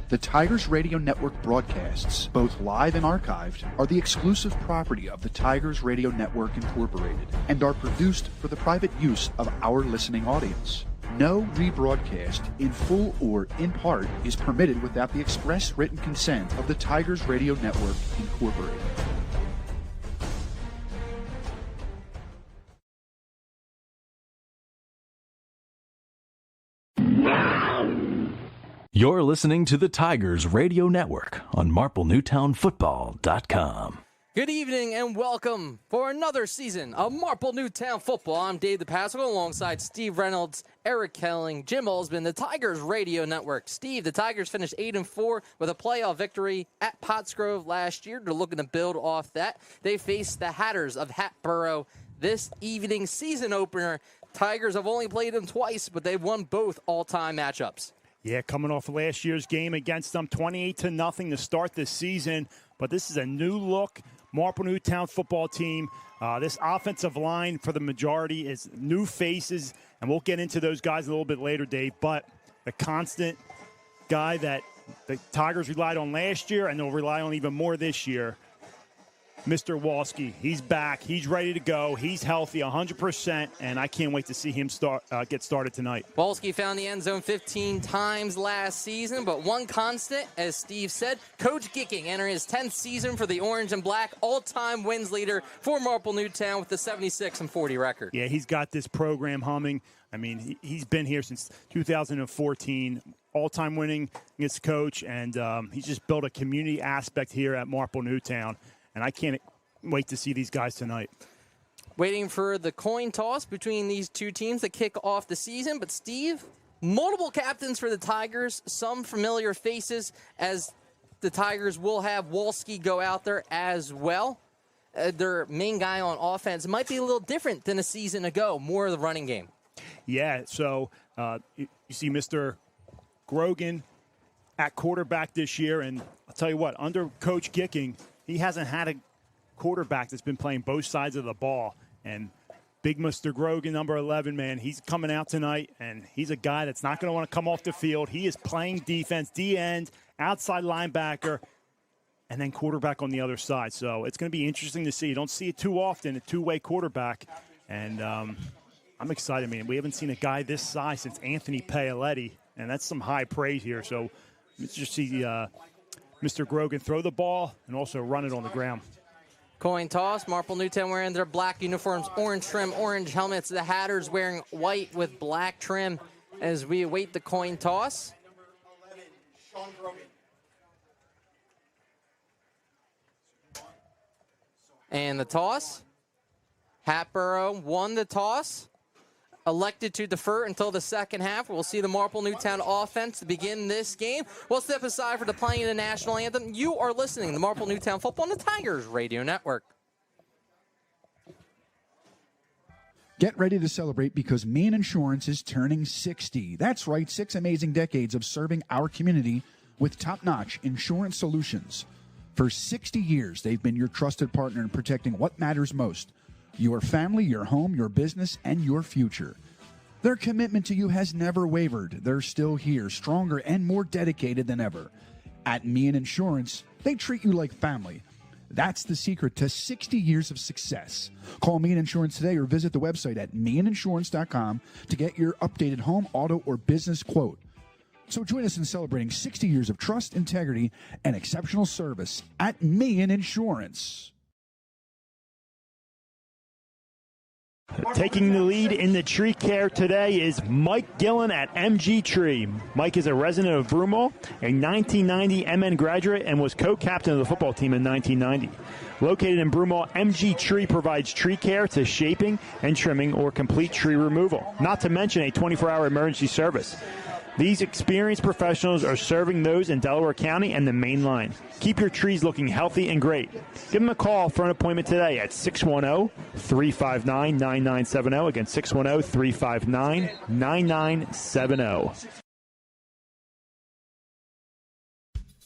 The Tigers Radio Network broadcasts, both live and archived, are the exclusive property of the Tigers Radio Network Incorporated and are produced for the private use of our listening audience. No rebroadcast, in full or in part, is permitted without the express written consent of the Tigers Radio Network Incorporated. You're listening to the Tigers Radio Network on MarpleNewtownFootball.com. Good evening and welcome for another season of Marple Newtown Football. I'm Dave DePasco alongside Steve Reynolds, Eric Kelling, Jim Olsman, the Tigers Radio Network. Steve, the Tigers finished 8-4 with a playoff victory at Pottsgrove last year. They're looking to build off that. They faced the Hatters of Hatboro this evening season opener. Tigers have only played them twice, but they've won both all-time matchups. Yeah, coming off of last year's game against them, 28-0 to start this season. But this is a new look Marple Newtown football team. This offensive line, for the majority, is new faces, and we'll get into those guys a little bit later, Dave. But the constant guy that the Tigers relied on last year, and they'll rely on even more this year, Mr. Walski. He's back. He's ready to go. He's healthy 100%, and I can't wait to see him get started tonight. Walski found the end zone 15 times last season, but one constant, as Steve said, Coach Gicking entering his 10th season for the Orange and Black, all-time wins leader for Marple Newtown with the 76-40 record. Yeah, he's got this program humming. I mean, he's been here since 2014, all-time winning against coach, and he's just built a community aspect here at Marple Newtown. And I can't wait to see these guys tonight. Waiting for the coin toss between these two teams to kick off the season. But, Steve, multiple captains for the Tigers, some familiar faces, as the Tigers will have Walski go out there as well. Their main guy on offense might be a little different than a season ago, more of the running game. Yeah, so you see Mr. Grogan at quarterback this year. And I'll tell you what, under Coach Gicking, he hasn't had a quarterback that's been playing both sides of the ball. And big Mr. Grogan, number 11, man, he's coming out tonight, and he's a guy that's not going to want to come off the field. He is playing defense, D-end, outside linebacker, and then quarterback on the other side. So it's going to be interesting to see. You don't see it too often, a two-way quarterback. And I'm excited, man. We haven't seen a guy this size since Anthony Paoletti, and that's some high praise here. So let's just see Mr. Grogan throw the ball and also run it on the ground. Coin toss. Marple Newtown wearing their black uniforms, orange trim, orange helmets. The Hatters wearing white with black trim as we await the coin toss. And the toss. Hatboro won the toss. Elected to defer until the second half. We'll see the Marple Newtown offense to begin this game. We'll step aside for the playing of the national anthem. You are listening to Marple Newtown Football on the Tigers Radio Network. Get ready to celebrate because Main Insurance is turning 60. That's right, 6 amazing decades of serving our community with top-notch insurance solutions. For 60 years, they've been your trusted partner in protecting what matters most: your family, your home, your business, and your future. Their commitment to you has never wavered. They're still here, stronger and more dedicated than ever. At Meehan Insurance, they treat you like family. That's the secret to 60 years of success. Call Meehan Insurance today or visit the website at meehaninsurance.com to get your updated home, auto, or business quote. So join us in celebrating 60 years of trust, integrity, and exceptional service at Meehan Insurance. Taking the lead in the tree care today is Mike Gillen at MG Tree. Mike is a resident of Broomall, a 1990 MN graduate, and was co-captain of the football team in 1990. Located in Broomall, MG Tree provides tree care to shaping and trimming or complete tree removal, not to mention a 24-hour emergency service. These experienced professionals are serving those in Delaware County and the Main Line. Keep your trees looking healthy and great. Give them a call for an appointment today at 610-359-9970. Again, 610-359-9970.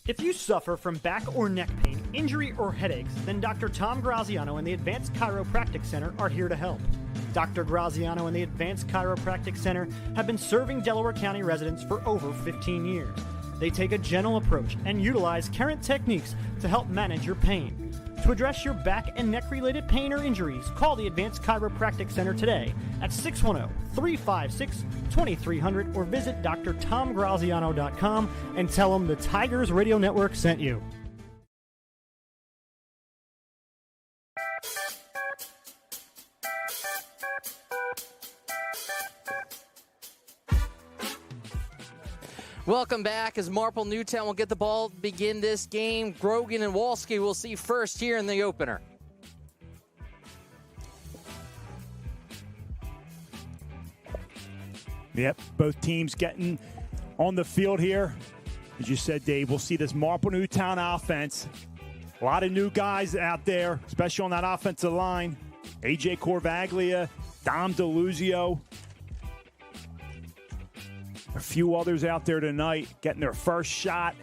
If you suffer from back or neck pain, injury, or headaches, then Dr. Tom Graziano and the Advanced Chiropractic Center are here to help. Dr. Graziano and the Advanced Chiropractic Center have been serving Delaware County residents for over 15 years. They take a gentle approach and utilize current techniques to help manage your pain. To address your back and neck-related pain or injuries, call the Advanced Chiropractic Center today at 610-356-2300 or visit drtomgraziano.com and tell them the Tigers Radio Network sent you. Welcome back as Marple Newtown will get the ball to begin this game. Grogan and Wolski will see first here in the opener. Yep, both teams getting on the field here. As you said, Dave, we'll see this Marple Newtown offense. A lot of new guys out there, especially on that offensive line. A.J. Corvaglia, Dom DeLuzio. A few others out there tonight getting their first shot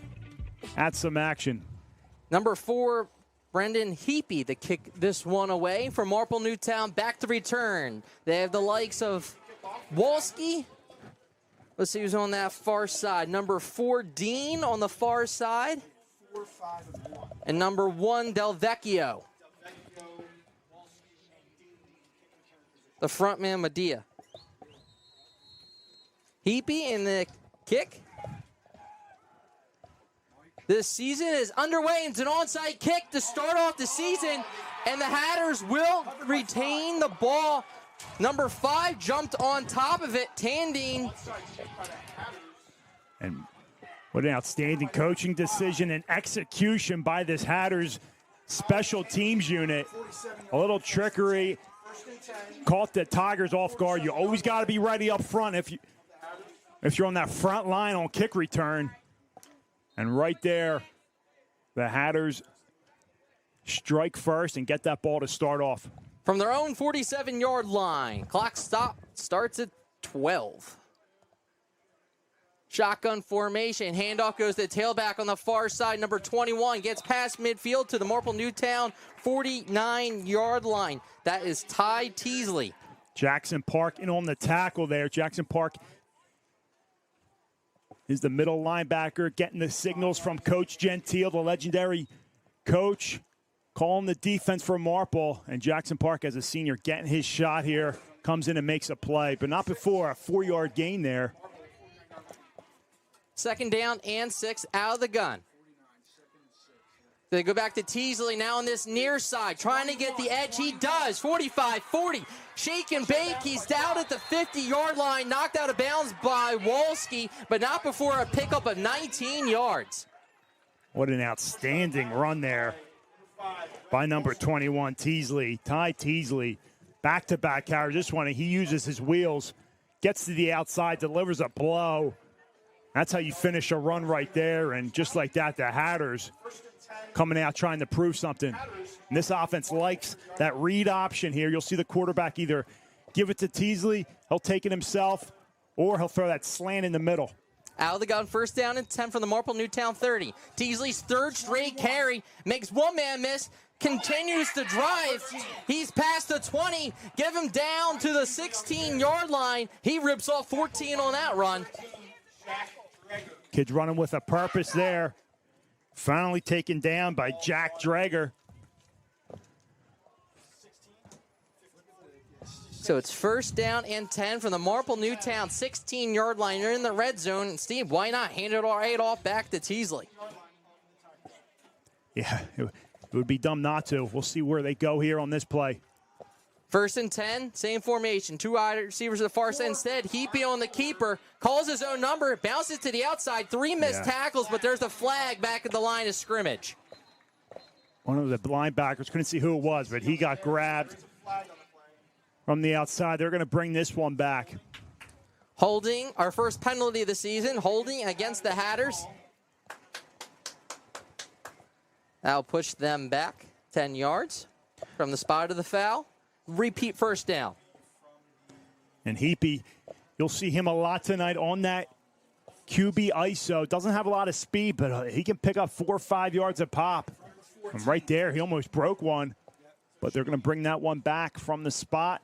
at some action. Number 4, Brendan Heapy to kick this one away from Marple Newtown. Back to return. They have the likes of Wolski. Let's see who's on that far side. Number 4, Dean on the far side. And number 1, Del Vecchio. The front man, Medea. Heapy in the kick. This season is underway. It's an onside kick to start off the season, and the Hatters will retain the ball. Number 5 jumped on top of it, Tandine. And what an outstanding coaching decision and execution by this Hatters special teams unit. A little trickery caught the Tigers off guard. You always got to be ready up front if you're on that front line on kick return. And right there, the Hatters strike first and get that ball to start off. From their own 47-yard line, clock starts at 12. Shotgun formation, handoff goes to the tailback on the far side. Number 21 gets past midfield to the Marple Newtown 49-yard line. That is Ty Teasley. Jackson Park in on the tackle there. Jackson Park is the middle linebacker, getting the signals from Coach Gentile, the legendary coach, calling the defense for Marple. And Jackson Park, as a senior, getting his shot here, comes in and makes a play, but not before a 4-yard gain there. Second down and 6 out of the gun. They go back to Teasley now on this near side, trying to get the edge. He does. 45-40. Shake and bake. He's down at the 50-yard line, knocked out of bounds by Wolski, but not before a pickup of 19 yards. What an outstanding run there by number 21, Teasley. Ty Teasley, back-to-back carries. This one, he uses his wheels, gets to the outside, delivers a blow. That's how you finish a run right there, and just like that, the Hatters coming out trying to prove something. And this offense likes that read option here. You'll see the quarterback either give it to Teasley, he'll take it himself, or he'll throw that slant in the middle. Out of the gun, first down and 10 from the Marple Newtown 30. Teasley's third straight carry, makes one man miss, continues to drive. He's past the 20, give him down to the 16-yard line. He rips off 14 on that run. Kid's running with a purpose there. Finally taken down by Jack Drager. So it's first down and 10 from the Marple Newtown 16-yard line. They're in the red zone. And Steve, why not hand it right off back to Teasley? Yeah, it would be dumb not to. We'll see where they go here on this play. First and 10, same formation. 2 wide receivers to the far side instead. Heapy on the keeper, calls his own number, bounces to the outside. 3 missed tackles, but there's the flag back at the line of scrimmage. One of the linebackers, couldn't see who it was, but he got grabbed from the outside. They're going to bring this one back. Holding, our first penalty of the season, holding against the Hatters. That'll push them back 10 yards from the spot of the foul. Repeat first down. And Heapy, you'll see him a lot tonight on that QB ISO. Doesn't have a lot of speed, but he can pick up 4 or 5 yards a pop. And right there, he almost broke one. But they're going to bring that one back from the spot.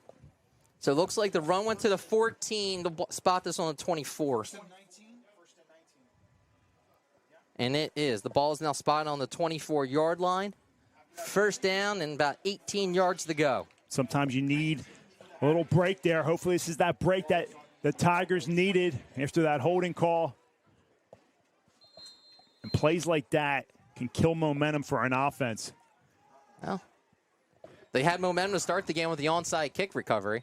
So it looks like the run went to the 14. The spot this on the 24. And it is. The ball is now spotted on the 24-yard line. First down and about 18 yards to go. Sometimes you need a little break there. Hopefully this is that break that the Tigers needed after that holding call. And plays like that can kill momentum for an offense. Well, they had momentum to start the game with the onside kick recovery.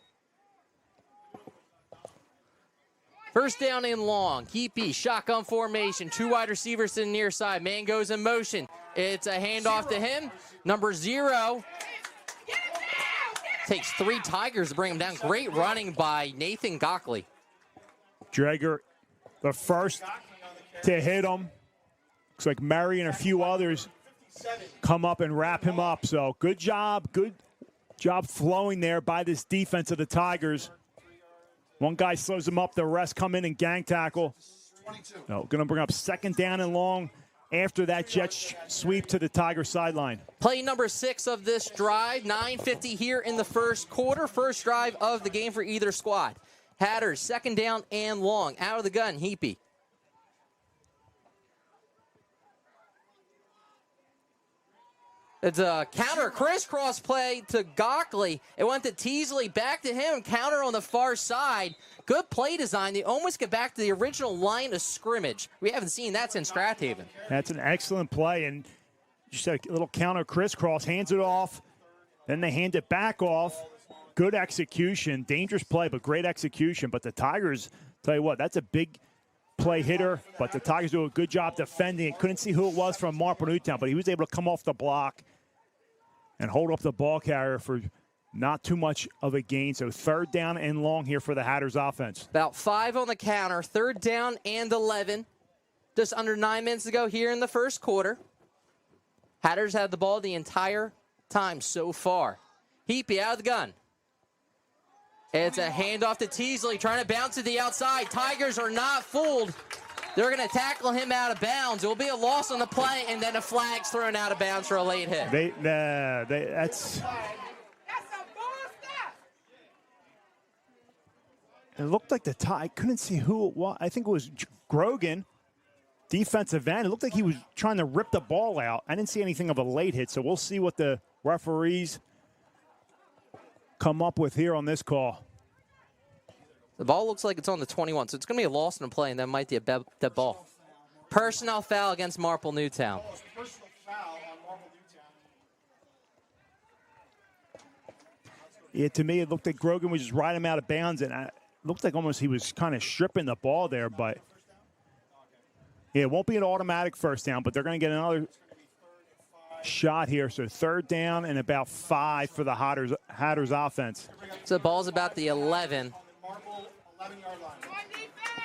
First down and long. Heapy, shotgun formation. 2 wide receivers to the near side. Man goes in motion. It's a handoff to him. Number 0. Takes 3 Tigers to bring him down. Great running by Nathan Gockley. Drager, the first to hit him. Looks like Murray and a few others come up and wrap him up. So good job flowing there by this defense of the Tigers. One guy slows him up. The rest come in and gang tackle. Going to bring up second down and long after that jet sweep to the Tiger sideline. Play number 6 of this drive. 9:50 here in the first quarter. First drive of the game for either squad. Hatters, second down and long. Out of the gun, Heapy. It's a counter crisscross play to Gockley. It went to Teasley, back to him, counter on the far side. Good play design. They almost get back to the original line of scrimmage. We haven't seen that since Strathaven. That's an excellent play, and just a little counter crisscross, hands it off, then they hand it back off. Good execution, dangerous play, but great execution. But the Tigers, tell you what, that's a big play hitter, but the Tigers do a good job defending it. Couldn't see who it was from Marple Newtown, but he was able to come off the block and hold up the ball carrier for not too much of a gain. So third down and long here for the Hatters offense. About 5 on the counter, third down and 11. Just under 9 minutes to go here in the first quarter. Hatters had the ball the entire time so far. Heapy out of the gun. It's a handoff to Teasley, trying to bounce to the outside. Tigers are not fooled. They're going to tackle him out of bounds. It will be a loss on the play, and then a flag's thrown out of bounds for a late hit. That's. It looked like I couldn't see who it was. I think it was Grogan, defensive end. It looked like he was trying to rip the ball out. I didn't see anything of a late hit, so we'll see what the referees come up with here on this call. The ball looks like it's on the 21, so it's going to be a loss in the play, and that might be a dead ball. Personnel foul against Marple Newtown. Yeah, to me, it looked like Grogan was just riding him out of bounds, and it looked like almost he was kind of stripping the ball there, but yeah, it won't be an automatic first down, but they're going to get another shot here. So third down and about 5 for the Hatters offense. So the ball's about the 11.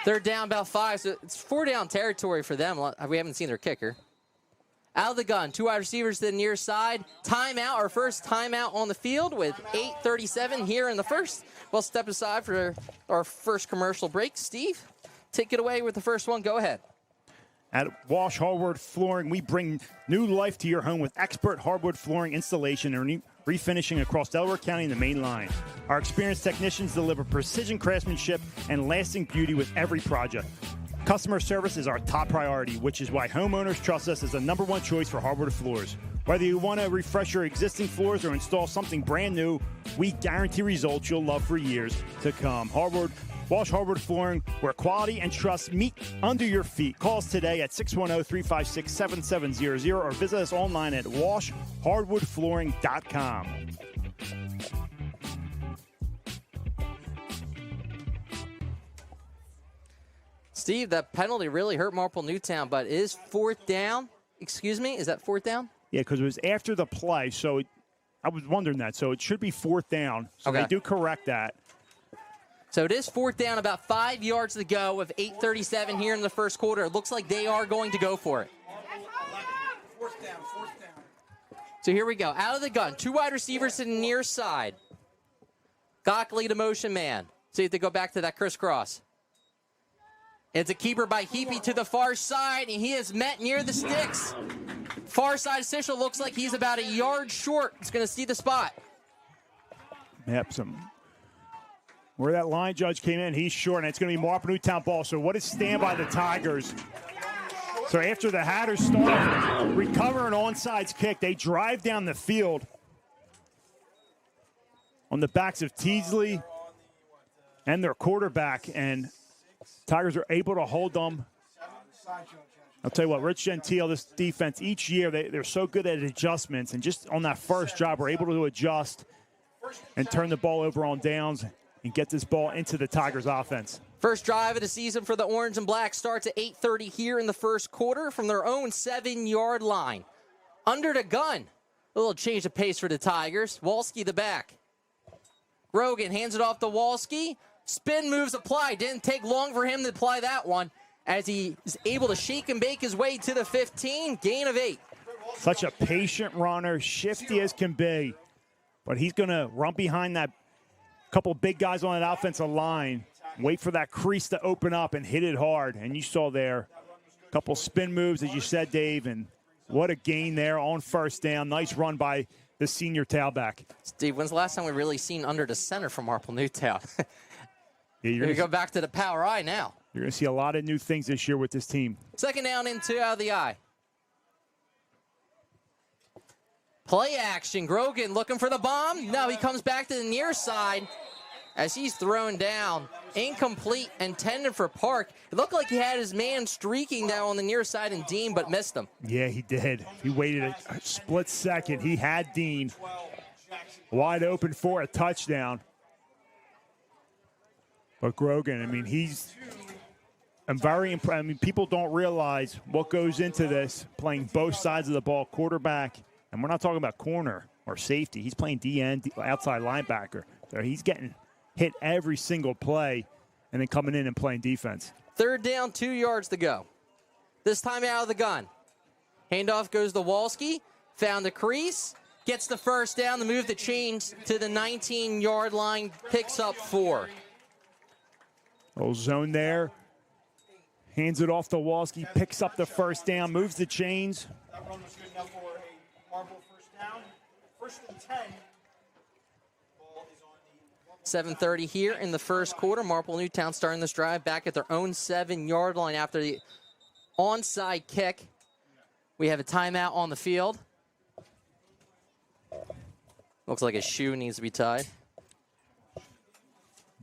Third down, about 5. So it's 4-down territory for them. We haven't seen their kicker. Out of the gun, 2 wide receivers to the near side. Timeout, our first timeout on the field with 8:37 here in the first. We'll step aside for our first commercial break. Steve, take it away with the first one. Go ahead. At Walsh Hardwood Flooring, we bring new life to your home with expert hardwood flooring installation and refinishing across Delaware County and the main line. Our experienced technicians deliver precision craftsmanship and lasting beauty with every project. Customer service is our top priority, which is why homeowners trust us as the #1 choice for hardwood floors. Whether you want to refresh your existing floors or install something brand new, we guarantee results you'll love for years to come. Walsh Hardwood Flooring, where quality and trust meet under your feet. Call us today at 610-356-7700 or visit us online at washhardwoodflooring.com. Steve, that penalty really hurt Marple Newtown, but it is 4th down. Excuse me, is that 4th down? Yeah, because it was after the play, so I was wondering that. So it should be 4th down. So okay. They do correct that. So it is 4th down, about 5 yards to go with 8:37 here in the first quarter. It looks like they are going to go for it. 4th down. So here we go. Out of the gun, 2 wide receivers to the near side. Gockley to motion man. See if they go back to that crisscross. It's a keeper by Heapy to the far side, and he is met near the sticks. Far side official looks like he's about a yard short. He's going to see the spot. Yep, where that line judge came in, he's short, and it's going to be Marple Newtown ball. So what is stand by the Tigers? So after the Hatters start recover an onside kick, they drive down the field on the backs of Teasley and their quarterback, and Tigers are able to hold them. I'll tell you what, Rich Gentile, this defense, each year they're so good at adjustments, and just on that first drive, we're able to adjust and turn the ball over on downs and get this ball into the Tigers offense. First drive of the season for the Orange and Black starts at 8:30 here in the first quarter from their own 7-yard line. Under the gun. A little change of pace for the Tigers. Walski the back. Grogan hands it off to Walski. Spin moves applied. Didn't take long for him to apply that one as he is able to shake and bake his way to the 15. Gain of 8. Such a patient runner, shifty as can be. But he's going to run behind that couple big guys on that offensive line, wait for that crease to open up and hit it hard. And you saw there a couple spin moves, as you said, Dave, and what a gain there on first down. Nice run by the senior tailback. Steve, when's the last time we really seen under the center from Marple Newtown? Yeah, You're going to go back to the power eye now. You're going to see a lot of new things this year with this team. Second down into out of the eye. Play action. Grogan looking for the bomb. No, he comes back to the near side as he's thrown down. Incomplete, intended for Park. It looked like he had his man streaking down on the near side and Dean, but missed him. Yeah, he did. He waited a split second. He had Dean wide open for a touchdown. But Grogan, I mean, I'm very impressed. I mean, people don't realize what goes into this, playing both sides of the ball, quarterback. And we're not talking about corner or safety. He's playing DN, outside linebacker. So he's getting hit every single play and then coming in and playing defense. Third down, 2 yards to go. This time out of the gun. Handoff goes to Walski. Found the crease. Gets the first down to move the chains to the 19-yard line. Picks up 4. Little zone there. Hands it off to Walski. Picks up the first down. Moves the chains. That run was good enough for a Marple first down. First and 10. Ball is on the 7:30 here in the first quarter. Marple Newtown starting this drive back at their own 7-yard line after the onside kick. We have a timeout on the field. Looks like a shoe needs to be tied.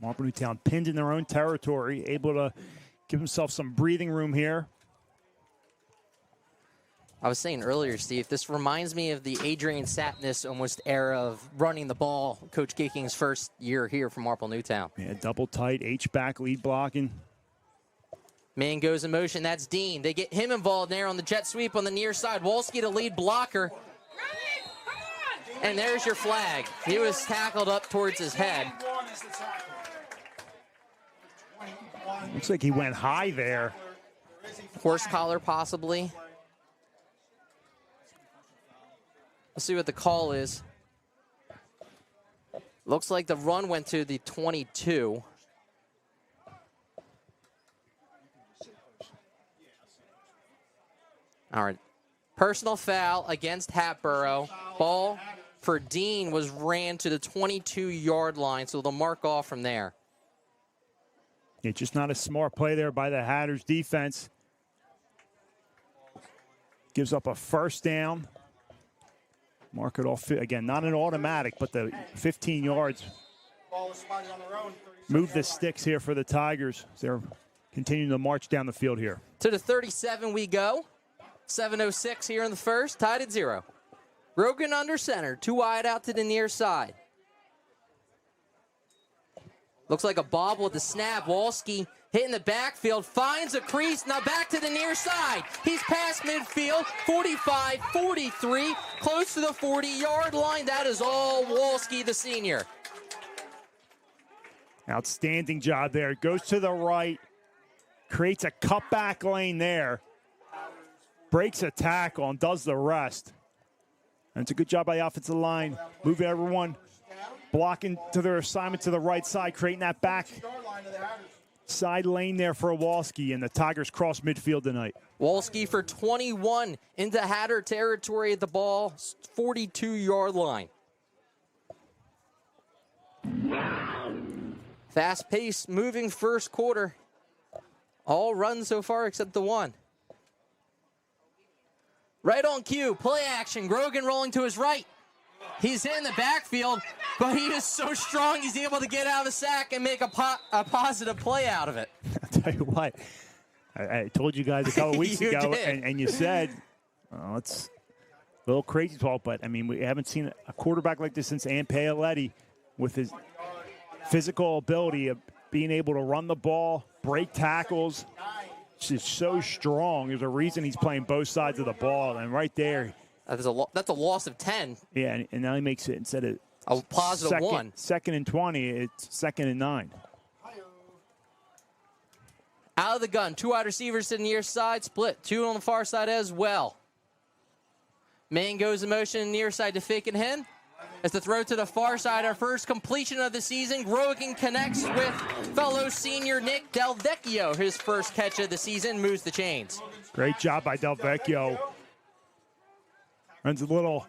Marple Newtown pinned in their own territory, able to give himself some breathing room here. I was saying earlier, Steve, this reminds me of the Adrian Sapness almost era of running the ball. Coach Gicking's first year here from Marple Newtown. Yeah, double tight, H-back, lead blocking. Man goes in motion. That's Dean. They get him involved there on the jet sweep on the near side. Walski, the lead blocker. And there's your flag. He was tackled up towards his head. Looks like he went high there. Horse collar, possibly. Let's see what the call is. Looks like the run went to the 22. All right. Personal foul against Hatboro. Ball for Dean was ran to the 22-yard line, so they'll mark off from there. Yeah, just not a smart play there by the Hatters defense. Gives up a first down. Mark it off, again, not an automatic, but the 15 yards. ball is spotted on their own. Move the sticks here for the Tigers. They're continuing to march down the field here. To the 37 we go. 7:06 here in the first, tied at 0. Rogan under center, 2 wide out to the near side. Looks like a bobble with the snap. Walski hitting the backfield, finds a crease, now back to the near side. He's past midfield, 45, 43, close to the 40-yard line. That is all Walski, the senior. Outstanding job there. Goes to the right, creates a cutback lane there, breaks a tackle and does the rest. And it's a good job by the offensive line. Move everyone, blocking to their assignment to the right side, creating that back side lane there for Walski, and the Tigers cross midfield tonight. Walski for 21 into Hatter territory at the ball, 42-yard line. Fast-paced, moving first quarter. All runs so far except the one. Right on cue, play action. Grogan rolling to his right. He's in the backfield, but he is so strong he's able to get out of the sack and make a positive play out of it. I'll tell you what, I told you guys a couple weeks ago, and you said, it's a little crazy talk, but, I mean, we haven't seen a quarterback like this since Ann Paoletti with his physical ability of being able to run the ball, break tackles. He's so strong. There's a reason he's playing both sides of the ball, and right there. That's a loss of 10. Yeah, and now he makes it instead of a positive 1. 2nd and 20, it's 2nd and 9. Out of the gun, 2 wide receivers to the near side, split. 2 on the far side as well. Man goes in motion near side to fake and hen. As the throw to the far side, our first completion of the season. Grogan connects with fellow senior Nick Del Vecchio. His first catch of the season moves the chains. Great job by Del Vecchio. Runs a little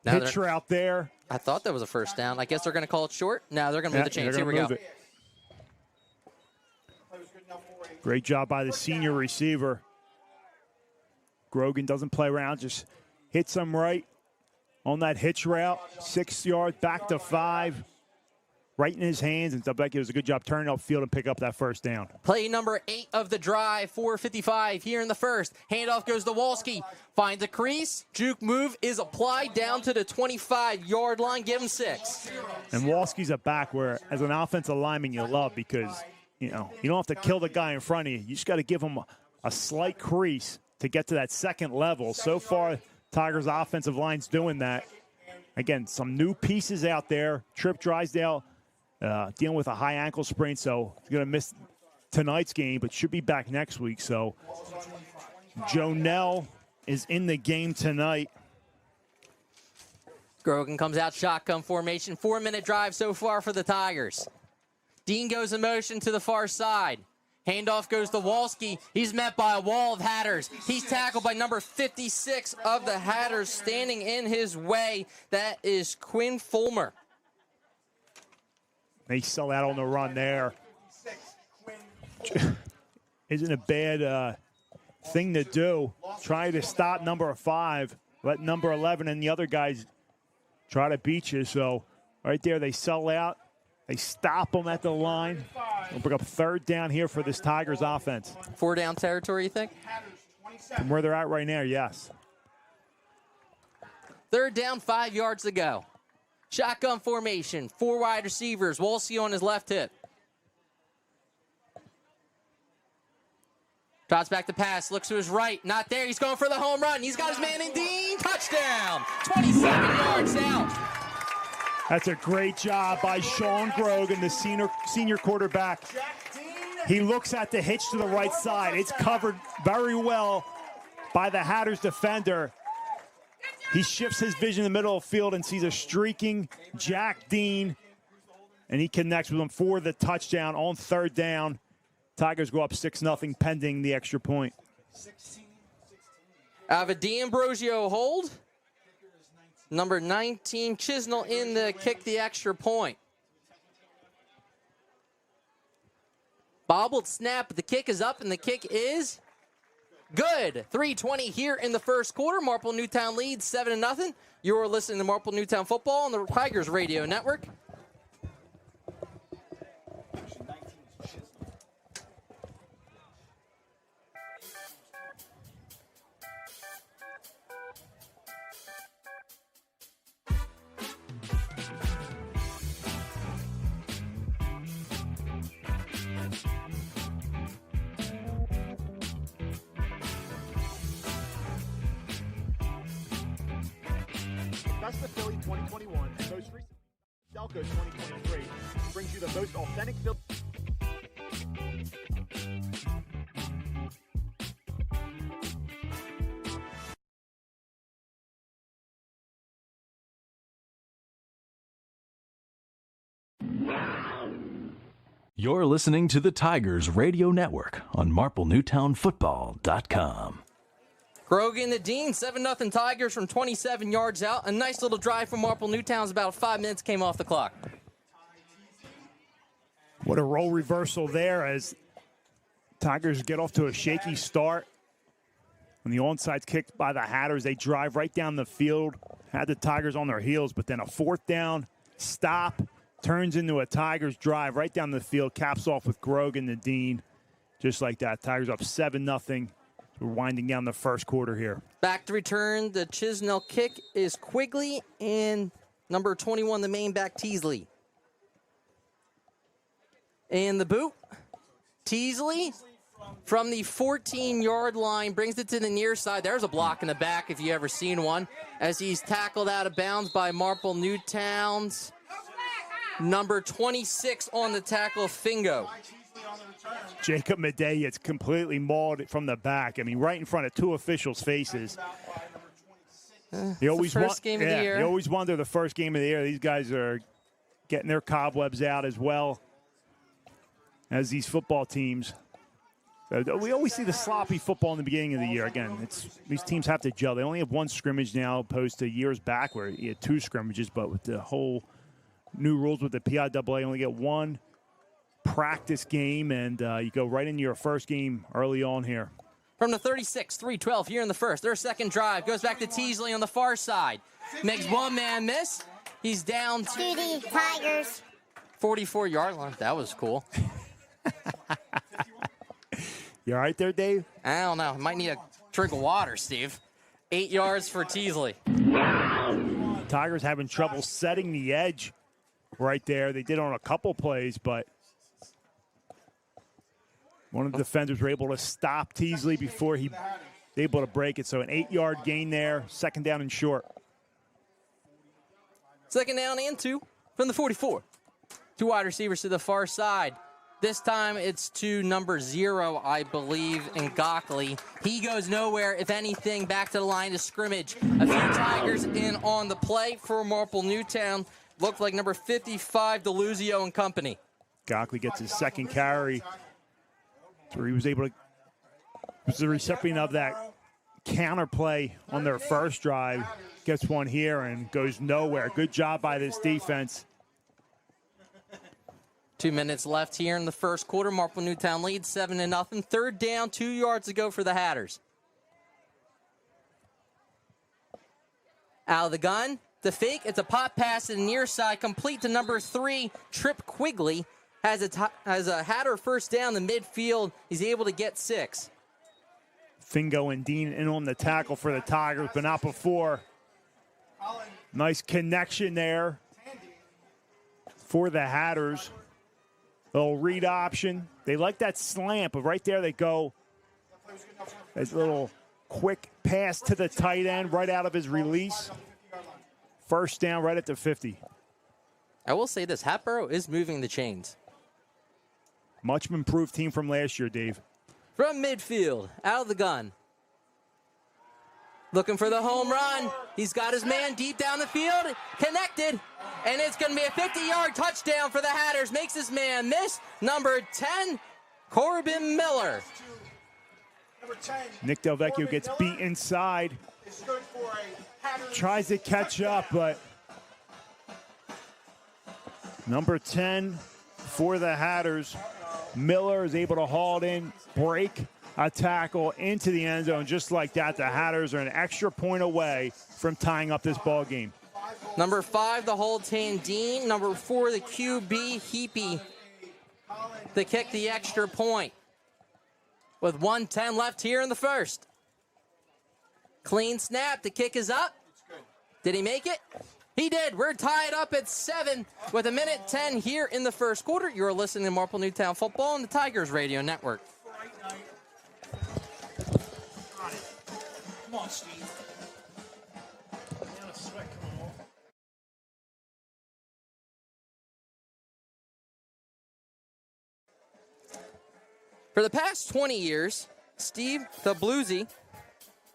hitch route there. I thought that was a first down. I guess they're going to call it short. No, they're going to move the chains. Here we go. Great job by the senior receiver. Grogan doesn't play around, just hits him right on that hitch route. 6 yards, back to 5. Right in his hands, and Del Vecchio does a good job turning upfield and pick up that first down. Play number 8 of the drive, 4:55 here in the first. Handoff goes to Walski. Finds a crease. Juke move is applied down to the 25-yard line. Give him 6. And Walski's a back where, as an offensive lineman, you love because, you don't have to kill the guy in front of you. You just got to give him a slight crease to get to that second level. So far, Tigers' offensive line's doing that. Again, some new pieces out there. Trip Drysdale dealing with a high ankle sprain, so he's going to miss tonight's game, but should be back next week. So Jonell is in the game tonight. Grogan comes out shotgun formation. 4-minute drive so far for the Tigers. Dean goes in motion to the far side. Handoff goes to Walski. He's met by a wall of Hatters. He's tackled by number 56 of the Hatters, standing in his way. That is Quinn Fulmer. They sell out on the run there. Isn't a bad thing to do. Try to stop number 5. Let number 11 and the other guys try to beat you. So right there, they sell out. They stop them at the line. We'll bring up 3rd down here for this Tigers offense. 4 down territory, you think? From where they're at right now, yes. 3rd down, 5 yards to go. Shotgun formation, 4 wide receivers. Walsey on his left hip. Drops back to pass, looks to his right, not there. He's going for the home run. He's got his man in Dean. Touchdown, 27 yards out. That's a great job by Sean Grogan, the senior quarterback. He looks at the hitch to the right side. It's covered very well by the Hatters defender. He shifts his vision in the middle of the field and sees a streaking Jack Dean, and he connects with him for the touchdown on 3rd down. Tigers go up 6-0 pending the extra point. Out of a D'Ambrosio hold. Number 19, Chisnell in the kick the extra point. Bobbled snap, but the kick is up, and the kick is good. 3:20 here in the first quarter. Marple Newtown leads 7-0. You're listening to Marple Newtown football on the Tigers Radio Network. Best of Philly 2021 and most recently Delco 2023 brings you the most authentic Philly. You're listening to the Tigers Radio Network on MarpleNewtownFootball.com. Grogan the Dean, 7-0 Tigers from 27 yards out. A nice little drive from Marple Newtown's. About 5 minutes came off the clock. What a role reversal there as Tigers get off to a shaky start. When the onside kicked by the Hatters, they drive right down the field, had the Tigers on their heels, but then a fourth down stop turns into a Tigers drive right down the field, caps off with Grogan and Dean. Just like that, Tigers up 7-0. We're winding down the first quarter here. Back to return, the Chisnell kick is Quigley, and number 21, the main back, Teasley. And the boot, Teasley from the 14-yard line brings it to the near side. There's a block in the back if you ever seen one, as he's tackled out of bounds by Marple Newtown's number 26 on the tackle, Fingo. Jacob Madej gets completely mauled from the back. I mean, right in front of two officials' faces. You always game of the year. You always wonder the first game of the year. These guys are getting their cobwebs out as well as these football teams. We always see the sloppy football in the beginning of the year. Again, these teams have to gel. They only have one scrimmage now, opposed to years back where you had two scrimmages. But with the whole new rules with the PIAA, you only get one practice game, and you go right into your first game early on here. From the 36, 3-12 here in the first. Their second drive goes back to Teasley on the far side. Makes one-man miss. He's down to Tigers. 44-yard line. That was cool. You all right there, Dave? I don't know. Might need a drink of water, Steve. 8 yards for Teasley. Tigers having trouble setting the edge right there. They did on a couple plays, but one of the defenders were able to stop Teasley before he was able to break it. So an 8-yard gain there, second down and short. Second down and 2 from the 44. Two wide receivers to the far side. This time it's to number 0, I believe, in Gockley. He goes nowhere. If anything, back to the line of scrimmage. A few Tigers in on the play for Marple Newtown. Looked like number 55, DeLuzio and company. Gockley gets his second carry. So he was able to, was the recipient of that counter play on their first drive. Gets one here and goes nowhere. Good job by this defense. 2 minutes left here in the first quarter. Marple Newtown leads 7-0. Third down, 2 yards to go for the Hatters. Out of the gun, the fake. It's a pop pass to the near side, complete to number 3, Trip Quigley. Has a Hatter first down the midfield. He's able to get 6. Fingo and Dean in on the tackle for the Tigers, but not before. Nice connection there for the Hatters. Little read option. They like that slant, but right there they go. This little quick pass to the tight end right out of his release. First down right at the 50. I will say this, Hatboro is moving the chains. Much improved team from last year, Dave. From midfield, out of the gun. Looking for the home run. He's got his man deep down the field. Connected. And it's going to be a 50-yard touchdown for the Hatters. Makes his man miss. Number 10, Corbin Miller. Nick Delvecchio gets beat inside. Tries to catch up, but number 10 for the Hatters. Miller is able to haul it in, break a tackle into the end zone. Just like that, the Hatters are an extra point away from tying up this ball game. Number 5, the hold hand Dean. Number 4, the QB Heapy. To kick the extra point. With 1:10 left here in the first. Clean snap. The kick is up. Did he make it? He did. We're tied up at 7 with 1:10 here in the first quarter. You're listening to Marple Newtown Football on the Tigers Radio Network. Come on, Steve. Now the sweat coming off. For the past 20 years, Steve the Bluesy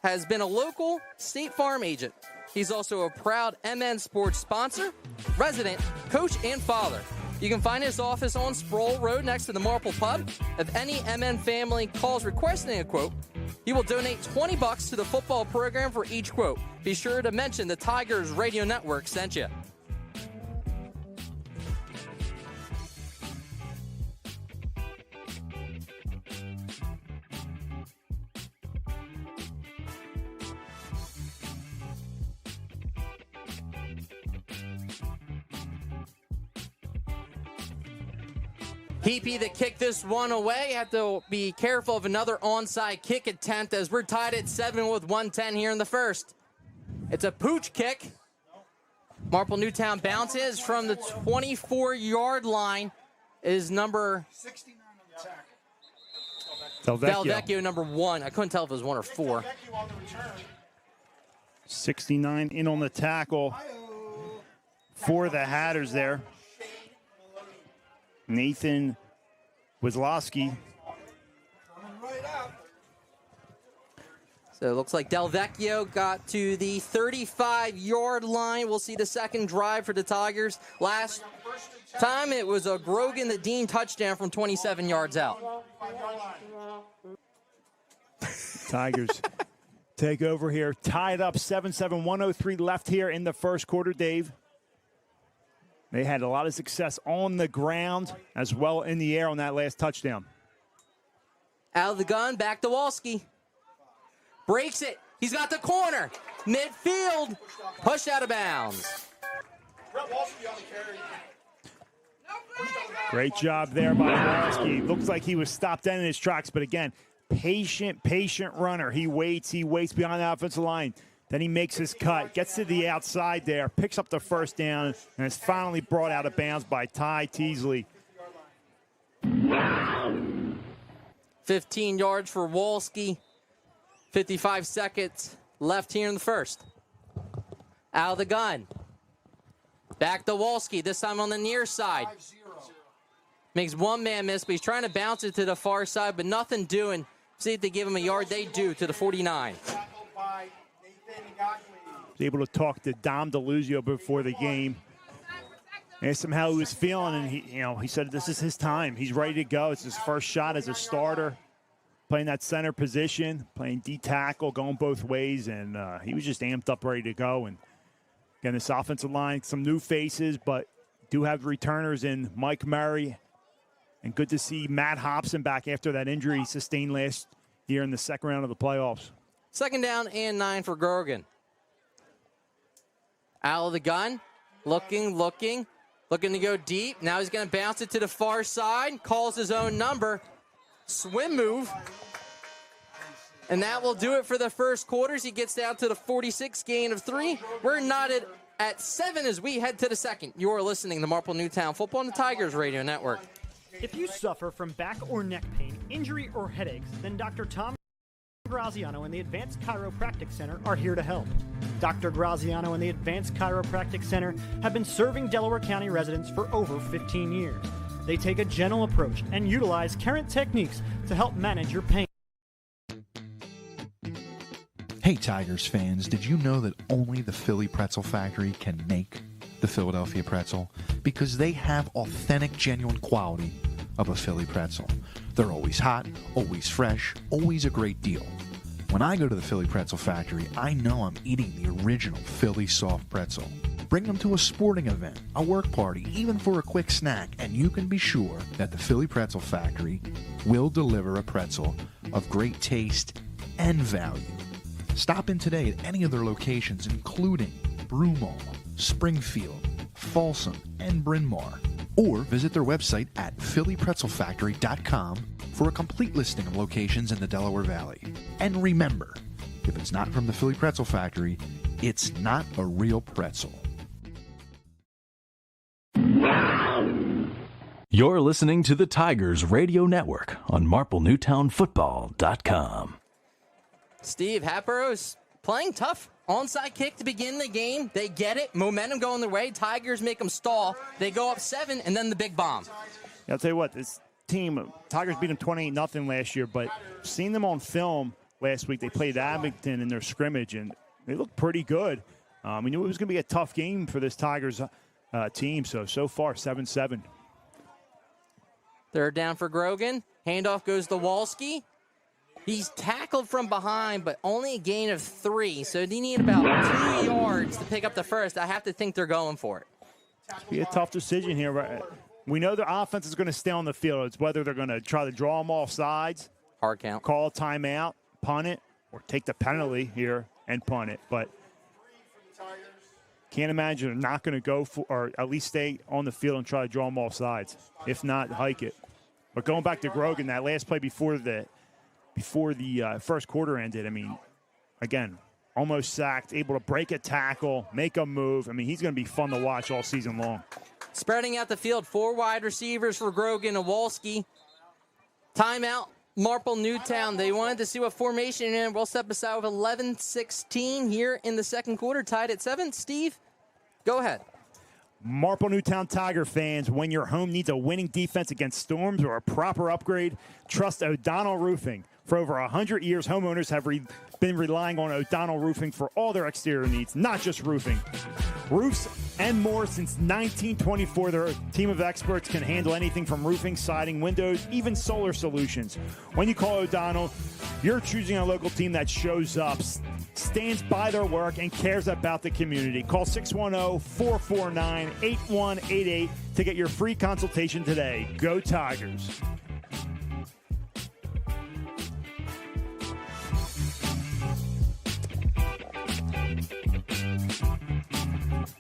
has been a local State Farm agent. He's also a proud MN Sports sponsor, resident, coach, and father. You can find his office on Sproul Road next to the Marple Pub. If any MN family calls requesting a quote, he will donate $20 to the football program for each quote. Be sure to mention the Tigers Radio Network sent you. Heapy that kicked this one away. Have to be careful of another onside kick attempt as we're tied at 7 with 1:10 here in the first. It's a pooch kick. Marple Newtown bounces from the 24-yard line. Is number 69 on the tackle. Delvecchio, number 1. I couldn't tell if it was 1 or 4. 69 in on the tackle for the Hatters there. Nathan Wisłowski. So it looks like Delvecchio got to the 35-yard line. We'll see the second drive for the Tigers. Last time it was a Grogan the Dean touchdown from 27 yards out. Tigers take over here. Tied up 7-7, 103 left here in the first quarter, Dave. They had a lot of success on the ground as well in the air on that last touchdown. Out of the gun, back to Walski. Breaks it. He's got the corner. Midfield. Pushed out of bounds. Great job there by Walski. Looks like he was stopped dead in his tracks, but again, patient runner. He waits behind the offensive line. Then he makes his cut, gets to the outside there, picks up the first down, and is finally brought out of bounds by Ty Teasley. 15 yards for Walski. 55 seconds left here in the first. Out of the gun. Back to Walski, this time on the near side. Makes one man miss, but he's trying to bounce it to the far side, but nothing doing. See if they give him a yard. They do to the 49. Was able to talk to Dom DeLuzio before the game. Asked him how he was feeling, and he said this is his time. He's ready to go. It's his first shot as a starter, playing that center position, playing D tackle, going both ways, and he was just amped up, ready to go. And again, this offensive line, some new faces, but do have returners in Mike Murray, and good to see Matt Hobson back after that injury he sustained last year in the second round of the playoffs. Second down and 9 for Grogan. Out of the gun, looking to go deep. Now he's going to bounce it to the far side, calls his own number. Swim move. And that will do it for the first quarters. He gets down to the 46, gain of 3. We're knotted at 7 as we head to the second. You're listening to Marple Newtown Football on the Tigers Radio Network. If you suffer from back or neck pain, injury, or headaches, then Dr. Tom Graziano and the Advanced Chiropractic Center are here to help. Dr. Graziano and the Advanced Chiropractic Center have been serving Delaware County residents for over 15 years. They take a gentle approach and utilize current techniques to help manage your pain. Hey Tigers fans, did you know that only the Philly Pretzel Factory can make the Philadelphia pretzel? Because they have authentic, genuine quality of a Philly pretzel. They're always hot, always fresh, always a great deal. When I go to the Philly Pretzel Factory, I know I'm eating the original Philly soft pretzel. Bring them to a sporting event, a work party, even for a quick snack, and you can be sure that the Philly Pretzel Factory will deliver a pretzel of great taste and value. Stop in today at any of their locations, including Broomall, Springfield, Folsom, and Bryn Mawr, or visit their website at phillypretzelfactory.com for a complete listing of locations in the Delaware Valley. And remember, if it's not from the Philly Pretzel Factory, it's not a real pretzel. You're listening to the Tigers Radio Network on MarpleNewtownFootball.com. Steve, Hatboro's playing tough. Onside kick to begin the game. They get it. Momentum going their way. Tigers make them stall. They go up 7, and then the big bomb. Yeah, I'll tell you what, this team, Tigers beat them 28-0 last year, but seeing them on film last week, they played Abington in their scrimmage, and they looked pretty good. We knew it was going to be a tough game for this Tigers team, so far, 7-7. Third down for Grogan. Handoff goes to Walski. He's tackled from behind, but only a gain of 3, so they need about 2 yards to pick up the first. I have to think they're going for it. It'll be a tough decision here. Right? We know their offense is going to stay on the field. It's whether they're going to try to draw them off sides, hard count, call a timeout, punt it, or take the penalty here and punt it. But can't imagine they're not going to go for, or at least stay on the field and try to draw them off sides. If not, hike it. But going back to Grogan, that last play before the first quarter ended, I mean, again, almost sacked, able to break a tackle, make a move. I mean, he's going to be fun to watch all season long. Spreading out the field, 4 wide receivers for Grogan and Walski. Timeout, Marple Newtown. They wanted to see what formation, and we'll step aside with 11-16 here in the second quarter, tied at 7. Steve, go ahead. Marple Newtown Tiger fans, when your home needs a winning defense against storms or a proper upgrade, trust O'Donnell Roofing. For over 100 years, homeowners have been relying on O'Donnell Roofing for all their exterior needs, not just roofing. Roofs and more since 1924. Their team of experts can handle anything from roofing, siding, windows, even solar solutions. When you call O'Donnell, you're choosing a local team that shows up, stands by their work, and cares about the community. Call 610-449-8188 to get your free consultation today. Go Tigers.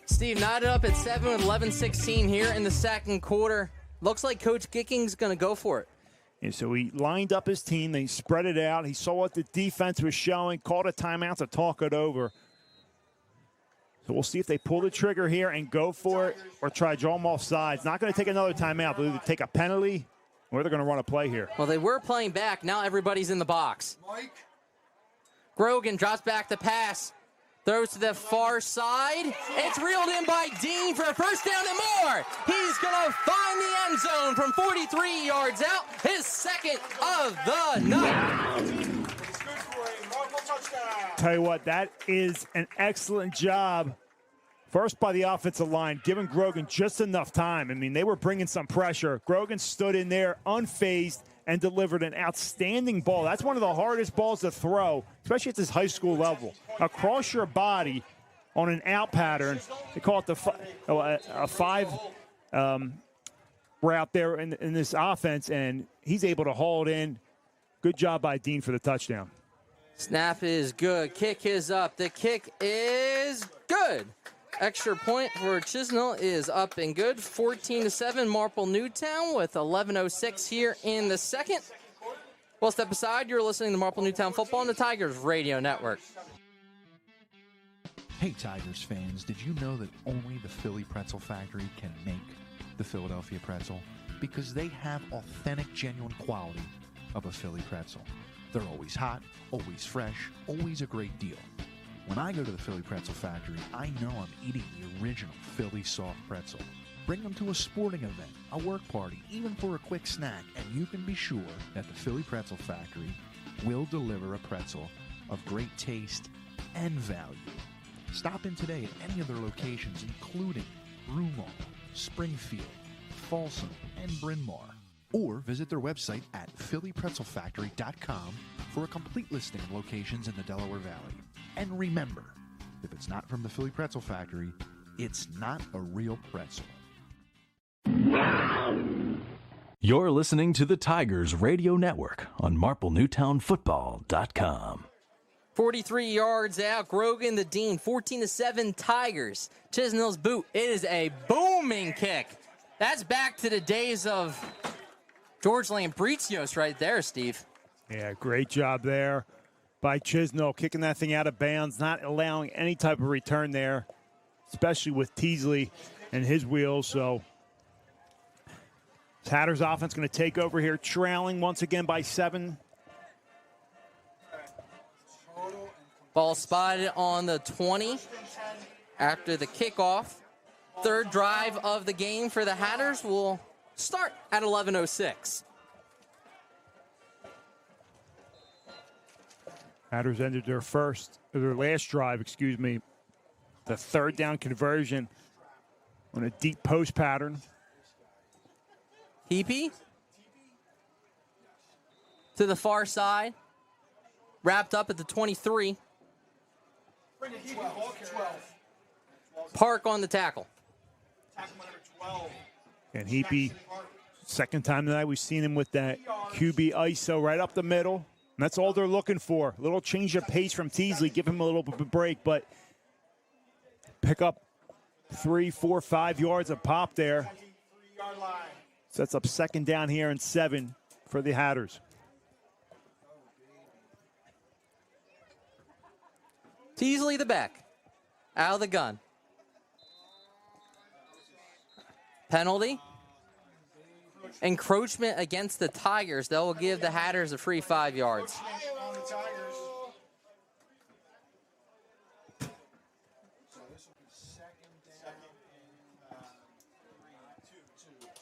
Steve, knotted up at 7 with 11-16 here in the second quarter. Looks like Coach Gicking's going to go for it. And so he lined up his team. They spread it out. He saw what the defense was showing, called a timeout to talk it over. So we'll see if they pull the trigger here and go for it or try to draw them off sides. Not going to take another timeout. They'll either take a penalty or they're going to run a play here. Well, they were playing back. Now everybody's in the box. Grogan drops back the pass. Throws to the far side. It's reeled in by Dean for a first down and more. He's going to find the end zone from 43 yards out. His second of the night. Tell you what, that is an excellent job. First by the offensive line, giving Grogan just enough time. I mean, they were bringing some pressure. Grogan stood in there unfazed and delivered an outstanding ball. That's one of the hardest balls to throw, especially at this high school level. Across your body on an out pattern. They call it a 5 route there in this offense, and he's able to haul it in. Good job by Dean for the touchdown. Snap is good. Kick is up. The kick is good. Extra point for Chisnell is up and good. 14-7, Marple Newtown with 11:06 here in the second. We'll step aside. You're listening to Marple Newtown Football on the Tigers Radio Network. Hey, Tigers fans, did you know that only the Philly Pretzel Factory can make the Philadelphia pretzel? Because they have authentic, genuine quality of a Philly pretzel. They're always hot, always fresh, always a great deal. When I go to the Philly Pretzel Factory, I know I'm eating the original Philly soft pretzel. Bring them to a sporting event, a work party, even for a quick snack, and you can be sure that the Philly Pretzel Factory will deliver a pretzel of great taste and value. Stop in today at any of their locations, including Broomall, Springfield, Folsom, and Bryn Mawr. Or visit their website at phillypretzelfactory.com for a complete listing of locations in the Delaware Valley. And remember, if it's not from the Philly Pretzel Factory, it's not a real pretzel. You're listening to the Tigers Radio Network on MarpleNewtownFootball.com. 43 yards out. Grogan the Dean. 14-7 Tigers. Chisnell's boot. It is a booming kick. That's back to the days of George Lambricios right there, Steve. Yeah, great job there by Chisnell, kicking that thing out of bounds, not allowing any type of return there, especially with Teasley and his wheels. So Hatters offense going to take over here, trailing once again by 7. Ball spotted on the 20 after the kickoff. Third drive of the game for the Hatters will start at 11:06. Hatters ended their last drive, the third down conversion on a deep post pattern. Heapy to the far side, wrapped up at the 23. Park on the tackle. And Heapy, second time tonight we've seen him with that QB ISO right up the middle. And that's all they're looking for. A little change of pace from Teasley, give him a little bit of a break, but pick up 3, 4, 5 yards of pop there. Sets up second down here and 7 for the Hatters. Teasley the back. Out of the gun. Penalty. Encroachment against the Tigers. That will give the Hatters a free 5 yards.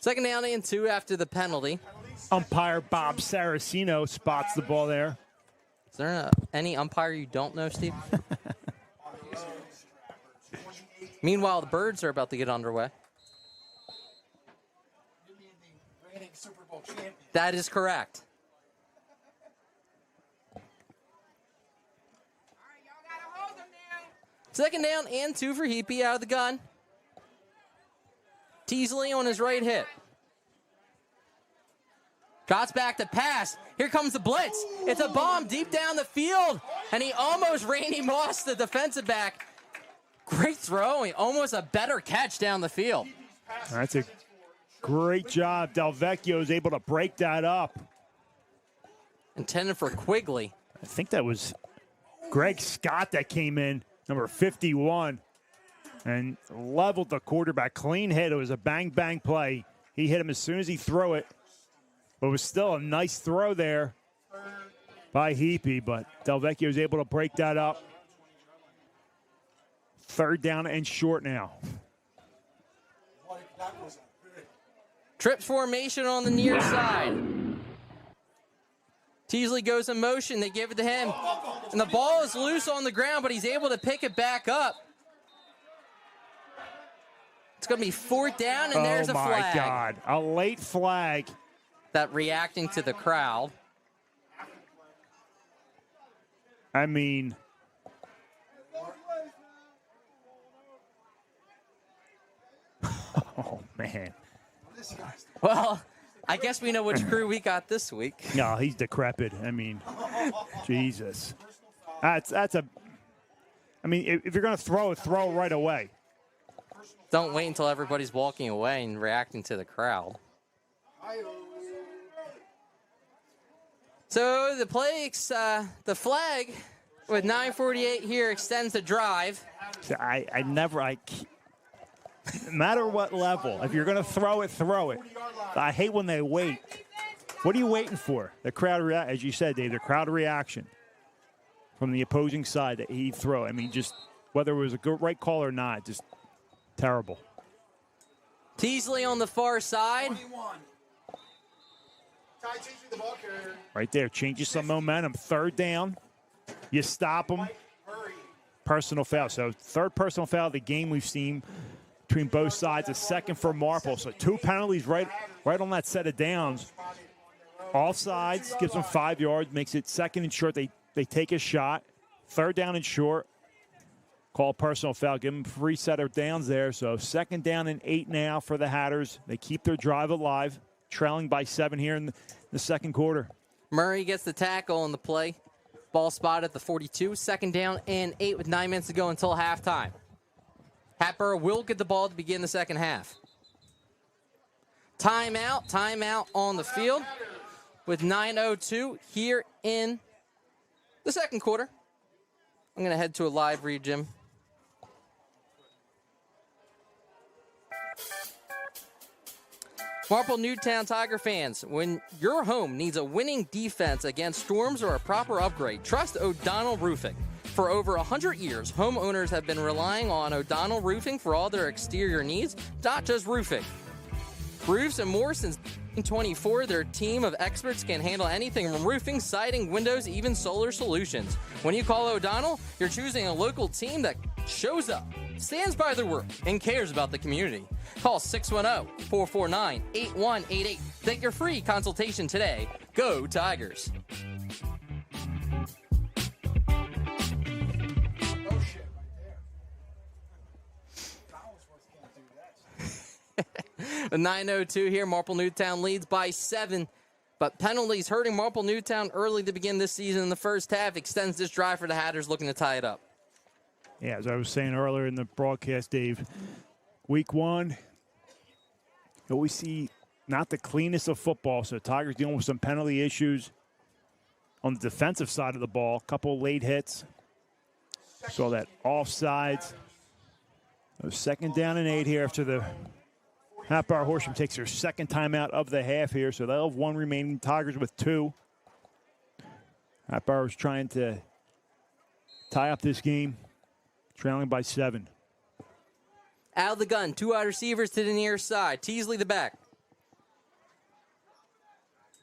Second down and 2 after the penalty. Umpire Bob Saraceno spots the ball there. Is there any umpire you don't know, Steve? Meanwhile, the Birds are about to get underway. That is correct. Second down and 2 for Heapy out of the gun. Teasley on his right hip. Drops back to pass. Here comes the blitz. It's a bomb deep down the field. And he almost Randy Moss, the defensive back. Great throw. Almost a better catch down the field. That's a great job. Delvecchio is able to break that up. Intended for Quigley. I think that was Greg Scott that came in, number 51, and leveled the quarterback. Clean hit. It was a bang-bang play. He hit him as soon as he threw it. But it was still a nice throw there by Heapy, but Delvecchio was able to break that up. Third down and short now. Trips formation on the near side. Teasley goes in motion. They give it to him. And the ball is loose on the ground, but he's able to pick it back up. It's going to be fourth down, and there's a flag. Oh, my God. A late flag. That reacting to the crowd. I mean, oh, man. Well, I guess we know which crew we got this week. No, he's decrepit. I mean, Jesus. That's a, I mean, if you're going to throw it right away. Don't wait until everybody's walking away and reacting to the crowd. So the the flag with 9:48 here extends the drive. No matter what level, if you're going to throw it, throw it. I hate when they wait. What are you waiting for? The crowd, as you said, Dave, the crowd reaction from the opposing side that he'd throw. I mean, just whether it was a good right call or not, just terrible. Teasley on the far side. Right there, changes some momentum. Third down, you stop them. Personal foul. So third personal foul of the game we've seen between both sides. A second for Marple. So 2 penalties right on that set of downs. Offsides gives them 5 yards, makes it second and short. They take a shot. Third down and short. Call personal foul. Give them 3 set of downs there. So second down and 8 now for the Hatters. They keep their drive alive, trailing by 7 here in the second quarter. Murray gets the tackle on the play. Ball spotted at the 42. Second down and 8 with 9 minutes to go until halftime. Hatboro will get the ball to begin the second half. Timeout on the field with 9:02 here in the second quarter. I'm going to head to a live read, Jim. Marple Newtown Tiger fans, when your home needs a winning defense against storms or a proper upgrade, trust O'Donnell Roofing. For over 100 years, homeowners have been relying on O'Donnell Roofing for all their exterior needs, not just roofing. Roofs and more since 1924, their team of experts can handle anything from roofing, siding, windows, even solar solutions. When you call O'Donnell, you're choosing a local team that shows up, stands by their work, and cares about the community. Call 610-449-8188. Take your free consultation today. Go Tigers. With 9:02 here, Marple Newtown leads by 7. But penalties hurting Marple Newtown early to begin this season in the first half extends this drive for the Hatters looking to tie it up. Yeah, as I was saying earlier in the broadcast, Dave, week 1, you always see not the cleanest of football, so Tigers dealing with some penalty issues on the defensive side of the ball. A couple late hits. Saw that offsides. Second down and 8 here after the Hatboro-Horsham takes their second timeout of the half here, so they'll have one remaining. Tigers with 2. Hatboro's trying to tie up this game, trailing by 7. Out of the gun, 2 wide receivers to the near side. Teasley the back.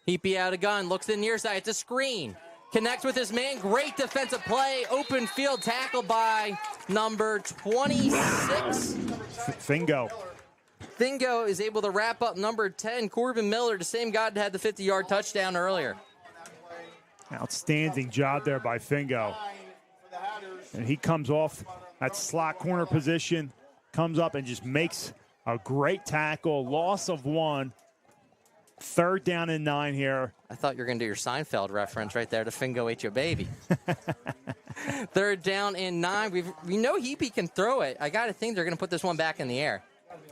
Heapy out of gun, looks to the near side. It's a screen. Connects with his man. Great defensive play. Open field tackle by number 26. Fingo. Fingo is able to wrap up number 10, Corbin Miller, the same guy that had the 50-yard touchdown earlier. Outstanding job there by Fingo. And he comes off that slot corner position, comes up and just makes a great tackle. Loss of 1. Third down and 9 here. I thought you were going to do your Seinfeld reference right there to Fingo ate your baby. Third down and 9. We know Heapy can throw it. I got to think they're going to put this one back in the air.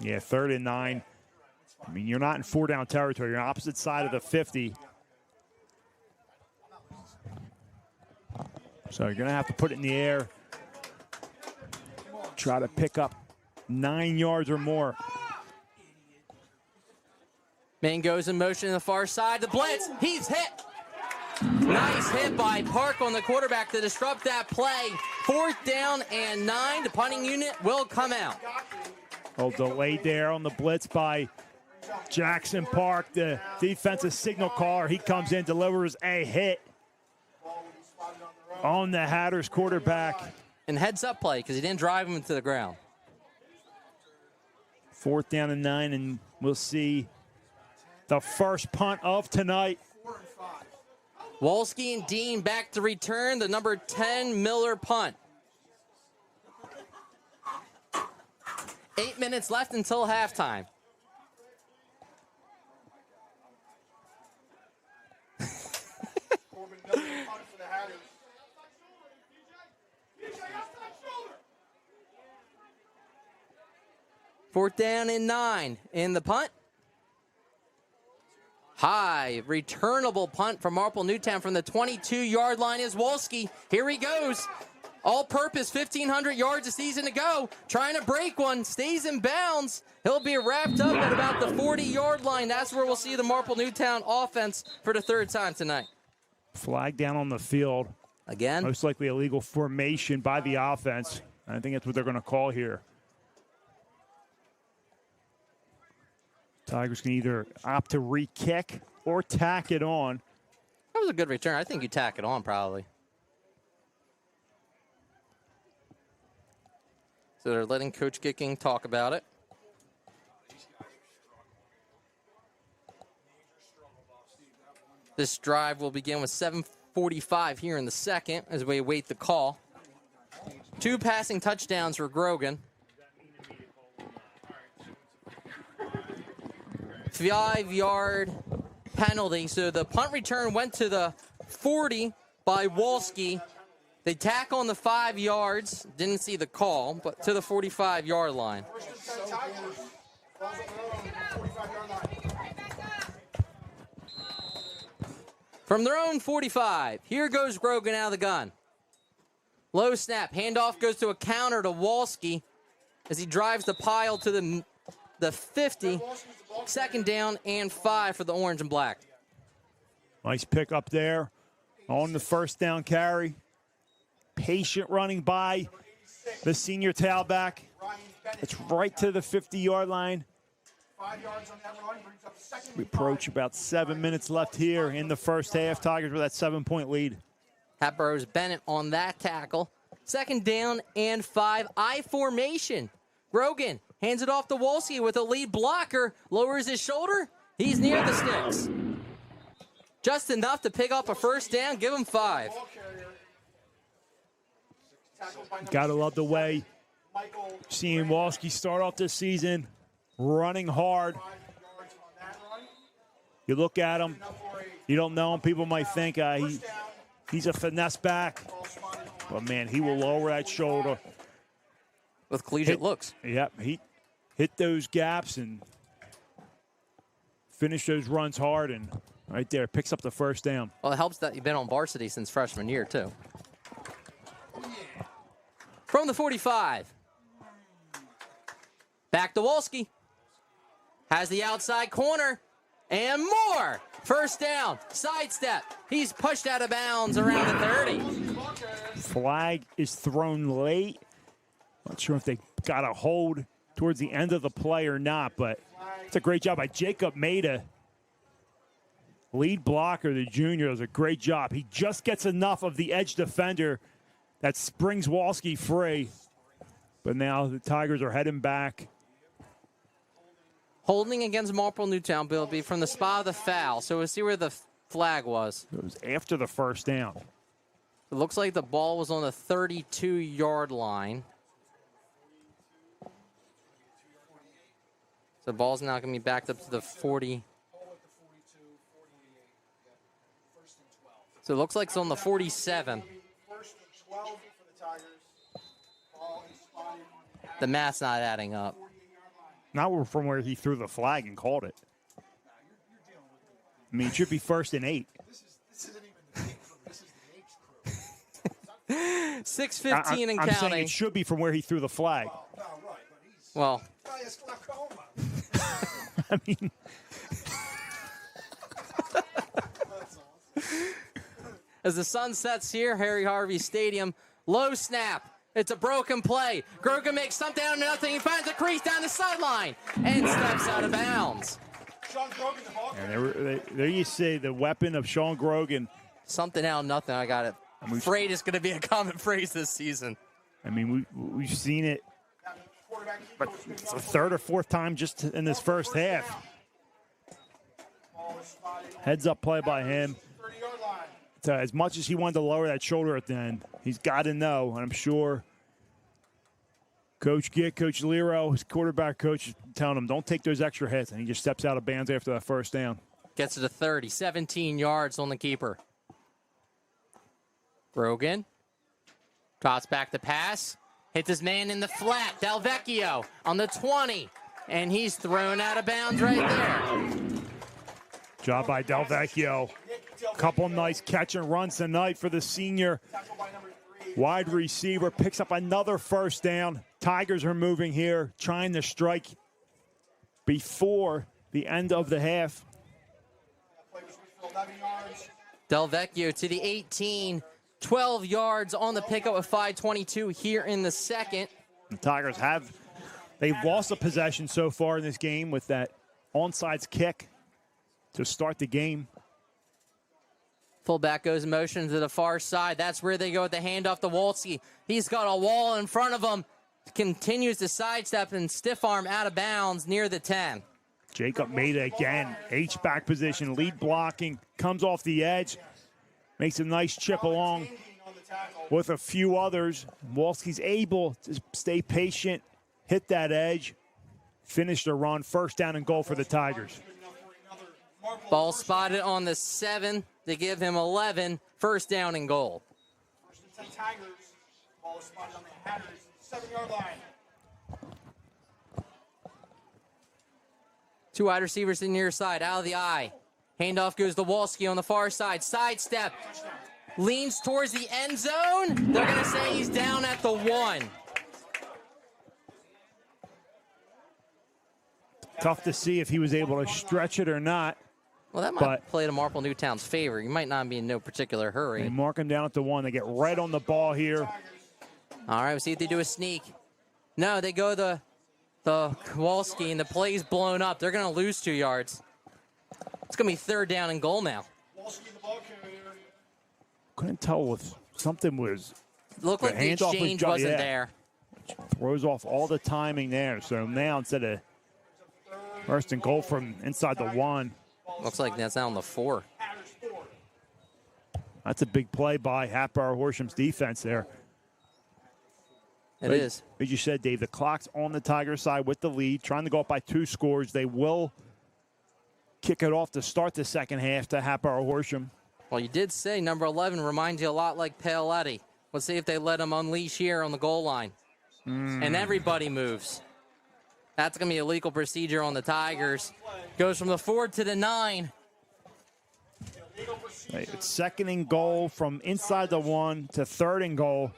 Yeah, 3rd and 9. I mean, you're not in 4-down territory. You're on opposite side of the 50. So you're going to have to put it in the air. Try to pick up 9 yards or more. Man goes in motion to the far side. The blitz. He's hit. Nice hit by Park on the quarterback to disrupt that play. 4th down and 9. The punting unit will come out. Oh, delayed there on the blitz by Jackson Park, the defensive signal caller. He comes in, delivers a hit on the Hatters quarterback. And heads up play because he didn't drive him into the ground. 4th down and 9, and we'll see the first punt of tonight. Wolski and Dean back to return the number 10 Miller punt. 8 minutes left until halftime. Fourth down and 9 in the punt. High, returnable punt from Marple Newtown from the 22-yard line is Wolski. Here he goes. All-purpose, 1,500 yards a season to go. Trying to break one, stays in bounds. He'll be wrapped up at about the 40-yard line. That's where we'll see the Marple Newtown offense for the 3rd time tonight. Flag down on the field. Again? Most likely illegal formation by the offense. I think that's what they're going to call here. Tigers can either opt to re-kick or tack it on. That was a good return. I think you tack it on probably. So they're letting Coach Gicking talk about it. This drive will begin with 7:45 here in the second as we await the call. 2 passing touchdowns for Grogan. 5-yard penalty. So the punt return went to the 40 by Wolski. They tack on the 5 yards. Didn't see the call, but to the 45-yard line. From their own 45, here goes Grogan out of the gun. Low snap. Handoff goes to a counter to Wolski as he drives the pile to the 50. 2nd down and 5 for the orange and black. Nice pick up there on the 1st down carry. Patient running by the senior tailback. It's right to the 50-yard line. 5 yards on that run, brings up 2nd. We approach about 7 minutes left here in the first half. Tigers with that 7-point lead. Hatboro's Bennett on that tackle. 2nd down and 5. I formation. Grogan hands it off to Wolski with a lead blocker. Lowers his shoulder. He's near the sticks. Just enough to pick up a 1st down. Give him 5. Gotta love the way seeing Wolski start off this season running hard. You look at him, you don't know him. People might think he's a finesse back. But, man, he will lower that shoulder. With collegiate looks. Yep, he hit those gaps and finish those runs hard, and right there, picks up the first down. Well, it helps that you've been on varsity since freshman year, too. From the 45. Back to Wolski. Has the outside corner. And more. First down. Sidestep. He's pushed out of bounds around the 30. Flag is thrown late. Not sure if they got a hold towards the end of the play or not, but it's a great job by Jacob Maida. Lead blocker, the junior, does a great job. He just gets enough of the edge defender that springs Wolski free. But now the Tigers are heading back. Holding against Marple Newtown, Bill, be from the spot of the foul. So we'll see where the flag was. It was after the first down. It looks like the ball was on the 32-yard line. So the ball's now going to be backed up to the 40. So it looks like it's on the 47. The math's not adding up. Not from where he threw the flag and called it. I mean, it should be 1st and 8. 6:15 and I'm counting. saying it should be from where he threw the flag. Well, I mean, as the sun sets here, Harry Harvey Stadium, low snap. It's a broken play. Grogan makes something out of nothing. He finds a crease down the sideline and steps out of bounds. and there you see the weapon of Sean Grogan. Something out of nothing. I got it. I'm afraid it's going to be a common phrase this season. I mean, we've seen it, but it's the 3rd or 4th time just in this first half. Heads up play by him. So as much as he wanted to lower that shoulder at the end, he's got to know, and I'm sure Coach Gick, Coach Lero, his quarterback coach, is telling him, don't take those extra hits, and he just steps out of bounds after that first down. Gets to the 30, 17 yards on the keeper. Grogan drops back the pass, hits his man in the flat. Del Vecchio on the 20, and he's thrown out of bounds right there. Job by Del Vecchio. Couple nice catch and runs tonight for the senior wide receiver. Picks up another first down. Tigers are moving here, trying to strike before the end of the half. Del Vecchio to the 18, 12 yards on the pickup with 5:22 here in the second. The Tigers they've lost a possession so far in this game with that onside kick to start the game. Fullback goes in motion to the far side. That's where they go with the handoff to Wolski. He's got a wall in front of him. Continues to sidestep and stiff arm out of bounds near the 10. Jacob Maida again. H-back position, lead blocking. Comes off the edge. Makes a nice chip along with a few others. Wolski's able to stay patient, hit that edge, finish the run. First down and goal for the Tigers. Ball spotted on the 7. They give him 11. First down and goal. First and 10 Tigers. Ball is spotted on the Hatters 7-yard line. 2 wide receivers to the near side, out of the eye. Handoff goes to Wolski on the far side. Sidestep. Leans towards the end zone. They're going to say he's down at the 1. Tough to see if he was able to stretch it or not. Well, that might play to Marple Newtown's favor. You might not be in no particular hurry. They mark him down at the 1. They get right on the ball here. All right, we'll see if they do a sneak. No, they go the Kowalski, and the play's blown up. They're going to lose 2 yards. It's going to be 3rd down and goal now. Couldn't tell if something was. Looked like the exchange wasn't there. Throws off all the timing there. So now instead of 1st and goal from inside the 1. Looks like that's now on the 4. That's a big play by Hatboro-Horsham's defense there. It is. As you said, Dave, the clock's on the Tigers' side with the lead, trying to go up by 2 scores. They will kick it off to start the second half to Hatboro-Horsham. Well, you did say number 11 reminds you a lot like Paoletti. Let's see if they let him unleash here on the goal line. And everybody moves. That's going to be a legal procedure on the Tigers. Goes from the 4 to the 9. It's second and goal from inside the 1 to third and goal.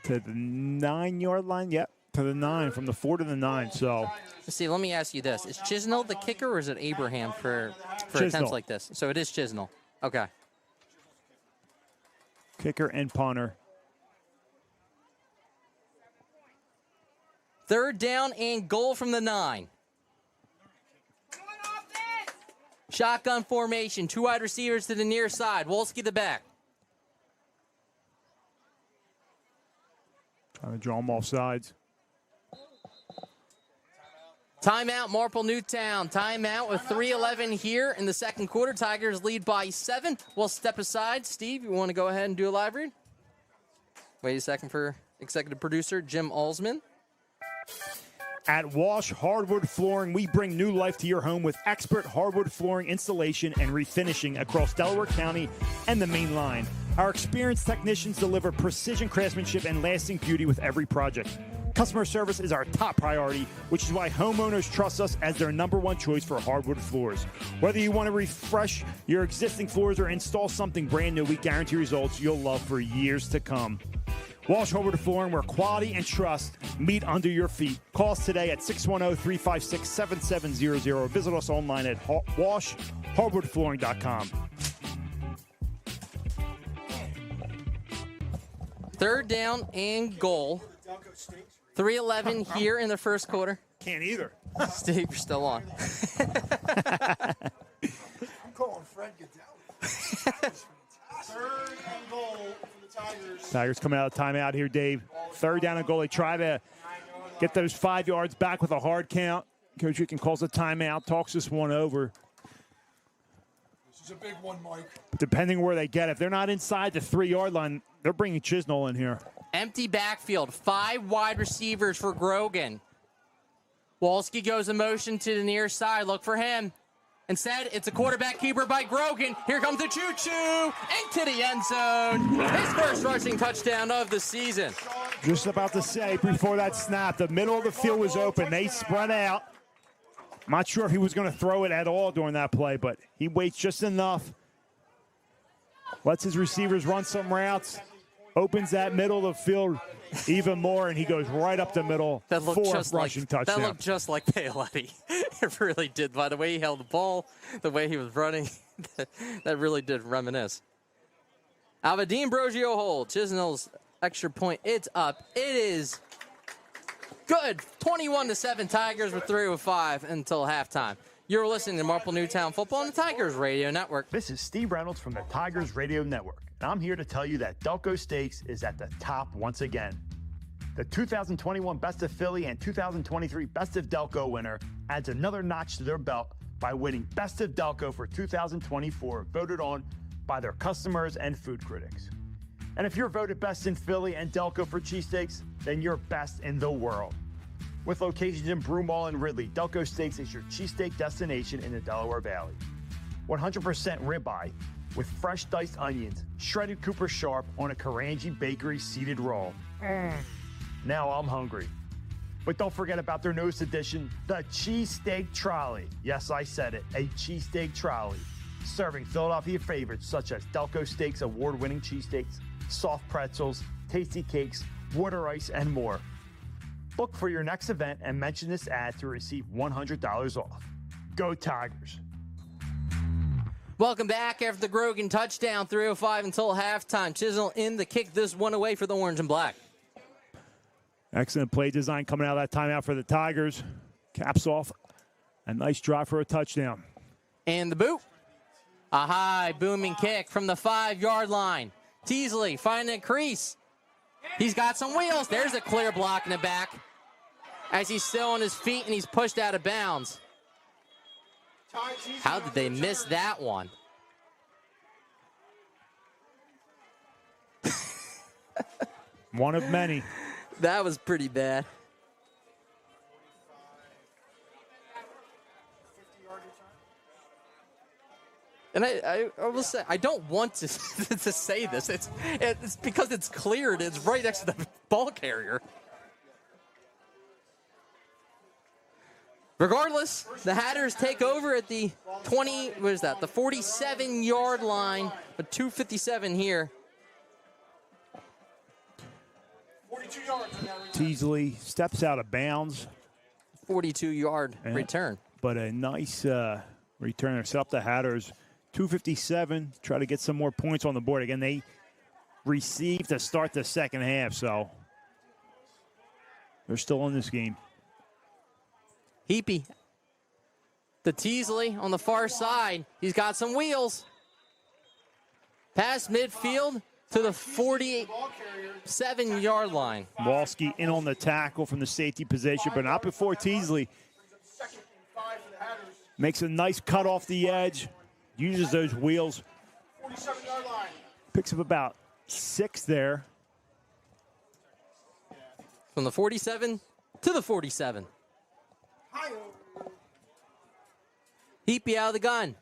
To the 9-yard line? Yep, to the 9, from the 4 to the 9. So, let's see, let me ask you this. Is Chisnell the kicker or is it Abraham for attempts like this? So it is Chisnell. Okay. Kicker and punter. Third down and goal from the 9. Shotgun formation. 2 wide receivers to the near side. Wolski the back. Trying to draw them off sides. Timeout, Marple Newtown. Timeout with 3:11 here in the second quarter. Tigers lead by 7. We'll step aside. Steve, you want to go ahead and do a live read? Wait a second for executive producer Jim Alsman. At Walsh Hardwood Flooring, we bring new life to your home with expert hardwood flooring installation and refinishing across Delaware County and the main line. Our experienced technicians deliver precision craftsmanship and lasting beauty with every project. Customer service is our top priority, which is why homeowners trust us as their #1 choice for hardwood floors. Whether you want to refresh your existing floors or install something brand new, we guarantee results you'll love for years to come. Walsh Hardwood Flooring, where quality and trust meet under your feet. Call us today at 610-356-7700 or visit us online at washhardwoodflooring.com. Third down and goal. 3:11 here in the first quarter. Can't either. Steve, you're still on. I'm calling Fred Goodell. Third and goal for the Tigers. Tigers coming out of timeout here, Dave. Third down and goal. They try to get those 5 yards back with a hard count. Coach Ricken calls a timeout, talks this one over. This is a big one, Mike. Depending where they get, if they're not inside the 3-yard line, they're bringing Chisnell in here. Empty backfield. 5 wide receivers for Grogan. Wolski goes in motion to the near side. Look for him. Instead, it's a quarterback keeper by Grogan. Here comes the choo-choo into the end zone. His first rushing touchdown of the season. Just about to say, before that snap, the middle of the field was open. They spread out. I'm not sure if he was going to throw it at all during that play, but he waits just enough. Lets his receivers run some routes. Opens that middle of the field even more, and he goes right up the middle That looked for just a rushing touchdown. That looked just like Paoletti. It really did. By the way he held the ball, the way he was running, that really did reminisce. Alvadine Brogio hold. Chisnell's extra point. It's up. It is good. 21-7 Tigers with 3:05 until halftime. You're listening to Marple Newtown Football on the Tigers Radio Network. This is Steve Reynolds from the Tigers Radio Network, and I'm here to tell you that Delco Stakes is at the top once again. The 2021 Best of Philly and 2023 Best of Delco winner adds another notch to their belt by winning Best of Delco for 2024, voted on by their customers and food critics. And if you're voted best in Philly and Delco for cheesesteaks, then you're best in the world. With locations in Broomall and Ridley, Delco Steaks is your cheesesteak destination in the Delaware Valley. 100% ribeye with fresh diced onions, shredded Cooper Sharp on a Karanji Bakery seeded roll. Now I'm hungry. But don't forget about their newest addition, the Cheesesteak Trolley. Yes, I said it, a cheesesteak trolley. Serving Philadelphia favorites such as Delco Steaks award-winning cheesesteaks, soft pretzels, tasty cakes, water ice, and more. Book for your next event and mention this ad to receive $100 off. Go Tigers. Welcome back after the Grogan touchdown, 3:05 until halftime. Chisnell in the kick this one away for the Orange and Black. Excellent play design coming out of that timeout for the Tigers. Caps off a nice drive for a touchdown. And the boot. A high booming kick from the 5-yard line. Teasley finding a crease. He's got some wheels. There's a clear block in the back as he's still on his feet and he's pushed out of bounds. How did they miss that one? One of many. That was pretty bad. And I will say, I don't want to to say this. It's because it's cleared. It's right next to the ball carrier. Regardless, the Hatters take over at the 47-yard line, with 2:57 here. 42 yards on that return. Teasley steps out of bounds. 42-yard return. But a nice return there. Set up the Hatters. 2:57. Try to get some more points on the board. Again, they received to start the second half, so they're still in this game. Heapy. The Teasley on the far side. He's got some wheels. Past midfield to the 47-yard line. Walski in on the tackle from the safety position, but not before Teasley makes a nice cut off the edge, uses those wheels. 47-yard line. Picks up about 6 there. From the 47 to the 47. Heapy out of the gun.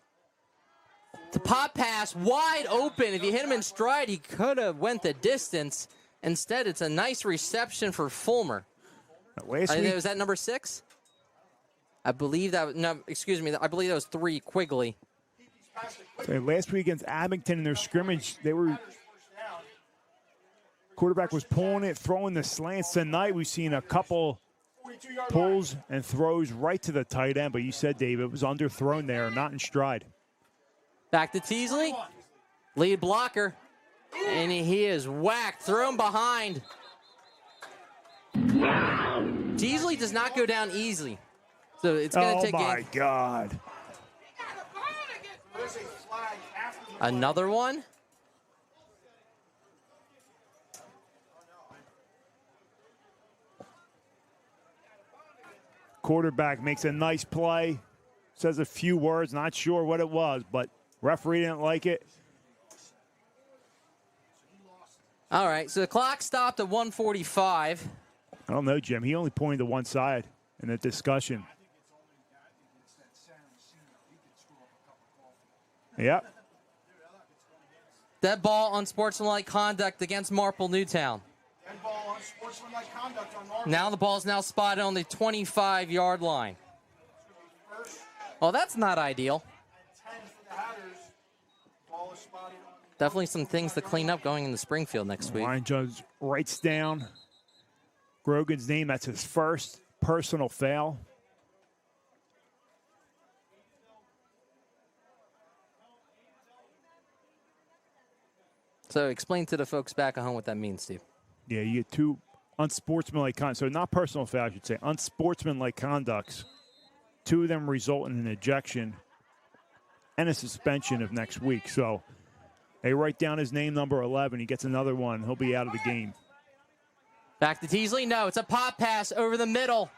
The pop pass wide open. If you hit him in stride, he could have went the distance. Instead, it's a nice reception for Fulmer. Last week, Was that number 6? I believe that. No, excuse me. I believe that was 3. Quigley. last week against Abington in their scrimmage, quarterback was pulling it, throwing the slants. Tonight, we've seen a couple pulls and throws right to the tight end, but you said, Dave, it was underthrown there, not in stride. Back to Teasley. Lead blocker. And he is whacked. Thrown behind. Teasley does not go down easily. So it's going to take Oh, my God. Another one. Quarterback makes a nice play, says a few words, not sure what it was, but referee didn't like it. All right, so the clock stopped at 1:45. I don't know, Jim. He only pointed to one side in the discussion. Yep. Dead ball on sportsmanlike conduct against Marple Newtown. Dead ball on sportsmanlike conduct on Marple. Now the ball's now spotted on the 25-yard line. Well, that's not ideal. 10 for the Hatters. Ball is spotted on. Definitely some things to clean up going into Springfield next week. Line judge writes down Grogan's name. That's his first personal foul. So explain to the folks back at home what that means, Steve. Yeah, you get two unsportsmanlike conduct. So not personal foul, I should say. Unsportsmanlike conducts. 2 of them result in an ejection and a suspension of next week. So they write down his name, number 11. He gets another one. He'll be out of the game. Back to Teasley. No, it's a pop pass over the middle.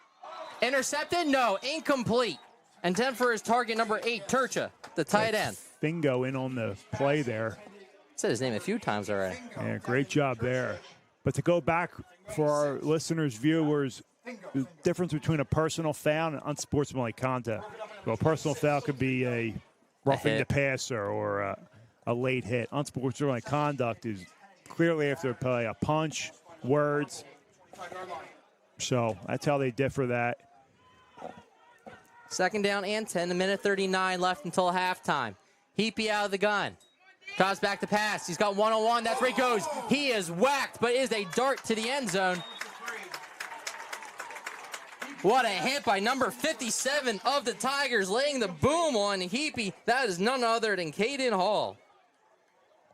Intercepted? No, incomplete. And 10 for his target, number 8, Turcha, the tight end. Fingo in on the play there. Said his name a few times already. Yeah, great job there. But to go back for our listeners, viewers, the difference between a personal foul and unsportsmanlike conduct. Well, a personal foul could be a roughing the passer or a late hit. Unsportsmanlike conduct is clearly after play, a punch, words. So that's how they differ that. Second down and 10, a minute 39 left until halftime. Heapy out of the gun. Draws back to pass. He's got one-on-one. That's where he goes. He is whacked, but is a dart to the end zone. What a hit by number 57 of the Tigers, laying the boom on Heapy. That is none other than Caden Hall.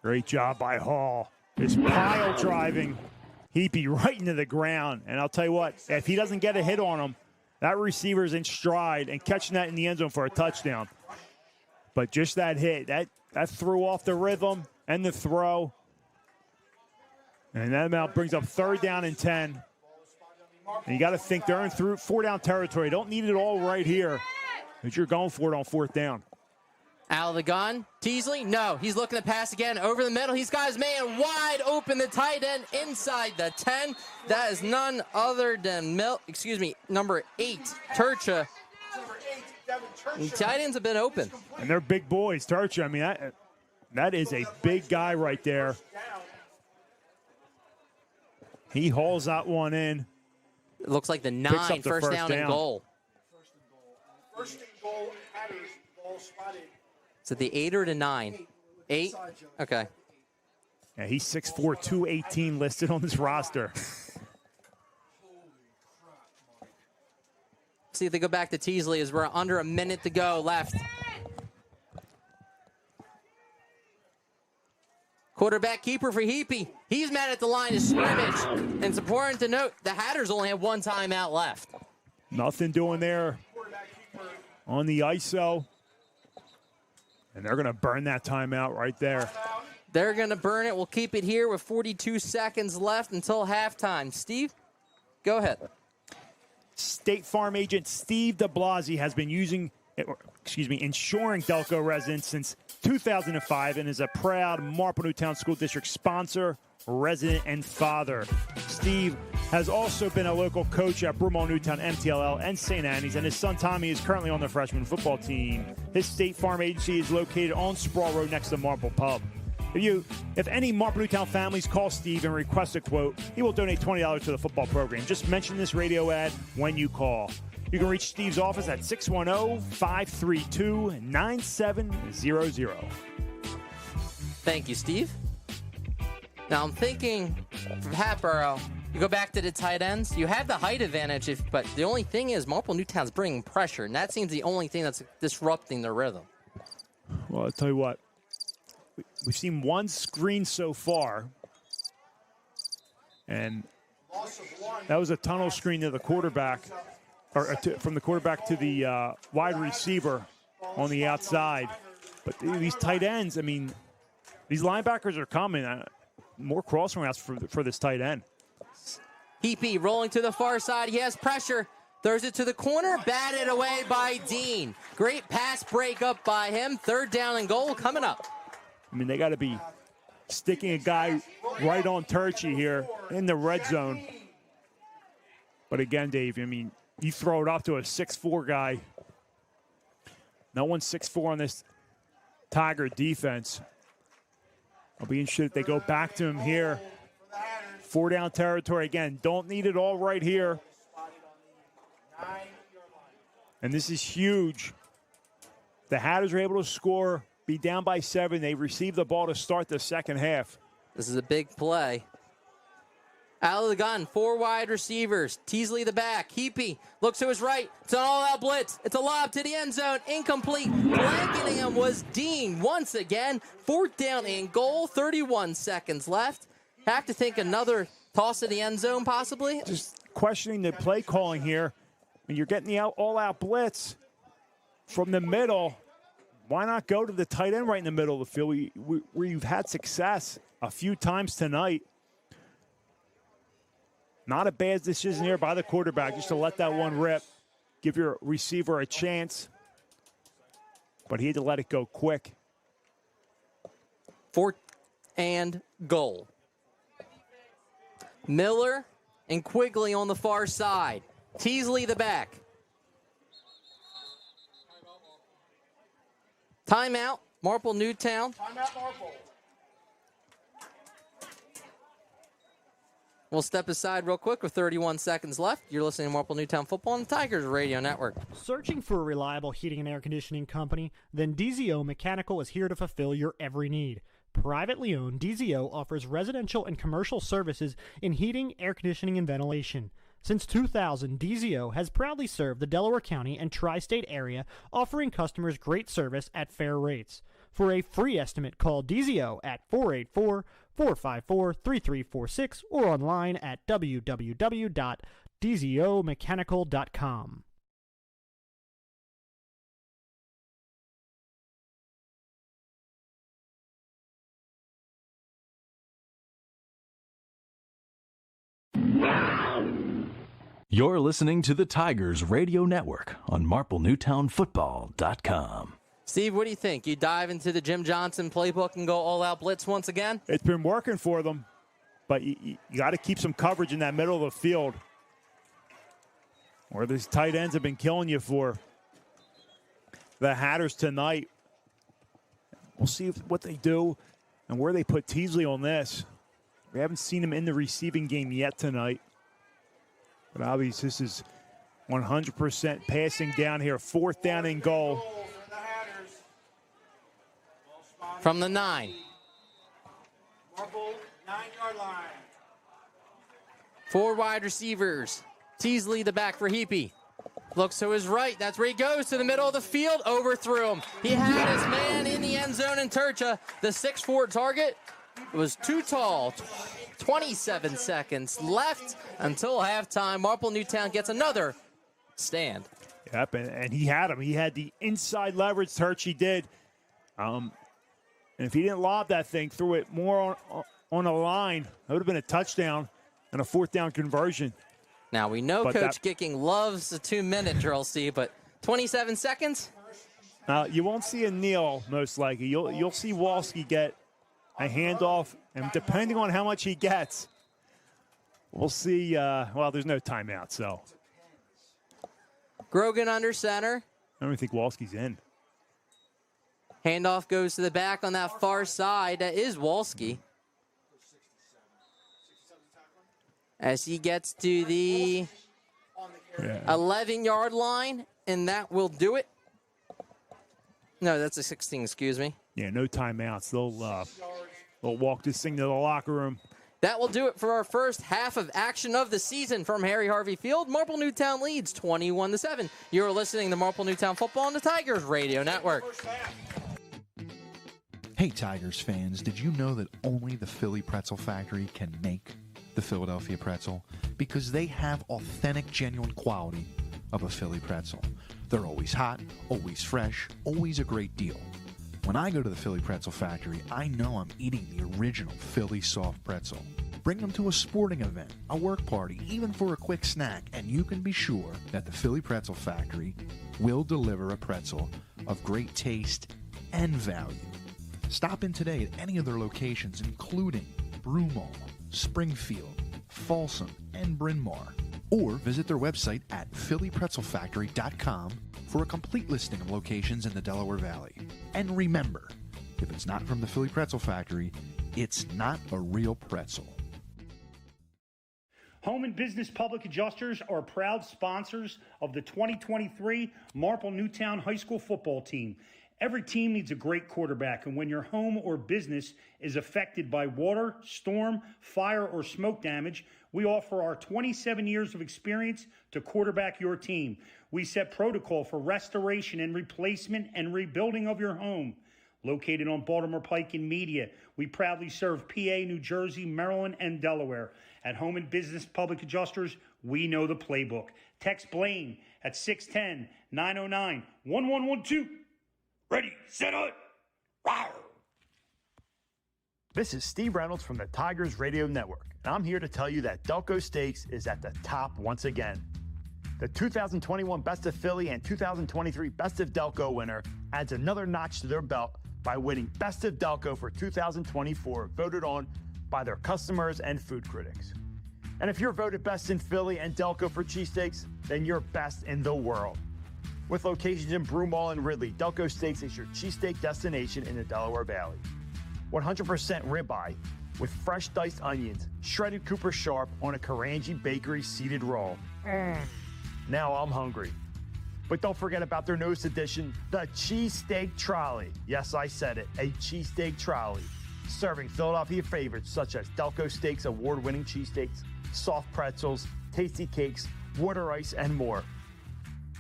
Great job by Hall. Just pile driving Heapy right into the ground. And I'll tell you what, if he doesn't get a hit on him, that receiver's in stride and catching that in the end zone for a touchdown. But just that hit, that threw off the rhythm and the throw. And that amount brings up 3rd down and 10. And you got to think they're in through 4-down territory. Don't need it all right here, because you're going for it on 4th down. Out of the gun. Teasley, no. He's looking to pass again over the middle. He's got his man wide open, the tight end inside the 10. That is none other than number 8, Turcha. The tight ends have been open. And they're big boys. Turchi, I mean, that is a big guy right there. He hauls that one in. It looks like the 9, first down and goal. First and goal, Hatters, ball spotted. Is it the 8 or the 9? 8? Okay. Yeah, he's 6'4", 218 listed on this roster. See if they go back to Teasley as we're under a minute to go left. Quarterback keeper for Heapy. He's mad at the line of scrimmage. And it's important to note the Hatters only have 1 timeout left. Nothing doing there on the ISO. And they're going to burn that timeout right there. They're going to burn it. We'll keep it here with 42 seconds left until halftime. Steve, go ahead. State Farm agent Steve DeBlasi has been insuring Delco residents since 2005 and is a proud Marple Newtown School District sponsor, resident, and father. Steve has also been a local coach at Marple Newtown, MTLL, and St. Annie's, and his son Tommy is currently on the freshman football team. His State Farm agency is located on Sprawl Road next to Marple Pub. If any Marple Newtown families call Steve and request a quote, he will donate $20 to the football program. Just mention this radio ad when you call. You can reach Steve's office at 610-532-9700. Thank you, Steve. Now I'm thinking from Hatboro, you go back to the tight ends. You have the height advantage, but the only thing is Marple Newtown's bringing pressure, and that seems the only thing that's disrupting their rhythm. Well, I'll tell you what. We've seen one screen so far, and that was a tunnel screen to the quarterback, from the quarterback to the wide receiver on the outside. But these tight ends, I mean, these linebackers are coming. More crossing routes for this tight end. Heapy rolling to the far side. He has pressure. Throws it to the corner. Batted away by Dean. Great pass break up by him. 3rd down and goal coming up. I mean, they got to be sticking a guy right on Turchi here in the red zone. But again, Dave, I mean, you throw it up to a 6'4" guy. No one's 6'4" on this Tiger defense. I'll be interested if they go back to him here. 4 down territory again. Don't need it all right here. And this is huge. The Hatters are able to score, be down by 7. They receive the ball to start the second half. This is a big play. Out of the gun, 4 wide receivers. Teasley the back. Heapy looks to his right. It's an all-out blitz. It's a lob to the end zone. Incomplete. Blanketing him was Dean once again. 4th down and goal. 31 seconds left. Have to think another toss to the end zone possibly. Just questioning the play calling here. When you're getting the all-out blitz from the middle, why not go to the tight end right in the middle of the field where you've had success a few times tonight? Not a bad decision here by the quarterback just to let that one rip, give your receiver a chance. But he had to let it go quick. 4th and goal. Miller and Quigley on the far side. Teasley the back. Timeout, Marple Newtown. Timeout, Marple. We'll step aside real quick with 31 seconds left. You're listening to Marple Newtown Football on the Tigers Radio Network. Searching for a reliable heating and air conditioning company? Then DZO Mechanical is here to fulfill your every need. Privately owned, DZO offers residential and commercial services in heating, air conditioning, and ventilation. Since 2000, DZO has proudly served the Delaware County and tri-state area, offering customers great service at fair rates. For a free estimate, call DZO at 484-454-3346 or online at www.dzomechanical.com. You're listening to the Tigers Radio Network on MarpleNewtownFootball.com. Steve, what do you think? You dive into the Jim Johnson playbook and go all-out blitz once again? It's been working for them, but you got to keep some coverage in that middle of the field where these tight ends have been killing you for. the Hatters tonight. We'll see what they do and where they put Teasley on this. We haven't seen him in the receiving game yet tonight. But obviously this is 100% passing down here. 4th down and goal. From the 9. Marple, 9-yard line. 4 wide receivers. Teasley the back for Heapy. Looks to his right. That's where he goes, to the middle of the field. Overthrew him. He had his man in the end zone, and Turcha, the 6'4" target, was too tall. 27 seconds left until halftime. Marple Newtown gets another stand. Yep, and he had him. He had the inside leverage, Turch. He did. And if he didn't lob that thing, threw it more on a line, that would have been a touchdown and a 4th down conversion. Now, we know But Coach Gicking loves the 2-minute drill, Steve, but 27 seconds? You won't see a kneel, most likely. You'll see Walski get a handoff, and depending on how much he gets, we'll see. Well, there's no timeout, so. Grogan under center. I don't even think Walski's in. Handoff goes to the back on that far side. That is Walski. As he gets to the 11-yard line, and that will do it. No, that's a 16, excuse me. Yeah, no timeouts. They'll walk this thing to the locker room. That will do it for our first half of action of the season from Harry Harvey Field. Marple Newtown leads 21-7. You're listening to Marple Newtown Football on the Tigers Radio Network. Hey, Tigers fans, did you know that only the Philly Pretzel Factory can make the Philadelphia pretzel? Because they have authentic, genuine quality of a Philly pretzel. They're always hot, always fresh, always a great deal. When I go to the Philly Pretzel Factory, I know I'm eating the original Philly soft pretzel. Bring them to a sporting event, a work party, even for a quick snack, and you can be sure that the Philly Pretzel Factory will deliver a pretzel of great taste and value. Stop in today at any of their locations, including Broomall, Springfield, Folsom, and Bryn Mawr. Or visit their website at phillypretzelfactory.com for a complete listing of locations in the Delaware Valley. And remember, if it's not from the Philly Pretzel Factory, it's not a real pretzel. Home and Business Public Adjusters are proud sponsors of the 2023 Marple Newtown High School football team. Every team needs a great quarterback, and when your home or business is affected by water, storm, fire, or smoke damage, we offer our 27 years of experience to quarterback your team. We set protocol for restoration and replacement and rebuilding of your home. Located on Baltimore Pike in Media, we proudly serve PA, New Jersey, Maryland, and Delaware. At Home and Business Public Adjusters, we know the playbook. Text Blaine at 610-909-1112. Ready, set, up. Wow. This is Steve Reynolds from the Tigers Radio Network, and I'm here to tell you that Delco Steaks is at the top once again. The 2021 Best of Philly and 2023 Best of Delco winner adds another notch to their belt by winning Best of Delco for 2024, voted on by their customers and food critics. And if you're voted best in Philly and Delco for cheesesteaks, then you're best in the world. With locations in Broomall and Ridley, Delco Steaks is your cheesesteak destination in the Delaware Valley. 100% ribeye with fresh diced onions, shredded Cooper Sharp on a Karanji Bakery seeded roll. Now I'm hungry. But don't forget about their newest addition, the Cheesesteak Trolley. Yes, I said it, a cheesesteak trolley. Serving Philadelphia favorites such as Delco Steaks award-winning cheesesteaks, soft pretzels, tasty cakes, water ice, and more.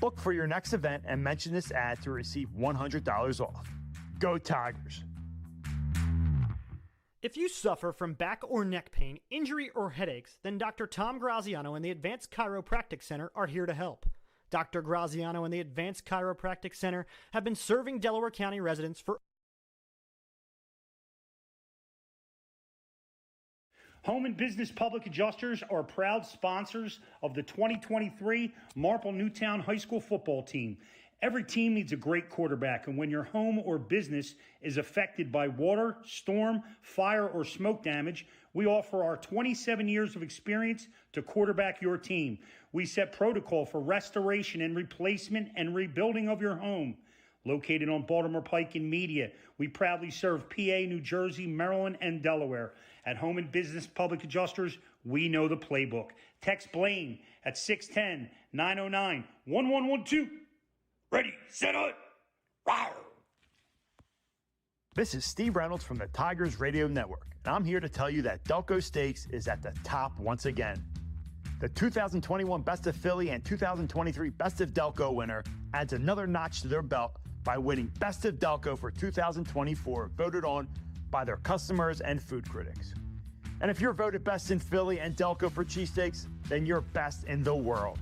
Book for your next event and mention this ad to receive $100 off. Go Tigers! If you suffer from back or neck pain, injury, or headaches, then Dr. Tom Graziano and the Advanced Chiropractic Center are here to help. Dr. Graziano and the Advanced Chiropractic Center have been serving Delaware County residents for Home and Business Public Adjusters are proud sponsors of the 2023 Marple Newtown High School football team. Every team needs a great quarterback, and when your home or business is affected by water, storm, fire, or smoke damage, we offer our 27 years of experience to quarterback your team. We set protocol for restoration and replacement and rebuilding of your home. Located on Baltimore Pike in Media, we proudly serve PA, New Jersey, Maryland, and Delaware. At Home and Business Public Adjusters, we know the playbook. Text Blaine at 610-909-1112. Ready, set, hunt. Rawr. This is Steve Reynolds from the Tigers Radio Network, and I'm here to tell you that Delco Stakes is at the top once again. The 2021 Best of Philly and 2023 Best of Delco winner adds another notch to their belt by winning Best of Delco for 2024, voted on by their customers and food critics. And if you're voted best in Philly and Delco for cheesesteaks, then you're best in the world.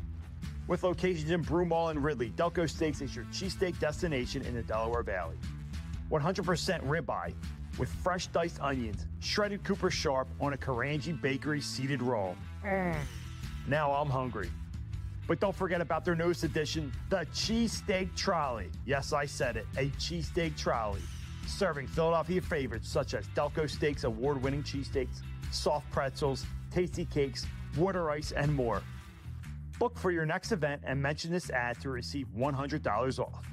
With locations in Broomall and Ridley, Delco Steaks is your cheesesteak destination in the Delaware Valley. 100% ribeye with fresh diced onions, shredded Cooper Sharp on a Karanji Bakery seeded roll. Now I'm hungry. But don't forget about their newest addition, the Cheesesteak Trolley. Yes, I said it, a cheesesteak trolley. Serving Philadelphia favorites such as Delco Steaks award-winning cheesesteaks, soft pretzels, tasty cakes, water ice, and more. Book for your next event and mention this ad to receive $100 off.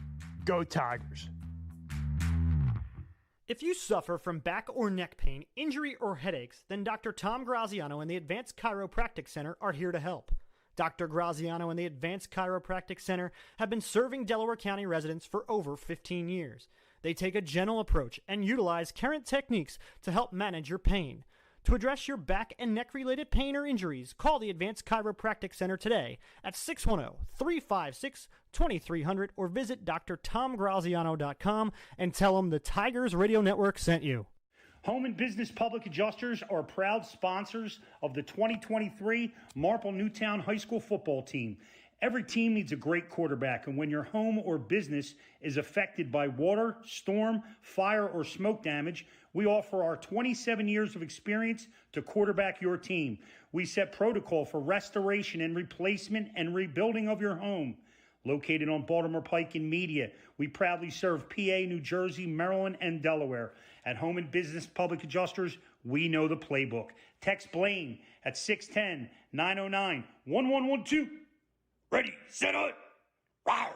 Go Tigers! If you suffer from back or neck pain, injury, or headaches, then Dr. Tom Graziano and the Advanced Chiropractic Center are here to help. Dr. Graziano and the Advanced Chiropractic Center have been serving Delaware County residents for over 15 years. They take a gentle approach and utilize current techniques to help manage your pain. To address your back and neck-related pain or injuries, call the Advanced Chiropractic Center today at 610-356-2300 or visit drtomgraziano.com and tell them the Tigers Radio Network sent you. Home and Business Public Adjusters are proud sponsors of the 2023 Marple Newtown High School football team. Every team needs a great quarterback, and when your home or business is affected by water, storm, fire, or smoke damage, we offer our 27 years of experience to quarterback your team. We set protocol for restoration and replacement and rebuilding of your home. Located on Baltimore Pike in Media, we proudly serve PA, New Jersey, Maryland, and Delaware. At Home and Business Public Adjusters, we know the playbook. Text Blaine at 610-909-1112. Ready, set, hunt. Rawr.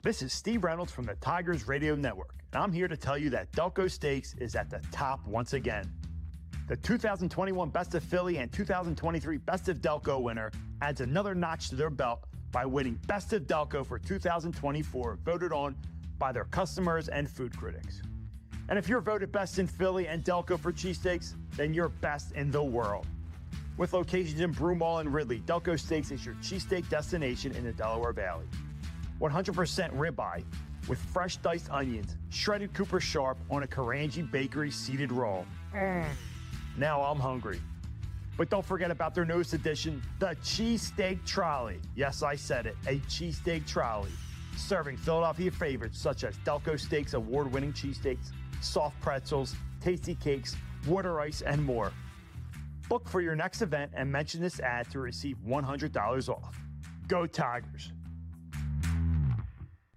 This is Steve Reynolds from the Tigers Radio Network, and I'm here to tell you that Delco Steaks is at the top once again. The 2021 Best of Philly and 2023 Best of Delco winner adds another notch to their belt by winning Best of Delco for 2024, voted on by their customers and food critics. And if you're voted best in Philly and Delco for cheesesteaks, then you're best in the world. With locations in Broomall and Ridley, Delco Steaks is your cheesesteak destination in the Delaware Valley. 100% ribeye with fresh diced onions, shredded Cooper Sharp on a Karanji Bakery seeded roll. Now I'm hungry. But don't forget about their newest addition, the Cheesesteak Trolley. Yes, I said it, a cheesesteak trolley. Serving Philadelphia favorites such as Delco Steaks award-winning cheesesteaks, soft pretzels, tasty cakes, water ice, and more. Book for your next event and mention this ad to receive $100 off. Go Tigers!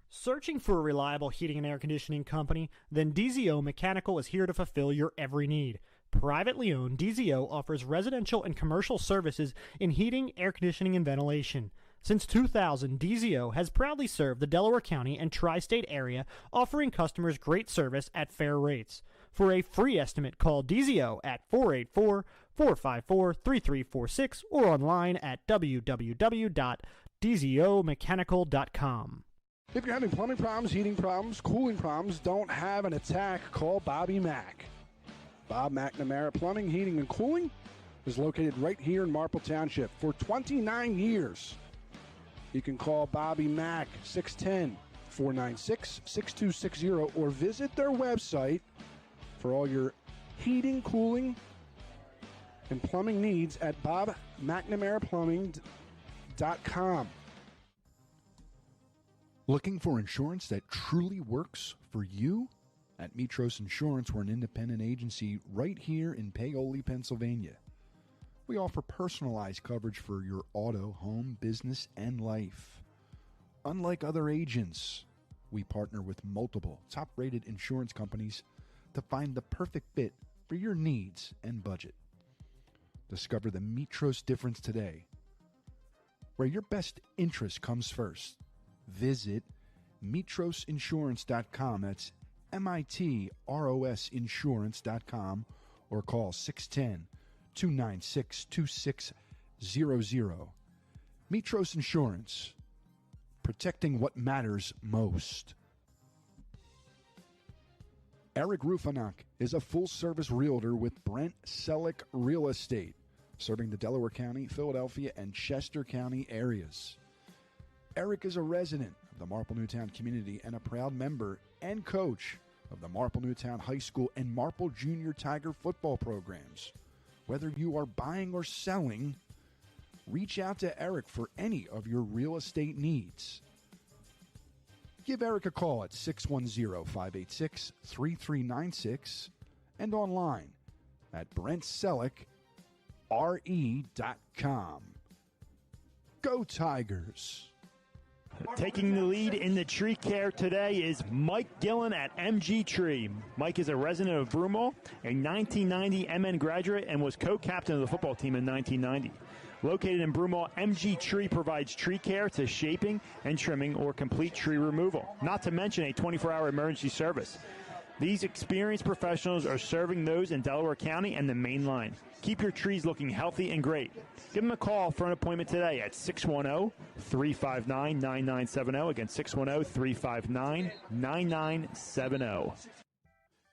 Searching for a reliable heating and air conditioning company? Then DZO Mechanical is here to fulfill your every need. Privately owned, DZO offers residential and commercial services in heating, air conditioning, and ventilation. Since 2000, DZO has proudly served the Delaware County and tri-state area, offering customers great service at fair rates. For a free estimate, call DZO at 484-454-3346 or online at www.dzomechanical.com. If you're having plumbing problems, heating problems, cooling problems, don't have an attack, call Bobby Mack. Bob McNamara Plumbing, Heating, and Cooling is located right here in Marple Township for 29 years. You can call Bobby Mack, 610-496-6260, or visit their website for all your heating, cooling, and plumbing needs at bobmcnamaraplumbing.com. Looking for insurance that truly works for you? At Mitros Insurance, we're an independent agency right here in Paoli, Pennsylvania. We offer personalized coverage for your auto, home, business, and life. Unlike other agents, we partner with multiple top-rated insurance companies to find the perfect fit for your needs and budget. Discover the Mitros difference today, where your best interest comes first. Visit mitrosinsurance.com. That's MITROS insurance.com, or call 610-296-2600. Mitros Insurance, protecting what matters most. Eric Rufinach is a full-service realtor with Brent Selleck Real Estate, serving the Delaware County, Philadelphia, and Chester County areas. Eric is a resident of the Marple Newtown community and a proud member and coach of the Marple Newtown High School and Marple Junior Tiger football programs. Whether you are buying or selling, reach out to Eric for any of your real estate needs. Give Eric a call at 610-586-3396 and online at BrentSelleckRE.com. Go Tigers! Taking the lead in the tree care today is Mike Gillen at MG Tree. Mike is a resident of Broomall, a 1990 MN graduate, and was co-captain of the football team in 1990. Located in Broomall, MG Tree provides tree care to shaping and trimming or complete tree removal, not to mention a 24-hour emergency service. These experienced professionals are serving those in Delaware County and the main line. Keep your trees looking healthy and great. Give them a call for an appointment today at 610-359-9970. Again, 610-359-9970.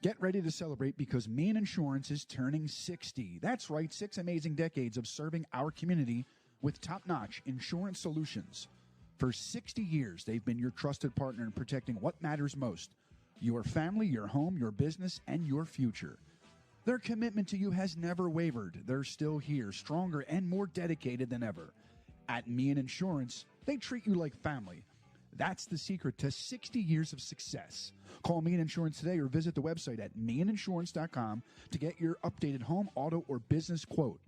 Get ready to celebrate because Maine Insurance is turning 60. That's right, 6 amazing decades of serving our community with top-notch insurance solutions. For 60 years, they've been your trusted partner in protecting what matters most: your family, your home, your business, and your future. Their commitment to you has never wavered. They're still here, stronger and more dedicated than ever. At Maine Insurance, they treat you like family. That's the secret to 60 years of success. Call Maine Insurance today or visit the website at maininsurance.com to get your updated home, auto, or business quote.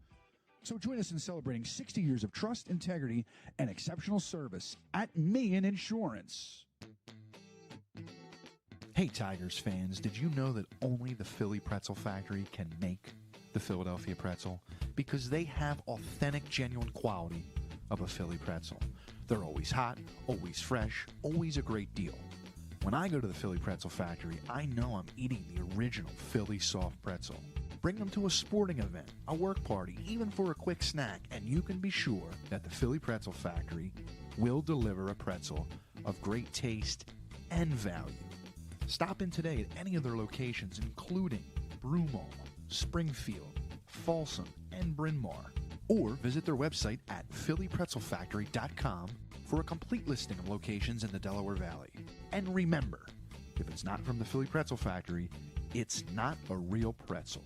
So join us in celebrating 60 years of trust, integrity, and exceptional service at Maine Insurance. Hey, Tigers fans, did you know that only the Philly Pretzel Factory can make the Philadelphia pretzel? Because they have authentic, genuine quality of a Philly pretzel. They're always hot, always fresh, always a great deal. When I go to the Philly Pretzel Factory, I know I'm eating the original Philly soft pretzel. Bring them to a sporting event, a work party, even for a quick snack, and you can be sure that the Philly Pretzel Factory will deliver a pretzel of great taste and value. Stop in today at any of their locations, including Broomall, Springfield, Folsom, and Bryn Mawr. Or visit their website at phillypretzelfactory.com for a complete listing of locations in the Delaware Valley. And remember, if it's not from the Philly Pretzel Factory, it's not a real pretzel.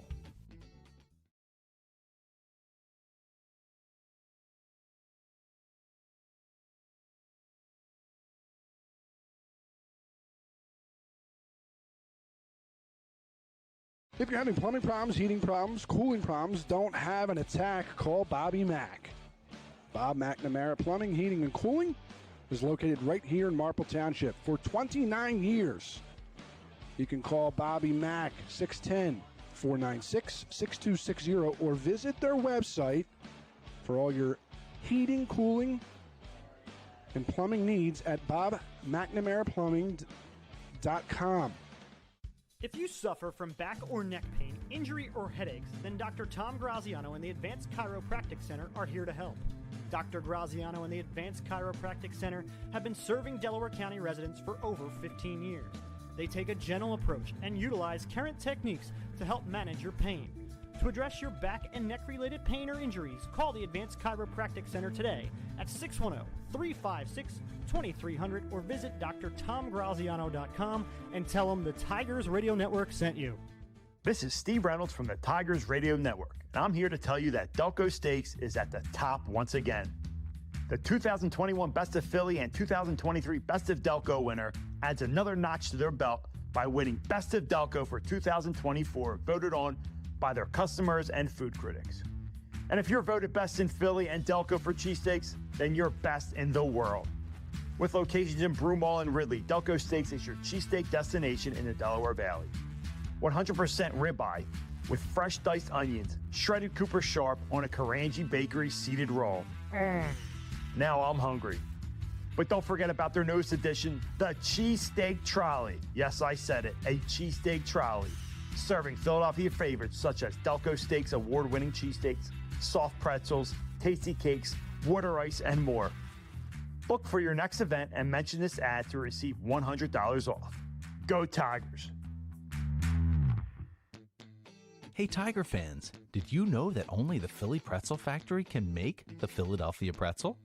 If you're having plumbing problems, heating problems, cooling problems, don't have an attack, call Bobby Mack. Bob McNamara Plumbing, Heating, and Cooling is located right here in Marple Township for 29 years. You can call Bobby Mack, 610-496-6260, or visit their website for all your heating, cooling, and plumbing needs at bobmcnamaraplumbing.com. If you suffer from back or neck pain, injury, or headaches, then Dr. Tom Graziano and the Advanced Chiropractic Center are here to help. Dr. Graziano and the Advanced Chiropractic Center have been serving Delaware County residents for over 15 years. They take a gentle approach and utilize current techniques to help manage your pain. To address your back and neck-related pain or injuries, call the Advanced Chiropractic Center today at 610-356-2300 or visit drtomgraziano.com and tell them the Tigers Radio Network sent you. This is Steve Reynolds from the Tigers Radio Network, and I'm here to tell you that Delco Steaks is at the top once again. The 2021 Best of Philly and 2023 Best of Delco winner adds another notch to their belt by winning Best of Delco for 2024, voted on by their customers and food critics. And if you're voted best in Philly and Delco for cheesesteaks, then you're best in the world. With locations in Broomall and Ridley, Delco Steaks is your cheesesteak destination in the Delaware Valley. 100% ribeye with fresh diced onions, shredded Cooper Sharp on a Karanji Bakery seeded roll. Now I'm hungry. But don't forget about their newest addition, the Cheesesteak Trolley. Yes, I said it, a cheesesteak trolley. Serving Philadelphia favorites such as Delco Steaks award-winning cheesesteaks, soft pretzels, tasty cakes, water ice, and more. Look for your next event and mention this ad to receive $100 off. Go Tigers! Hey Tiger fans, did you know that only the Philly Pretzel Factory can make the Philadelphia pretzel?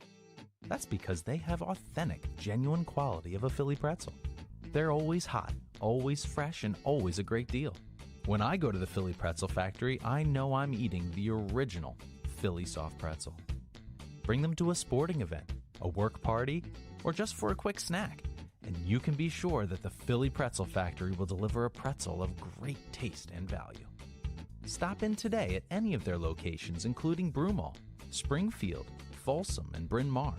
That's because they have authentic, genuine quality of a Philly pretzel. They're always hot, always fresh, and always a great deal. When I go to the Philly Pretzel Factory, I know I'm eating the original Philly soft pretzel. Bring them to a sporting event, a work party, or just for a quick snack, and you can be sure that the Philly Pretzel Factory will deliver a pretzel of great taste and value. Stop in today at any of their locations, including Broomall, Springfield, Folsom, and Bryn Mawr,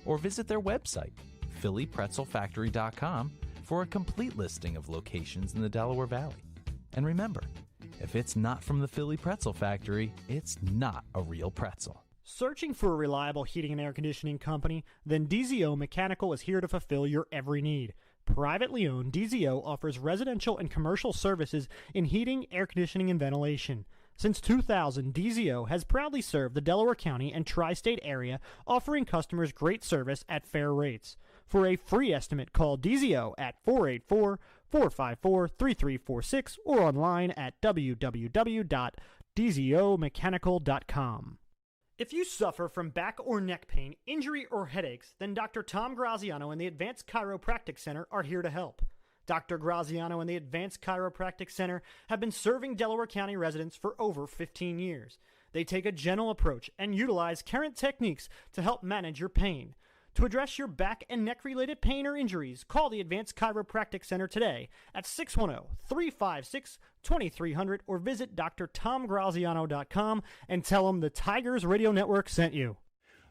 or visit their website, phillypretzelfactory.com, for a complete listing of locations in the Delaware Valley. And remember, if it's not from the Philly Pretzel Factory, it's not a real pretzel. Searching for a reliable heating and air conditioning company? Then DZO Mechanical is here to fulfill your every need. Privately owned, DZO offers residential and commercial services in heating, air conditioning, and ventilation. Since 2000, DZO has proudly served the Delaware County and tri-state area, offering customers great service at fair rates. For a free estimate, call DZO at 484-454-3346 or online at www.dzomechanical.com. If you suffer from back or neck pain, injury, or headaches, then Dr. Tom Graziano and the Advanced Chiropractic Center are here to help. Dr. Graziano and the Advanced Chiropractic Center have been serving Delaware County residents for over 15 years. They take a gentle approach and utilize current techniques to help manage your pain. To address your back and neck-related pain or injuries, call the Advanced Chiropractic Center today at 610-356-2300 or visit drtomgraziano.com and tell them the Tigers Radio Network sent you.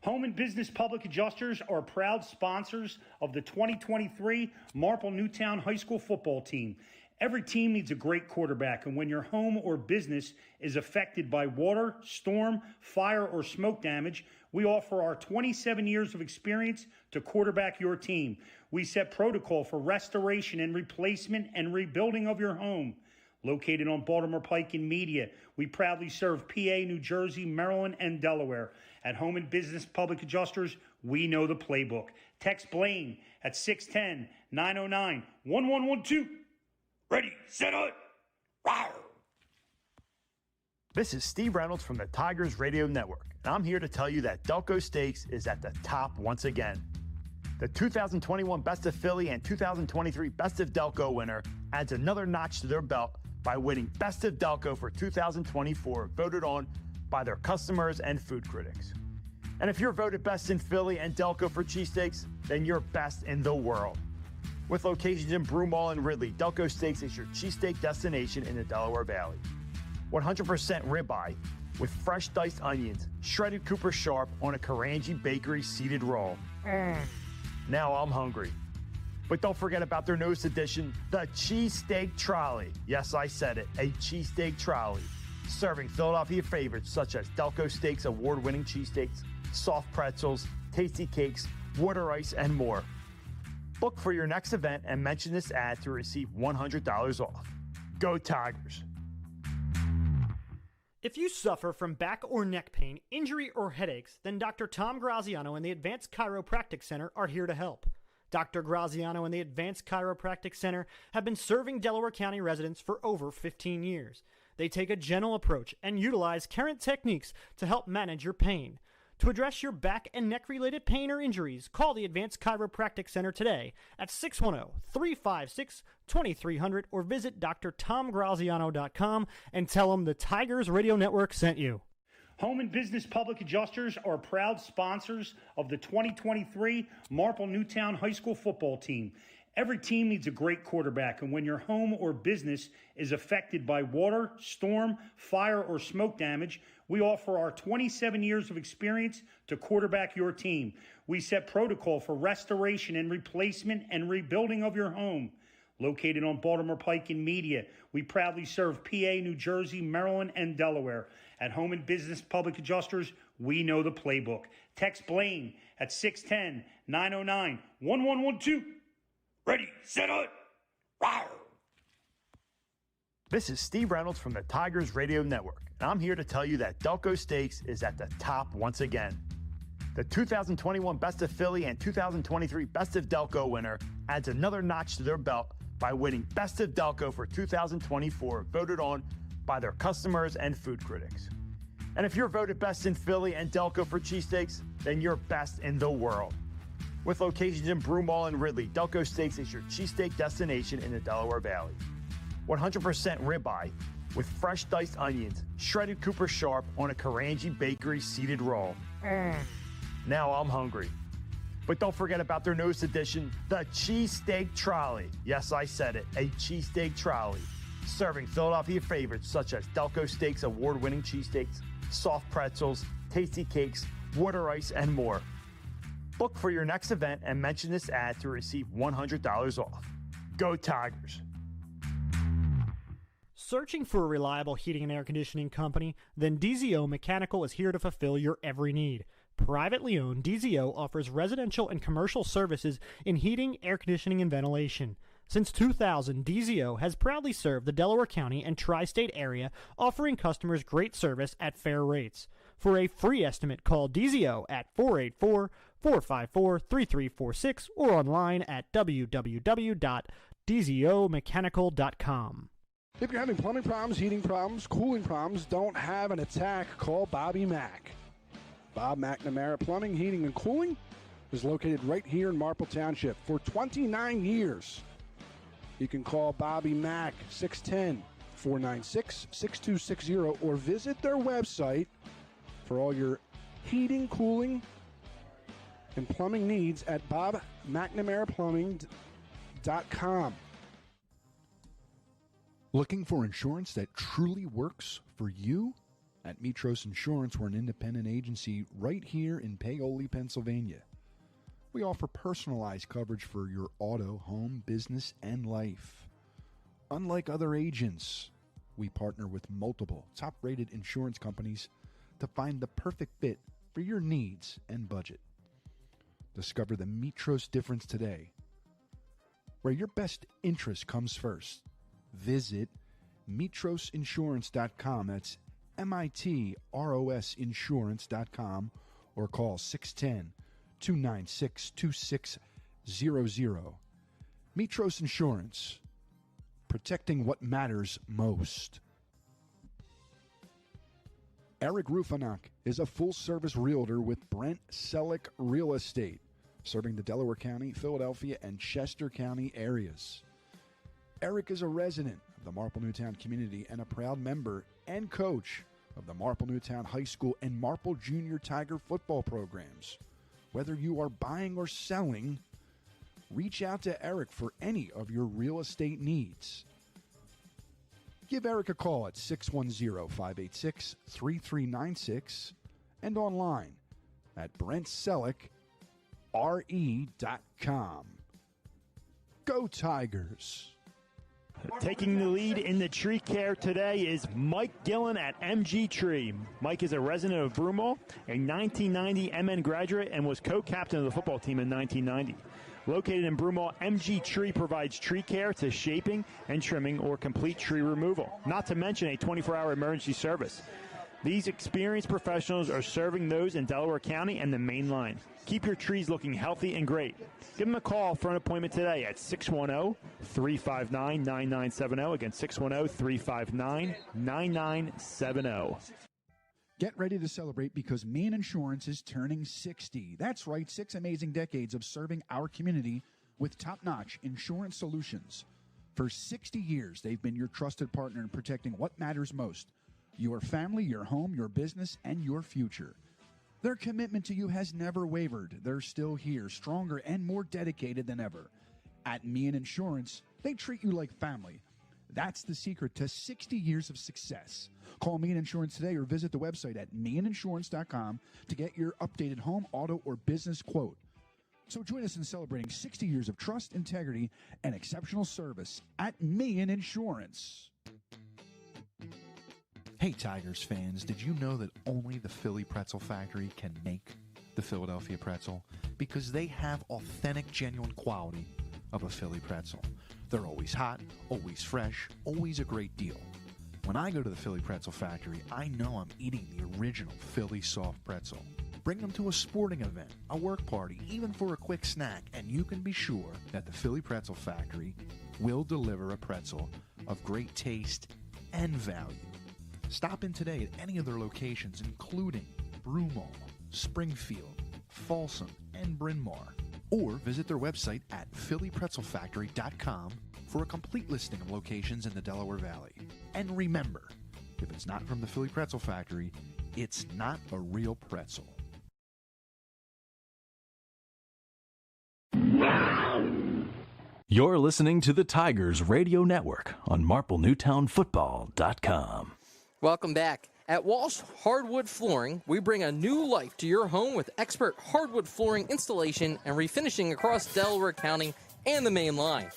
Home and Business Public Adjusters are proud sponsors of the 2023 Marple Newtown High School football team. Every team needs a great quarterback, and when your home or business is affected by water, storm, fire, or smoke damage, we offer our 27 years of experience to quarterback your team. We set protocol for restoration and replacement and rebuilding of your home. Located on Baltimore Pike in Media, we proudly serve PA, New Jersey, Maryland, and Delaware. At Home and Business Public Adjusters, we know the playbook. Text Blaine at 610-909-1112. Ready, set, up. Rawr. This is Steve Reynolds from the Tigers Radio Network, and I'm here to tell you that Delco Steaks is at the top once again. The 2021 Best of Philly and 2023 Best of Delco winner adds another notch to their belt by winning Best of Delco for 2024, voted on by their customers and food critics. And if you're voted best in Philly and Delco for cheesesteaks, then you're best in the world. With locations in Broomall and Ridley, Delco Steaks is your cheesesteak destination in the Delaware Valley. 100% ribeye with fresh diced onions, shredded Cooper Sharp on a Karanji Bakery seeded roll. Now I'm hungry. But don't forget about their newest addition, the Cheesesteak Trolley. Yes, I said it, a cheesesteak trolley. Serving Philadelphia favorites such as Delco Steaks award-winning cheesesteaks, soft pretzels, tasty cakes, water ice, and more. Look for your next event and mention this ad to receive $100 off. Go Tigers! If you suffer from back or neck pain, injury, or headaches, then Dr. Tom Graziano and the Advanced Chiropractic Center are here to help. Dr. Graziano and the Advanced Chiropractic Center have been serving Delaware County residents for over 15 years. They take a gentle approach and utilize current techniques to help manage your pain. To address your back and neck-related pain or injuries, call the Advanced Chiropractic Center today at 610-356-2300 or visit drtomgraziano.com and tell them the Tigers Radio Network sent you. Home and Business Public Adjusters are proud sponsors of the 2023 Marple Newtown High School football team. Every team needs a great quarterback, and when your home or business is affected by water, storm, fire, or smoke damage, we offer our 27 years of experience to quarterback your team. We set protocol for restoration and replacement and rebuilding of your home. Located on Baltimore Pike in Media, we proudly serve PA, New Jersey, Maryland, and Delaware. At Home and Business Public Adjusters, we know the playbook. Text Blaine at 909-1112. Ready, set, up. This is Steve Reynolds from the Tigers Radio Network, and I'm here to tell you that Delco Steaks is at the top once again. The 2021 Best of Philly and 2023 Best of Delco winner adds another notch to their belt by winning Best of Delco for 2024, voted on by their customers and food critics. And if you're voted best in Philly and Delco for cheesesteaks, then you're best in the world. With locations in Broomall and Ridley, Delco Steaks is your cheesesteak destination in the Delaware Valley. 100% ribeye with fresh diced onions, shredded Cooper Sharp on a Karanji Bakery seeded roll. Now I'm hungry. But don't forget about their newest addition, the Cheesesteak Trolley. Yes, I said it, a cheesesteak trolley. Serving Philadelphia favorites such as Delco Steaks award-winning cheesesteaks, soft pretzels, tasty cakes, water ice, and more. Look for your next event and mention this ad to receive $100 off. Go Tigers! Searching for a reliable heating and air conditioning company? Then DZO Mechanical is here to fulfill your every need. Privately owned, DZO offers residential and commercial services in heating, air conditioning, and ventilation. Since 2000, DZO has proudly served the Delaware County and tri-state area, offering customers great service at fair rates. For a free estimate, call DZO at 484-454-3346 or online at www.dzomechanical.com. If you're having plumbing problems, heating problems, cooling problems, don't have an attack, call Bobby Mack. Bob McNamara Plumbing, Heating, and Cooling is located right here in Marple Township for 29 years. You can call Bobby Mack, 610-496-6260, or visit their website for all your heating, cooling, and plumbing needs at bobmcnamaraPlumbing.com. Looking for insurance that truly works for you? At Mitros Insurance, we're an independent agency right here in Paoli, Pennsylvania. We offer personalized coverage for your auto, home, business, and life. Unlike other agents, we partner with multiple top-rated insurance companies to find the perfect fit for your needs and budget. Discover the Mitros difference today, where your best interest comes first. Visit mitrosinsurance.com. That's MITROS insurance.com, or call 610-296-2600. Mitros Insurance, protecting what matters most. Eric Rufinach is a full-service realtor with Brent Selleck Real Estate, serving the Delaware County, Philadelphia, and Chester County areas. Eric is a resident of the Marple Newtown community and a proud member and coach of the Marple Newtown High School and Marple Junior Tiger football programs. Whether you are buying or selling, reach out to Eric for any of your real estate needs. Give Eric a call at 610-586-3396 and online at BrentSelleckRE.com. Go Tigers! Taking the lead in the tree care today is Mike Gillen at MG Tree. Mike is a resident of Broomall, a 1990 MN graduate, and was co-captain of the football team in 1990. Located in Broomall, MG Tree provides tree care to shaping and trimming or complete tree removal, not to mention a 24-hour emergency service. These experienced professionals are serving those in Delaware County and the main line. Keep your trees looking healthy and great. Give them a call for an appointment today at 610-359-9970. Again, 610-359-9970. Get ready to celebrate because Maine Insurance is turning 60. That's right, 6 amazing decades of serving our community with top-notch insurance solutions. For 60 years, they've been your trusted partner in protecting what matters most: your family, your home, your business, and your future. Their commitment to you has never wavered. They're still here, stronger and more dedicated than ever. At Maine Insurance, they treat you like family. That's the secret to 60 years of success. Call Maine Insurance today or visit the website at maininsurance.com to get your updated home, auto, or business quote. So join us in celebrating 60 years of trust, integrity, and exceptional service at Maine Insurance. Hey, Tigers fans, did you know that only the Philly Pretzel Factory can make the Philadelphia pretzel because they have authentic, genuine quality of a Philly pretzel. They're always hot, always fresh, always a great deal. When I go to the Philly Pretzel Factory, I know I'm eating the original Philly soft pretzel. Bring them to a sporting event, a work party, even for a quick snack, and you can be sure that the Philly Pretzel Factory will deliver a pretzel of great taste and value. Stop in today at any of their locations, including Broomall, Springfield, Folsom, and Bryn Mawr, or visit their website at phillypretzelfactory.com for a complete listing of locations in the Delaware Valley. And remember, if it's not from the Philly Pretzel Factory, it's not a real pretzel. You're listening to the Tigers Radio Network on MarpleNewtownFootball.com. Welcome back. At Walsh Hardwood Flooring, we bring a new life to your home with expert hardwood flooring installation and refinishing across Delaware County and the main line.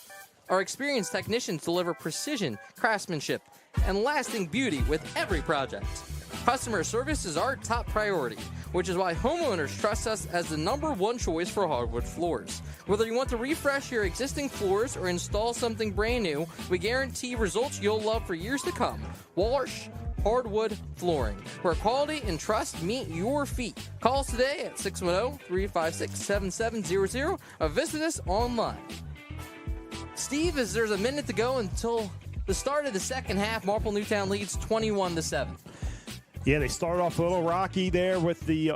Our experienced technicians deliver precision, craftsmanship, and lasting beauty with every project. Customer service is our top priority, which is why homeowners trust us as the #1 choice for hardwood floors. Whether you want to refresh your existing floors or install something brand new, we guarantee results you'll love for years to come. Walsh Hardwood Flooring, where quality and trust meet your feet. Call us today at 610-356-7700 or visit us online. Steve, as there's a minute to go until the start of the second half, Marple Newtown leads 21-7. Yeah, they started off a little rocky there with the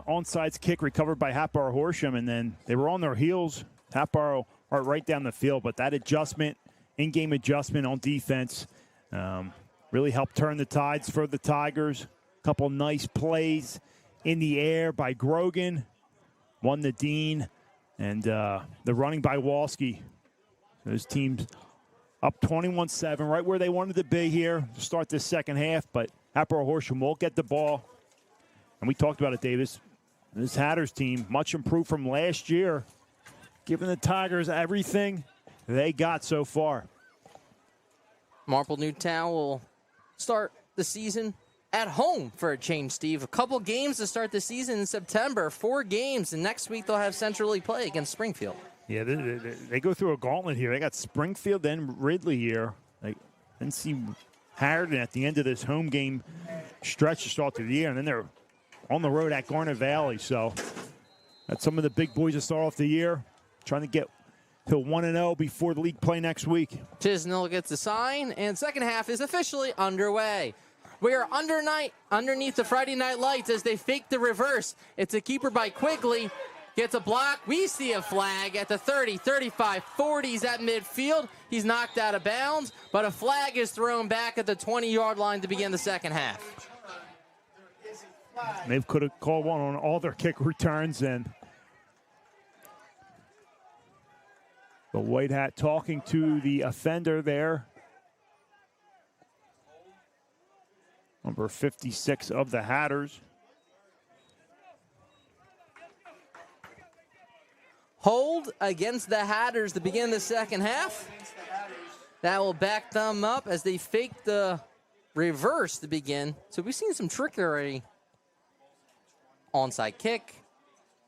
onside kick recovered by Hatboro-Horsham, and then they were on their heels. Hatboro are right down the field, but that adjustment, in-game adjustment on defense, really helped turn the tides for the Tigers. A couple nice plays in the air by Grogan, one to Dean, and the running by Walski. Those teams up 21-7, right where they wanted to be here to start this second half, but Hatboro-Horsham won't get the ball. And we talked about it, Davis. This Hatters team, much improved from last year, giving the Tigers everything they got so far. Marple Newtown will start the season at home for a change, Steve. A couple games to start the season in September, 4 games, and next week they'll have Central League play against Springfield. Yeah, they go through a gauntlet here. They got Springfield, then Ridley here. They then see Harridan at the end of this home game stretch to start the year, and then they're on the road at Garnet Valley. So that's some of the big boys to start off the year, trying to get to 1-0 before the league play next week. Chisnell gets the sign, and second half is officially underway. We are underneath the Friday night lights as they fake the reverse. It's a keeper by Quigley. Gets a block. We see a flag at the 30, 35, 40s at midfield. He's knocked out of bounds, but a flag is thrown back at the 20-yard line to begin the second half. They could have called one on all their kick returns, and the White Hat talking to the offender there. Number 56 of the Hatters. Hold against the Hatters to begin the second half. That will back them up as they fake the reverse to begin. So we've seen some trickery. Onside kick,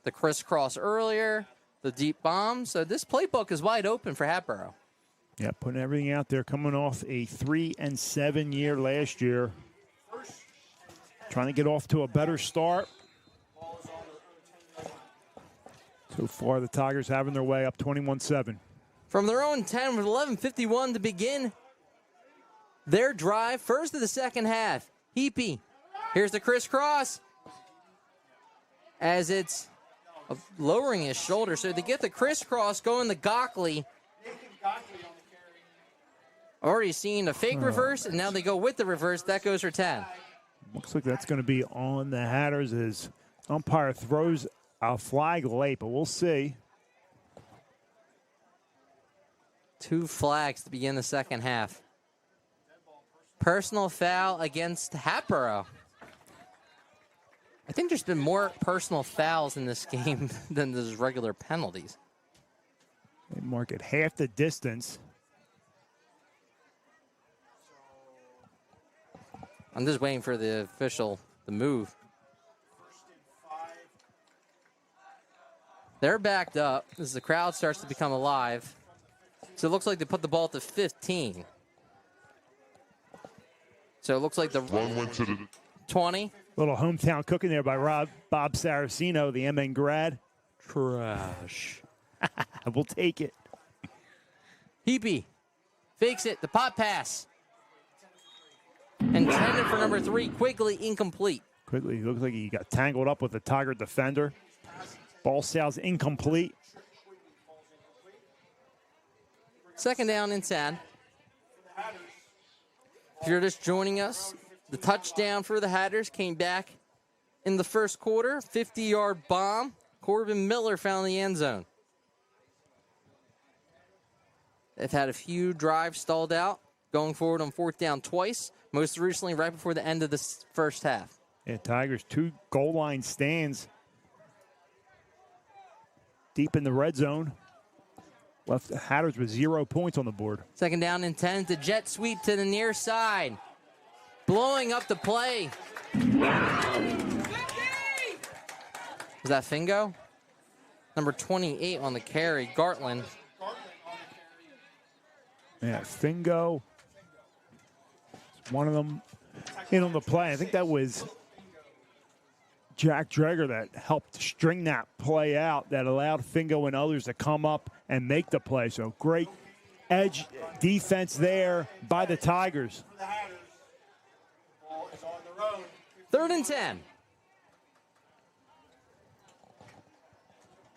the crisscross earlier, the deep bomb. So this playbook is wide open for Hatboro. Yeah, putting everything out there, coming off a 3-7 year last year. Trying to get off to a better start. So far, the Tigers having their way up 21-7. From their own 10 with 11:51 to begin their drive. First of the second half. Heapy. Here's the crisscross. As it's lowering his shoulder. So they get the crisscross going to Gockley. Already seen a fake reverse, and now they go with the reverse. That goes for 10. Looks like that's going to be on the Hatters as umpire throws a flag late, but we'll see. 2 flags to begin the second half. Personal foul against Hatboro. I think there's been more personal fouls in this game than there's regular penalties. They mark it half the distance. I'm just waiting for the official to move. They're backed up as the crowd starts to become alive. So it looks like they put the ball at the 15. So it looks like the one went to the 20. Little hometown cooking there by Bob Saraceno, the MN grad. Trash. We'll take it. Heapy fakes it. The pop pass. Intended for number 3. Quigley incomplete. Quigley looks like he got tangled up with the Tiger defender. Ball sails incomplete. Second down and 10. If you're just joining us, the touchdown for the Hatters came back in the first quarter. 50-yard bomb. Corbin Miller found the end zone. They've had a few drives stalled out, going forward on fourth down twice, most recently right before the end of the first half. Yeah, Tigers 2 goal line stands deep in the red zone. Left the Hatters with 0 points on the board. Second down and 10. The jet sweep to the near side. Blowing up the play. Was that Fingo? Number 28 on the carry, Gartland. Yeah, Fingo. One of them in on the play. I think that was Jack Dreger that helped string that play out that allowed Fingo and others to come up and make the play. So great edge defense there by the Tigers. Third and 10.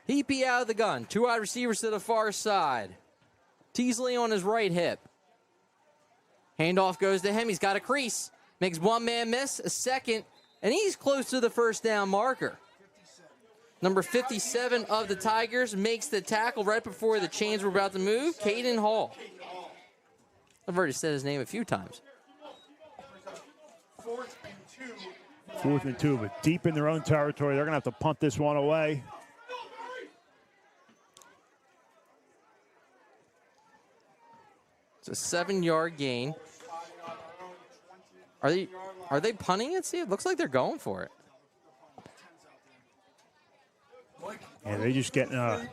Heapy out of the gun. 2 wide receivers to the far side. Teasley on his right hip. Handoff goes to him. He's got a crease. Makes one man miss, a second, and he's close to the first down marker. Number 57 of the Tigers makes the tackle right before the chains were about to move. Caden Hall. I've already said his name a few times. 4th and 2, but deep in their own territory. They're going to have to punt this one away. It's a 7-yard gain. Are they punting it? See, it looks like they're going for it. Yeah, they're just getting a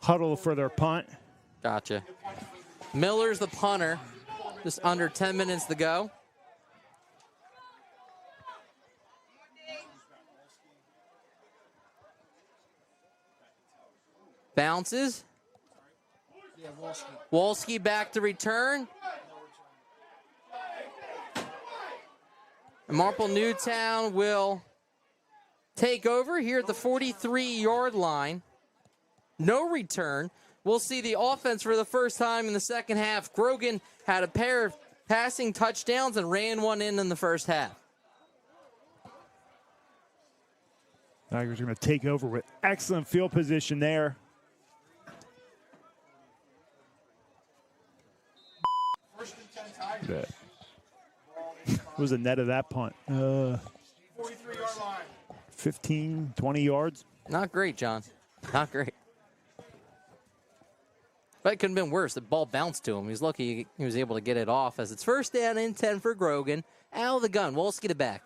huddle for their punt. Gotcha. Miller's the punter. Just under 10 minutes to go. Bounces. Wolski back to return. And Marple Newtown will take over here at the 43-yard line. No return. We'll see the offense for the first time in the second half. Grogan had a pair of passing touchdowns and ran one in the first half. Tigers are going to take over with excellent field position there. What was the net of that punt? 43-yard line. 15, 20 yards. Not great, John. Not great. But it could have been worse. The ball bounced to him. He was lucky he was able to get it off as it's first down and 10 for Grogan. Out of the gun. Wolski to back.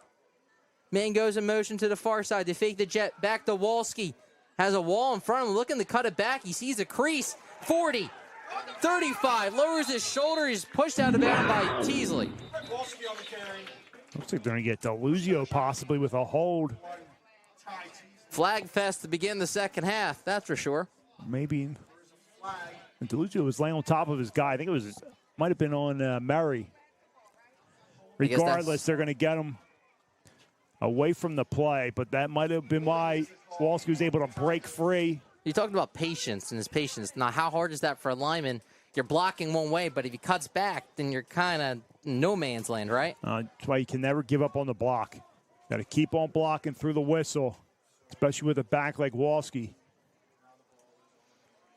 Man goes in motion to the far side. They fake the jet. Back to Wolski. Has a wall in front of him. Looking to cut it back. He sees a crease. 40. 35. Lowers his shoulder. He's pushed out of bounds by Teasley. Looks like they're going to get Deluzio possibly with a hold. Flag fest to begin the second half. That's for sure. Maybe. And Deluzio was laying on top of his guy. I think it might have been on Murray. Regardless, they're going to get him away from the play, but that might have been why Wolski was able to break free. You talked about patience and his patience. Now, how hard is that for a lineman? You're blocking one way, but if he cuts back, then you're kind of no man's land, right? That's why you can never give up on the block. Got to keep on blocking through the whistle, especially with a back like Wolski.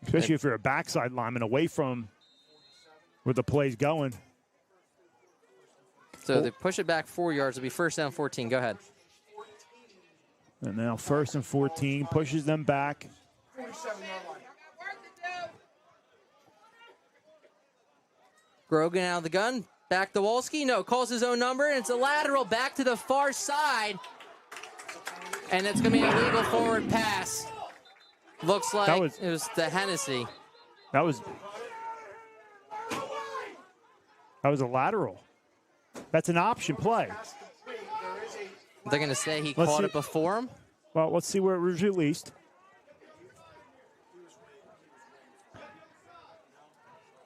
Especially if you're a backside lineman away from where the play's going. So they push it back 4 yards. It'll be first down 14. Go ahead. And now first and 14, pushes them back. 47-yard line. Grogan out of the gun. Back to Wolski. No, calls his own number, and it's a lateral back to the far side. And it's going to be a legal forward pass. Looks like it was the Hennessy. That was a lateral. That's an option play. They're going to say he caught it before him? Well, let's see where it was released.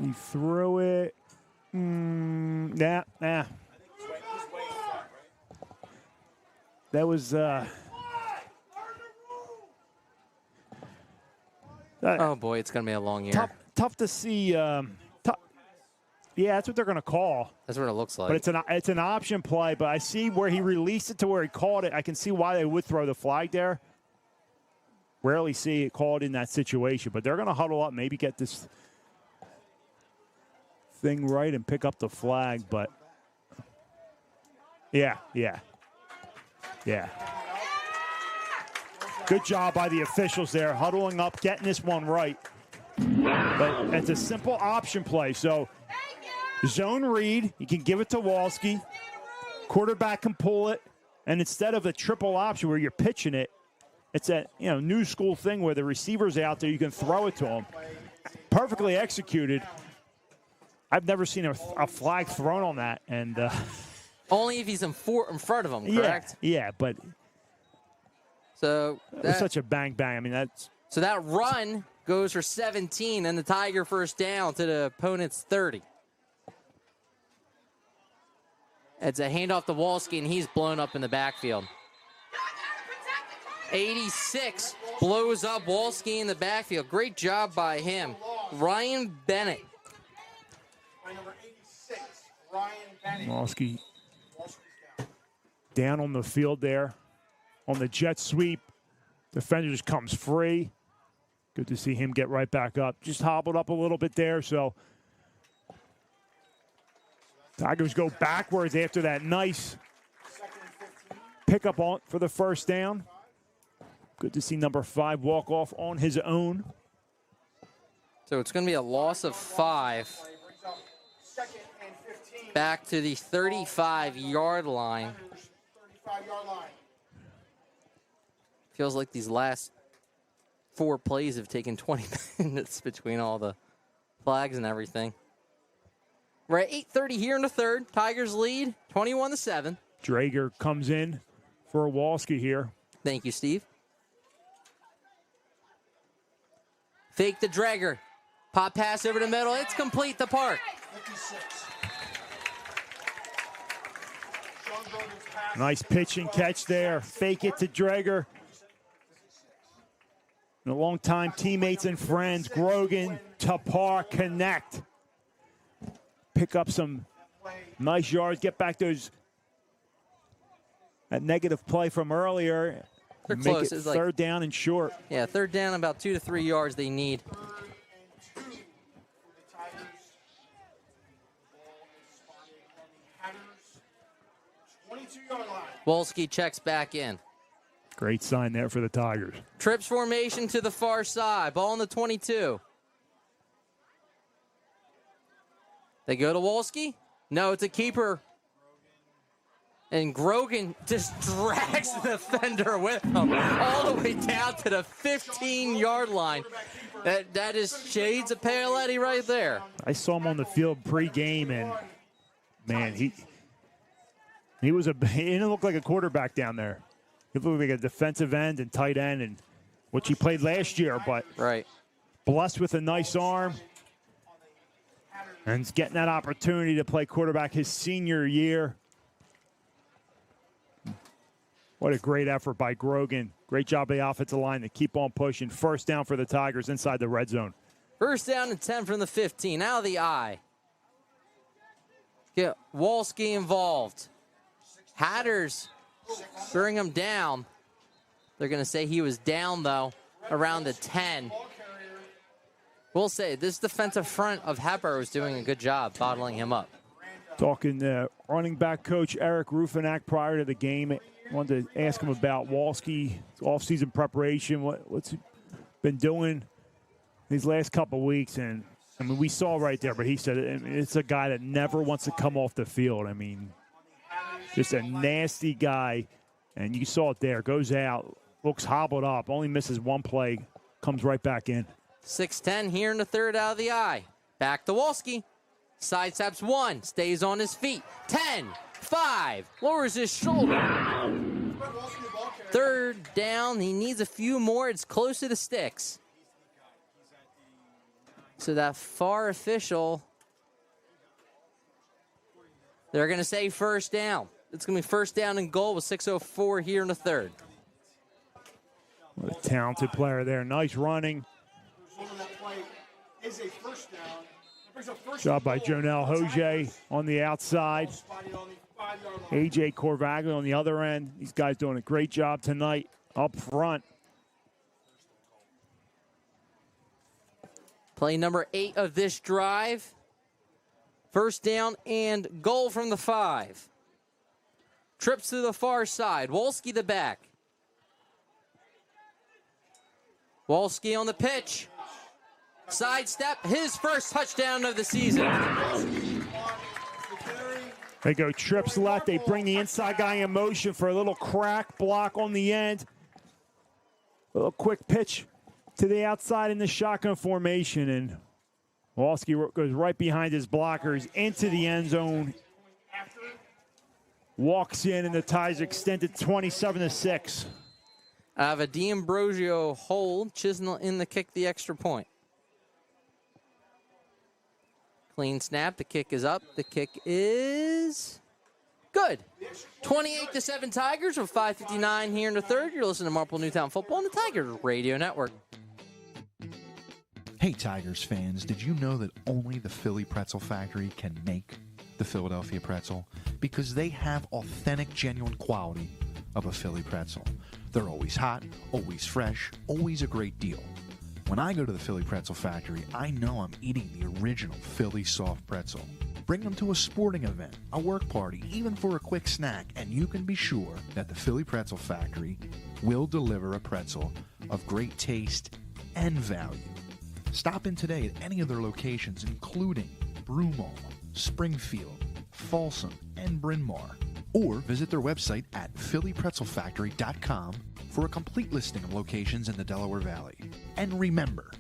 He threw it. Nah. That was. Oh boy, it's going to be a long year. Tough to see. Yeah, that's what they're going to call. That's what it looks like. But it's an option play. But I see where he released it to where he caught it. I can see why they would throw the flag there. Rarely see it called in that situation. But they're going to huddle up, maybe get this thing right and pick up the flag. But yeah. Good job by the officials there, huddling up, getting this one right. But it's a simple option play. So zone read, you can give it to Walski. Quarterback can pull it. And instead of a triple option where you're pitching it, it's a new school thing where the receiver's out there, you can throw it to him. Perfectly executed. I've never seen a flag thrown on that. And only if he's in front of him, correct? Yeah, but so it was such a bang. I mean, so that run goes for 17 and the Tiger first down to the opponent's 30. It's a handoff to Walski, and he's blown up in the backfield. 86 blows up Walski in the backfield. Great job by him. Ryan Bennett. Number 86, Ryan Bennett. Walski down on the field there. On the jet sweep, defender just comes free. Good to see him get right back up. Just hobbled up a little bit there, so Tigers go backwards after that nice pickup for the first down. Good to see number 5 walk off on his own. So it's going to be a loss of 5. Back to the 35-yard line. Feels like these last 4 plays have taken 20 minutes between all the flags and everything. We're at 8:30 here in the third. Tigers lead 21-7. Drager comes in for Walski here. Thank you, Steve. Fake the Drager. Pop pass over the middle. It's complete to Park. 56. Nice pitch and catch there. Fake it to Drager. And a longtime teammates and friends, Grogan, Tapar connect. Pick up some nice yards. Get back that negative play from earlier. They're Make close. it It's third down and short. Yeah, third down, about 2 to 3 yards they need. Wolski checks back in. Great sign there for the Tigers. Trips formation to the far side. Ball on the 22. They go to Wolski. No, it's a keeper. And Grogan just drags the defender with him all the way down to the 15-yard line. That is shades of Paoletti right there. I saw him on the field pre-game, and, man, he didn't look like a quarterback down there. He looked like a defensive end and tight end, and which he played last year, but blessed with a nice arm. And he's getting that opportunity to play quarterback his senior year. What a great effort by Grogan. Great job by the offensive line to keep on pushing. First down for the Tigers inside the red zone. First down and 10 from the 15. Out of the eye. Get Wolski involved. Hatters bring him down. They're going to say he was down, though, around the 10. We'll say this defensive front of Hatboro is doing a good job bottling him up. Talking to running back coach Eric Rufinak prior to the game. Wanted to ask him about Walski, off-season preparation, what's he been doing these last couple of weeks. And, I mean, we saw right there, but he said it's a guy that never wants to come off the field. I mean, just a nasty guy. And you saw it there. Goes out, looks hobbled up, only misses one play comes right back in. 6-10 here in the third out of the eye. Back to Wolski. Sidesteps 1, stays on his feet. 10, 5, lowers his shoulder. Third down, he needs a few more. It's close to the sticks. So that far official, they're going to say first down. It's going to be first down and goal with 6:04 here in the third. What a talented player there. Nice running. Job by Jonelle Hoje on the outside. A.J. Corvaglia on the other end. These guys doing a great job tonight up front. Play number 8 of this drive. First down and goal from the 5. Trips to the far side. Wolski the back. Wolski on the pitch. Sidestep, his first touchdown of the season. They go trips left. They bring the inside guy in motion for a little crack block on the end. A little quick pitch to the outside in the shotgun formation. And Wolski goes right behind his blockers into the end zone. Walks in, and the ties extended 27-6. I have a D'Ambrosio hold. Chisnell in the kick, the extra point. Clean snap. The kick is up. The kick is good. 28-7 Tigers with 5:59 here in the third. You're listening to Marple Newtown Football on the Tigers Radio Network. Hey, Tigers fans, did you know that only the Philly Pretzel Factory can make the Philadelphia pretzel? Because they have authentic, genuine quality of a Philly pretzel. They're always hot, always fresh, always a great deal. When I go to the Philly Pretzel Factory, I know I'm eating the original Philly soft pretzel. Bring them to a sporting event, a work party, even for a quick snack, and you can be sure that the Philly Pretzel Factory will deliver a pretzel of great taste and value. Stop in today at any of their locations, including Broomall, Springfield, Folsom, and Bryn Mawr. Or visit their website at phillypretzelfactory.com for a complete listing of locations in the Delaware Valley. And remember,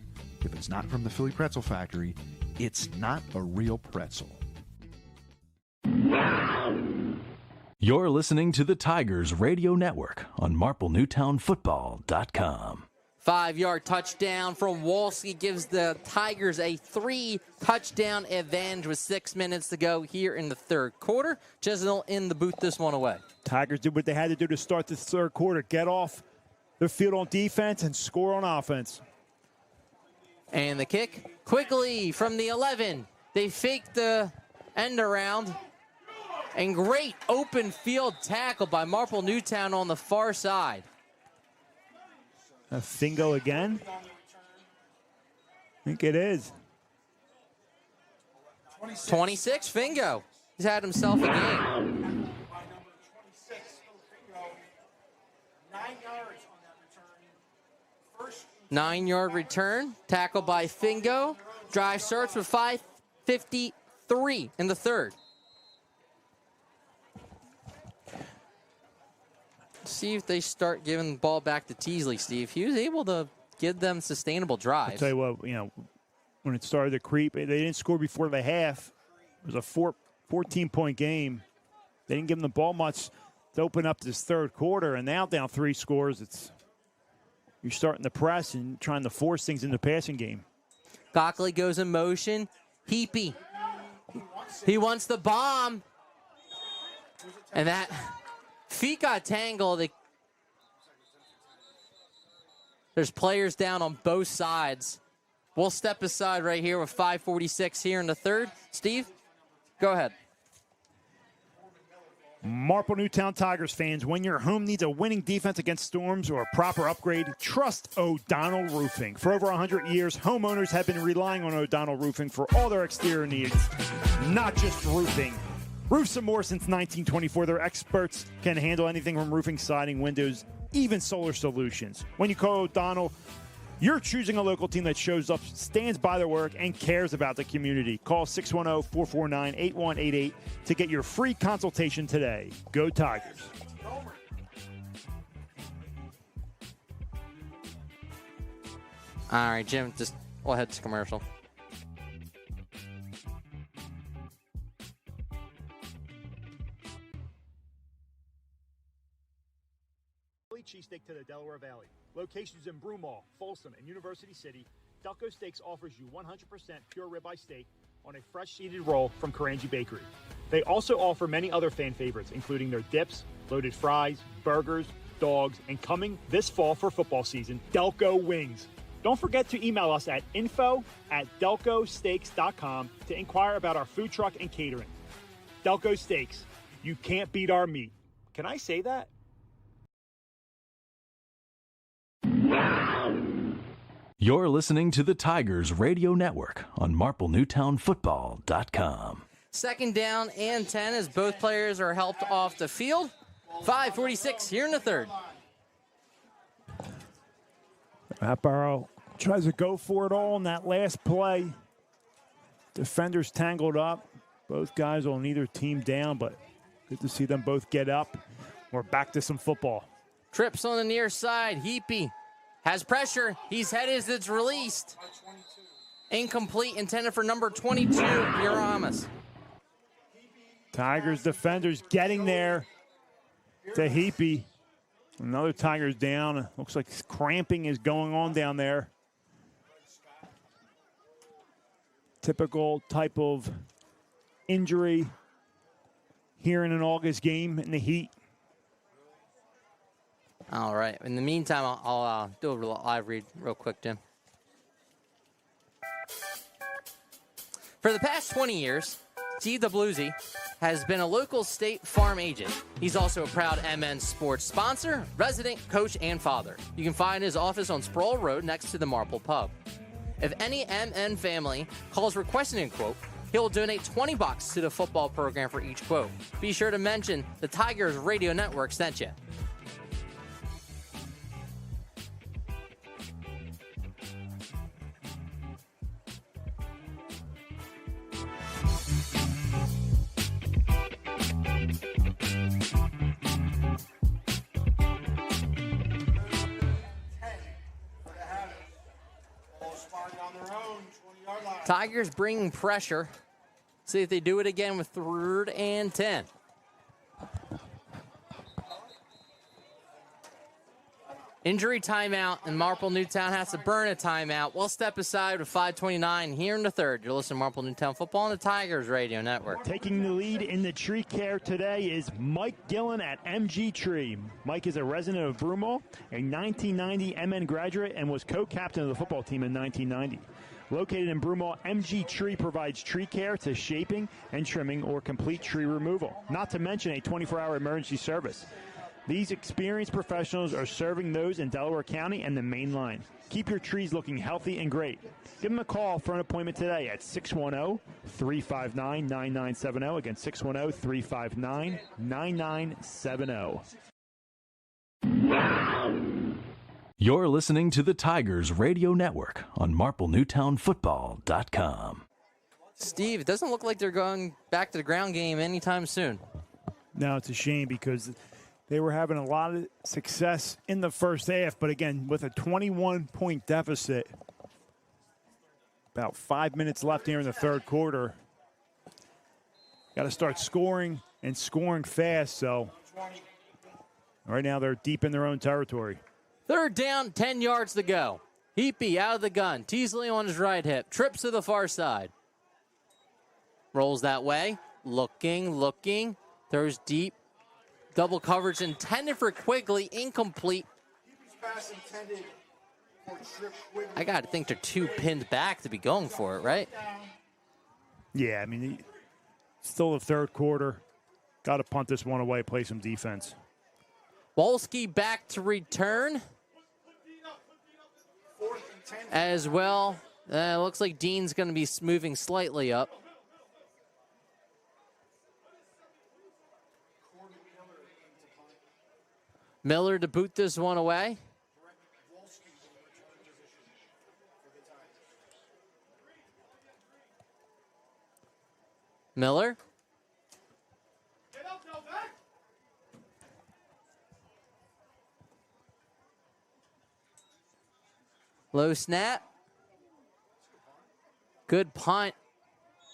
if it's not from the Philly Pretzel Factory, it's not a real pretzel. You're listening to the Tigers Radio Network on MarpleNewtownFootball.com. 5-yard touchdown from Wolski gives the Tigers a 3-touchdown advantage with 6 minutes to go here in the third quarter. Chisnell in the booth this one away. Tigers did what they had to do to start this third quarter. Get off the field on defense and score on offense. And the kick quickly from the 11. They fake the end around. And great open field tackle by Marple Newtown on the far side. Fingo again? I think it is. 26, Fingo. He's had himself a game. 9-yard return. Tackle by Fingo. Drive starts with 5:53 in the third. See if they start giving the ball back to Teasley, Steve. He was able to give them sustainable drives. I'll tell you what, when it started to creep, they didn't score before the half. It was a 14-point game. They didn't give them the ball much to open up this third quarter, and now down 3 scores, you're starting to press and trying to force things in the passing game. Gockley goes in motion. Heapy. He wants the bomb. And that feet got tangled. There's players down on both sides. We'll step aside right here with 5:46 here in the third. Steve, go ahead. Marple Newtown Tigers fans, when your home needs a winning defense against storms or a proper upgrade, trust O'Donnell Roofing. For over 100 years, homeowners have been relying on O'Donnell Roofing for all their exterior needs, not just roofing. Roofs and more since 1924. Their experts can handle anything from roofing, siding, windows, even solar solutions. When you call O'Donnell, you're choosing a local team that shows up, stands by their work, and cares about the community. Call 610-449-8188 to get your free consultation today. Go Tigers. All right, Jim, just we'll head to commercial. Cheesesteak to the Delaware Valley. Locations in Broomall, Folsom, and University City, Delco Steaks offers you 100% pure ribeye steak on a fresh seeded roll from Karanji Bakery. They also offer many other fan favorites, including their dips, loaded fries, burgers, dogs, and coming this fall for football season, Delco Wings. Don't forget to email us at info@delcosteaks.com to inquire about our food truck and catering. Delco Steaks, you can't beat our meat. Can I say that? You're listening to the Tigers Radio Network on MarpleNewtownFootball.com. 2nd down and 10 as both players are helped off the field. 5:46 here in the third. Hatboro tries to go for it all in that last play. Defenders tangled up. Both guys on either team down, but good to see them both get up. We're back to some football. Trips on the near side. Heapy has pressure. He's headed as it's released. Incomplete, intended for number 22, Uramas. Tigers defenders getting there to Heapy. Another Tigers down. Looks like cramping is going on down there. Typical type of injury here in an August game in the heat. All right. In the meantime, I'll do a live read real quick, Jim. For the past 20 years, Steve the Bluesy has been a local State Farm agent. He's also a proud MN Sports sponsor, resident, coach, and father. You can find his office on Sproul Road next to the Marple Pub. If any MN family calls requesting a quote, he'll donate $20 to the football program for each quote. Be sure to mention the Tigers Radio Network sent you. Tigers bringing pressure. See if they do it again with 3rd and 10. Injury timeout, and Marple Newtown has to burn a timeout. We'll step aside with 5:29 here in the third. You're listening to Marple Newtown Football on the Tigers Radio Network. Taking the lead in the tree care today is Mike Gillen at MG Tree. Mike is a resident of Broomall, a 1990 MN graduate, and was co-captain of the football team in 1990. Located in Broomall, MG Tree provides tree care to shaping and trimming or complete tree removal, not to mention a 24-hour emergency service. These experienced professionals are serving those in Delaware County and the main line. Keep your trees looking healthy and great. Give them a call for an appointment today at 610-359-9970. Again, 610-359-9970. You're listening to the Tigers Radio Network on MarpleNewtownFootball.com. Steve, it doesn't look like they're going back to the ground game anytime soon. No, it's a shame because they were having a lot of success in the first half, but again, with a 21-point deficit, about 5 minutes left here in the third quarter, got to start scoring and scoring fast. So right now they're deep in their own territory. 3rd down, 10 yards to go. Heapy out of the gun. Teasley on his right hip. Trips to the far side. Rolls that way. Looking. Throws deep. Double coverage intended for Quigley. Incomplete. I got to think they're 2 pinned back to be going for it, right? Yeah, I mean, still the third quarter. Got to punt this one away, play some defense. Wolski back to return. As well, looks like Dean's going to be moving slightly up. Miller to boot this one away. Miller. Low snap. Good punt.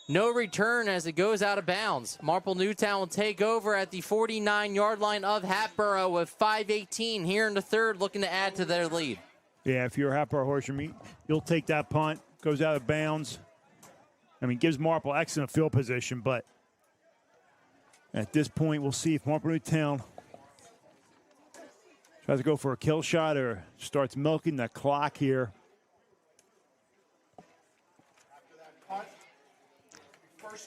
No return as it goes out of bounds. Marple Newtown will take over at the 49-yard line of Hatboro with 5:18 here in the third, looking to add to their lead. Yeah, if you're Hatboro-Horsham, you'll take that punt. Goes out of bounds. I mean, gives Marple excellent field position, but at this point, we'll see if Marple Newtown tries to go for a kill shot or starts milking the clock here.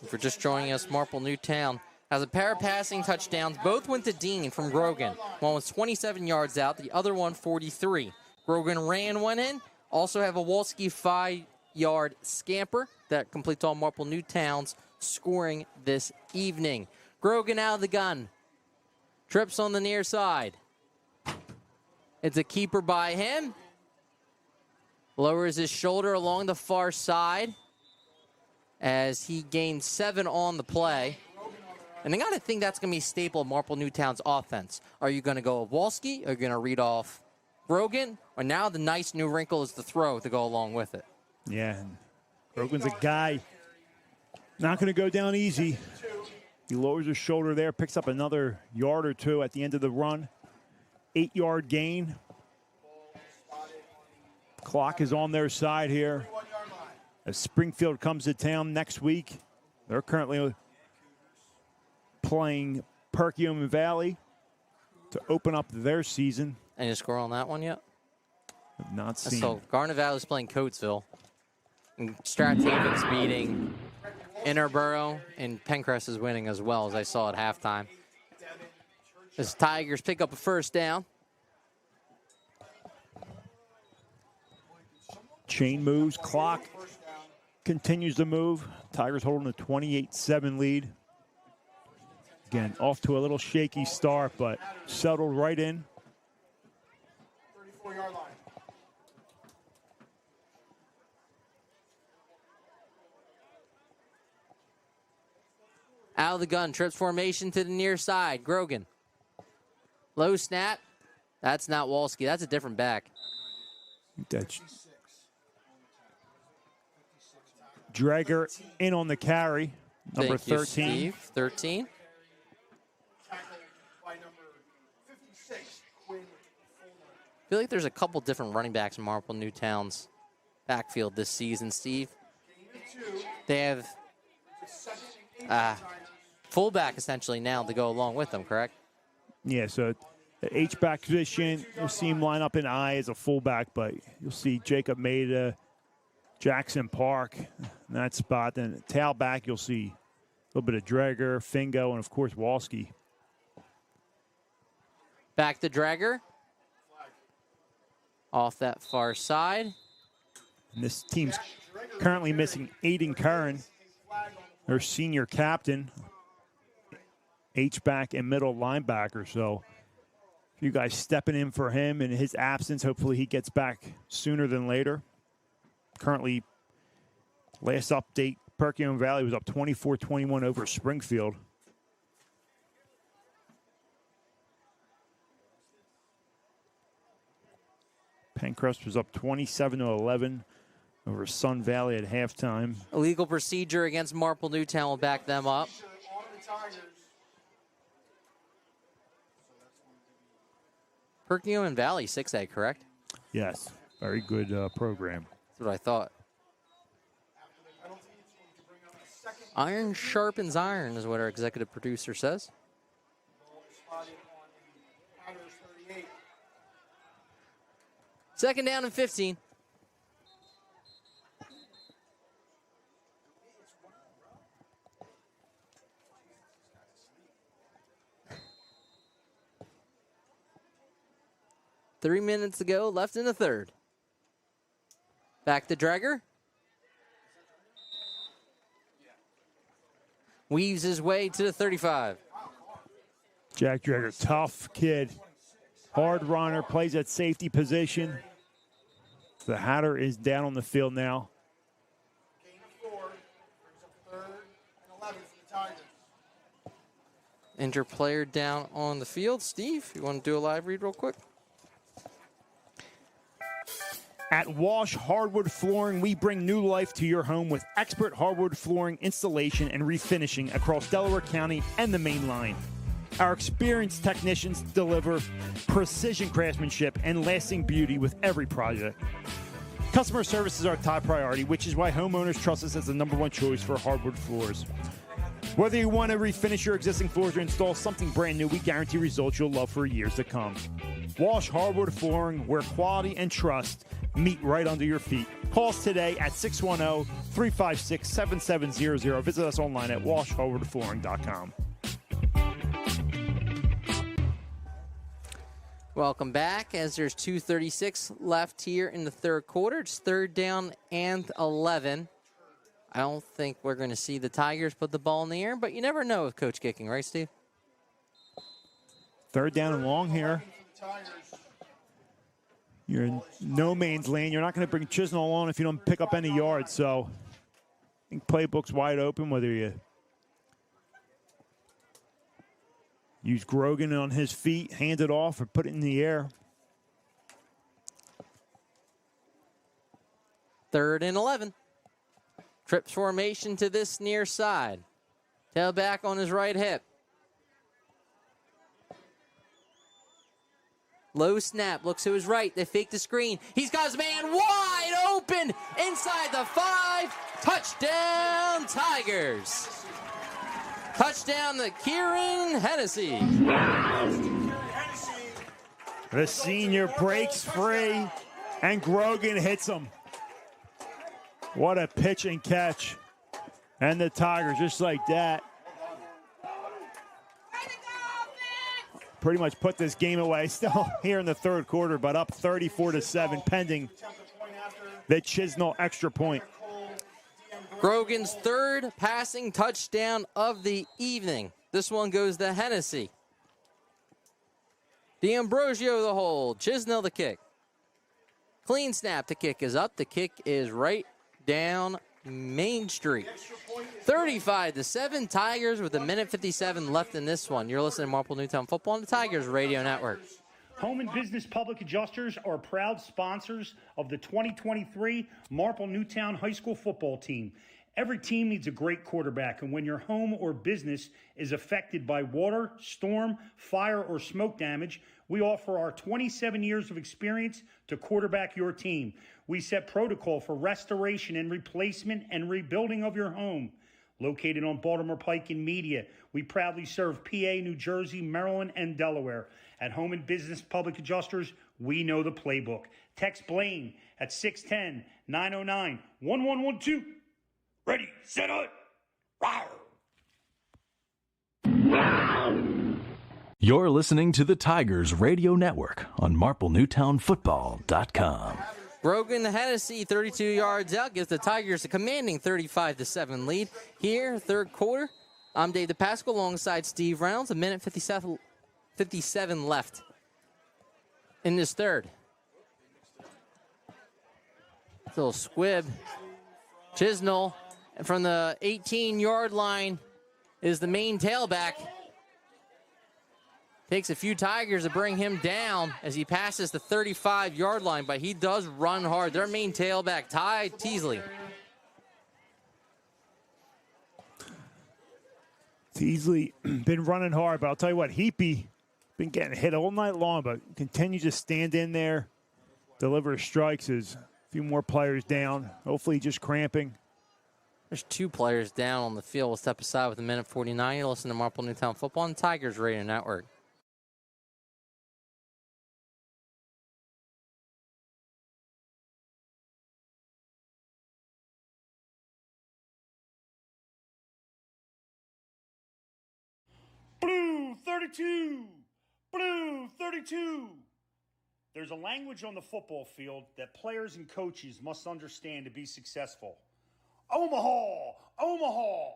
If you're just joining us, Marple Newtown has a pair of passing touchdowns. Both went to Dean from Grogan. One was 27 yards out, the other one 43. Grogan ran one in. Also have a Wolski 5-yard scamper that completes all Marple Newtown's scoring this evening. Grogan out of the gun. Trips on the near side. It's a keeper by him. Lowers his shoulder along the far side as he gained 7 on the play. And I got to think that's going to be a staple of Marple Newtown's offense. Are you going to go Wolski? Are you going to read off Grogan? Or now the nice new wrinkle is the throw to go along with it? Yeah, Grogan's a guy not going to go down easy. He lowers his shoulder there, picks up another yard or two at the end of the run. 8-yard gain. Clock is on their side here. As Springfield comes to town next week, they're currently playing Perkiomen Valley to open up their season. Any score on that one yet? Have not seen. So Garnet Valley's playing Coatesville. And Strathaven's beating Interborough, and Pencrest is winning as well, as I saw at halftime. As Tigers pick up a first down. Chain moves, clock continues to move. Tigers holding a 28-7 lead. Again, off to a little shaky start, but settled right in. 34-yard line. Out of the gun, trips formation to the near side. Grogan. Low snap. That's not Wolski. That's a different back. That's Drager in on the carry. Number Thank you, 13. Steve. 13. I feel like there's a couple different running backs in Marple Newtown's backfield this season, Steve. They have fullback essentially now to go along with them, correct? Yeah, so the H-back position, you'll see him line up in I as a fullback, but you'll see Jacob Maida, Jackson Park in that spot. Then tailback, you'll see a little bit of Drager, Fingo, and, of course, Wolski. Back to Drager. Off that far side. And this team's currently missing Aiden Curran, their senior captain, H-back and middle linebacker. So you guys stepping in for him in his absence. Hopefully he gets back sooner than later. Currently, last update, Perkiomen Valley was up 24-21 over Springfield. Pencrest was up 27-11 over Sun Valley at halftime. Illegal procedure against Marple Newtown will back them up. Perkiomen Valley 6A, correct? Yes, very good program. That's what I thought. Iron sharpens iron is what our executive producer says. Second down and 15. Three minutes to go, left in the third. Back to Drager. Weaves his way to the 35. Jack Drager, tough kid. Hard runner, plays at safety position. The Hatter is down on the field now. Injured player down on the field. Steve, you want to do a live read real quick? At Wash Hardwood Flooring, we bring new life to your home with expert hardwood flooring installation and refinishing across Delaware County and the Main Line. Our experienced technicians deliver precision craftsmanship and lasting beauty with every project. Customer service is our top priority, which is why homeowners trust us as the #1 choice for hardwood floors. Whether you want to refinish your existing floors or install something brand new, we guarantee results you'll love for years to come. Wash Hardwood Flooring, where quality and trust meet right under your feet. Call us today at 610-356-7700. Visit us online at washhardwoodflooring.com. Welcome back, as there's 2:36 left here in the third quarter. It's 3rd down and 11. I don't think we're going to see the Tigers put the ball in the air, but you never know with Coach Kicking, right, Steve? 3rd down and long here. You're in no man's land. You're not going to bring Chisnell on if you don't pick up any yards. So I think playbook's wide open, whether you use Grogan on his feet, hand it off, or put it in the air. 3rd and 11. Trips formation to this near side. Tailback on his right hip. Low snap, looks to his right. They fake the screen. He's got his man wide open inside the 5. Touchdown, Tigers. Touchdown to Kieran Hennessy. The senior breaks free, and Grogan hits him. What a pitch and catch. And the Tigers, just like that, pretty much put this game away. Still here in the third quarter, but up 34-7, pending the Chisnell extra point. Grogan's 3rd passing touchdown of the evening. This one goes to Hennessy. D'Ambrosio the hold. Chisnell the kick. Clean snap. The kick is up. The kick is right down Main Street. 35-7, Tigers with 1:57 left in this one. You're listening to Marple Newtown Football on the Tigers Radio Network. Home and Business Public Adjusters are proud sponsors of the 2023 Marple Newtown High School football team. Every team needs a great quarterback, and when your home or business is affected by water, storm, fire, or smoke damage, we offer our 27 years of experience to quarterback your team. We set protocol for restoration and replacement and rebuilding of your home. Located on Baltimore Pike in Media, we proudly serve PA, New Jersey, Maryland, and Delaware. At Home and Business Public Adjusters, we know the playbook. Text Blaine at 610-909-1112. Ready, set, up. You're listening to the Tigers Radio Network on MarpleNewtownFootball.com. Grogan Hennessy, 32 yards out, gives the Tigers a commanding 35-7 lead. Here, third quarter, I'm Dave DePasco alongside Steve Reynolds. 1:57 left in this third. Little squib. Chisnell from the 18-yard line is the main tailback. Takes a few Tigers to bring him down as he passes the 35-yard line, but he does run hard. Their main tailback, Ty Teasley. Teasley been running hard, but I'll tell you what, Heapy been getting hit all night long, but continues to stand in there, deliver strikes as a few more players down, hopefully just cramping. There's 2 players down on the field. We'll step aside with 1:49. You're listening to Marple Newtown Football on Tigers Radio Network. Blue 32! Blue 32! There's a language on the football field that players and coaches must understand to be successful. Omaha! Omaha!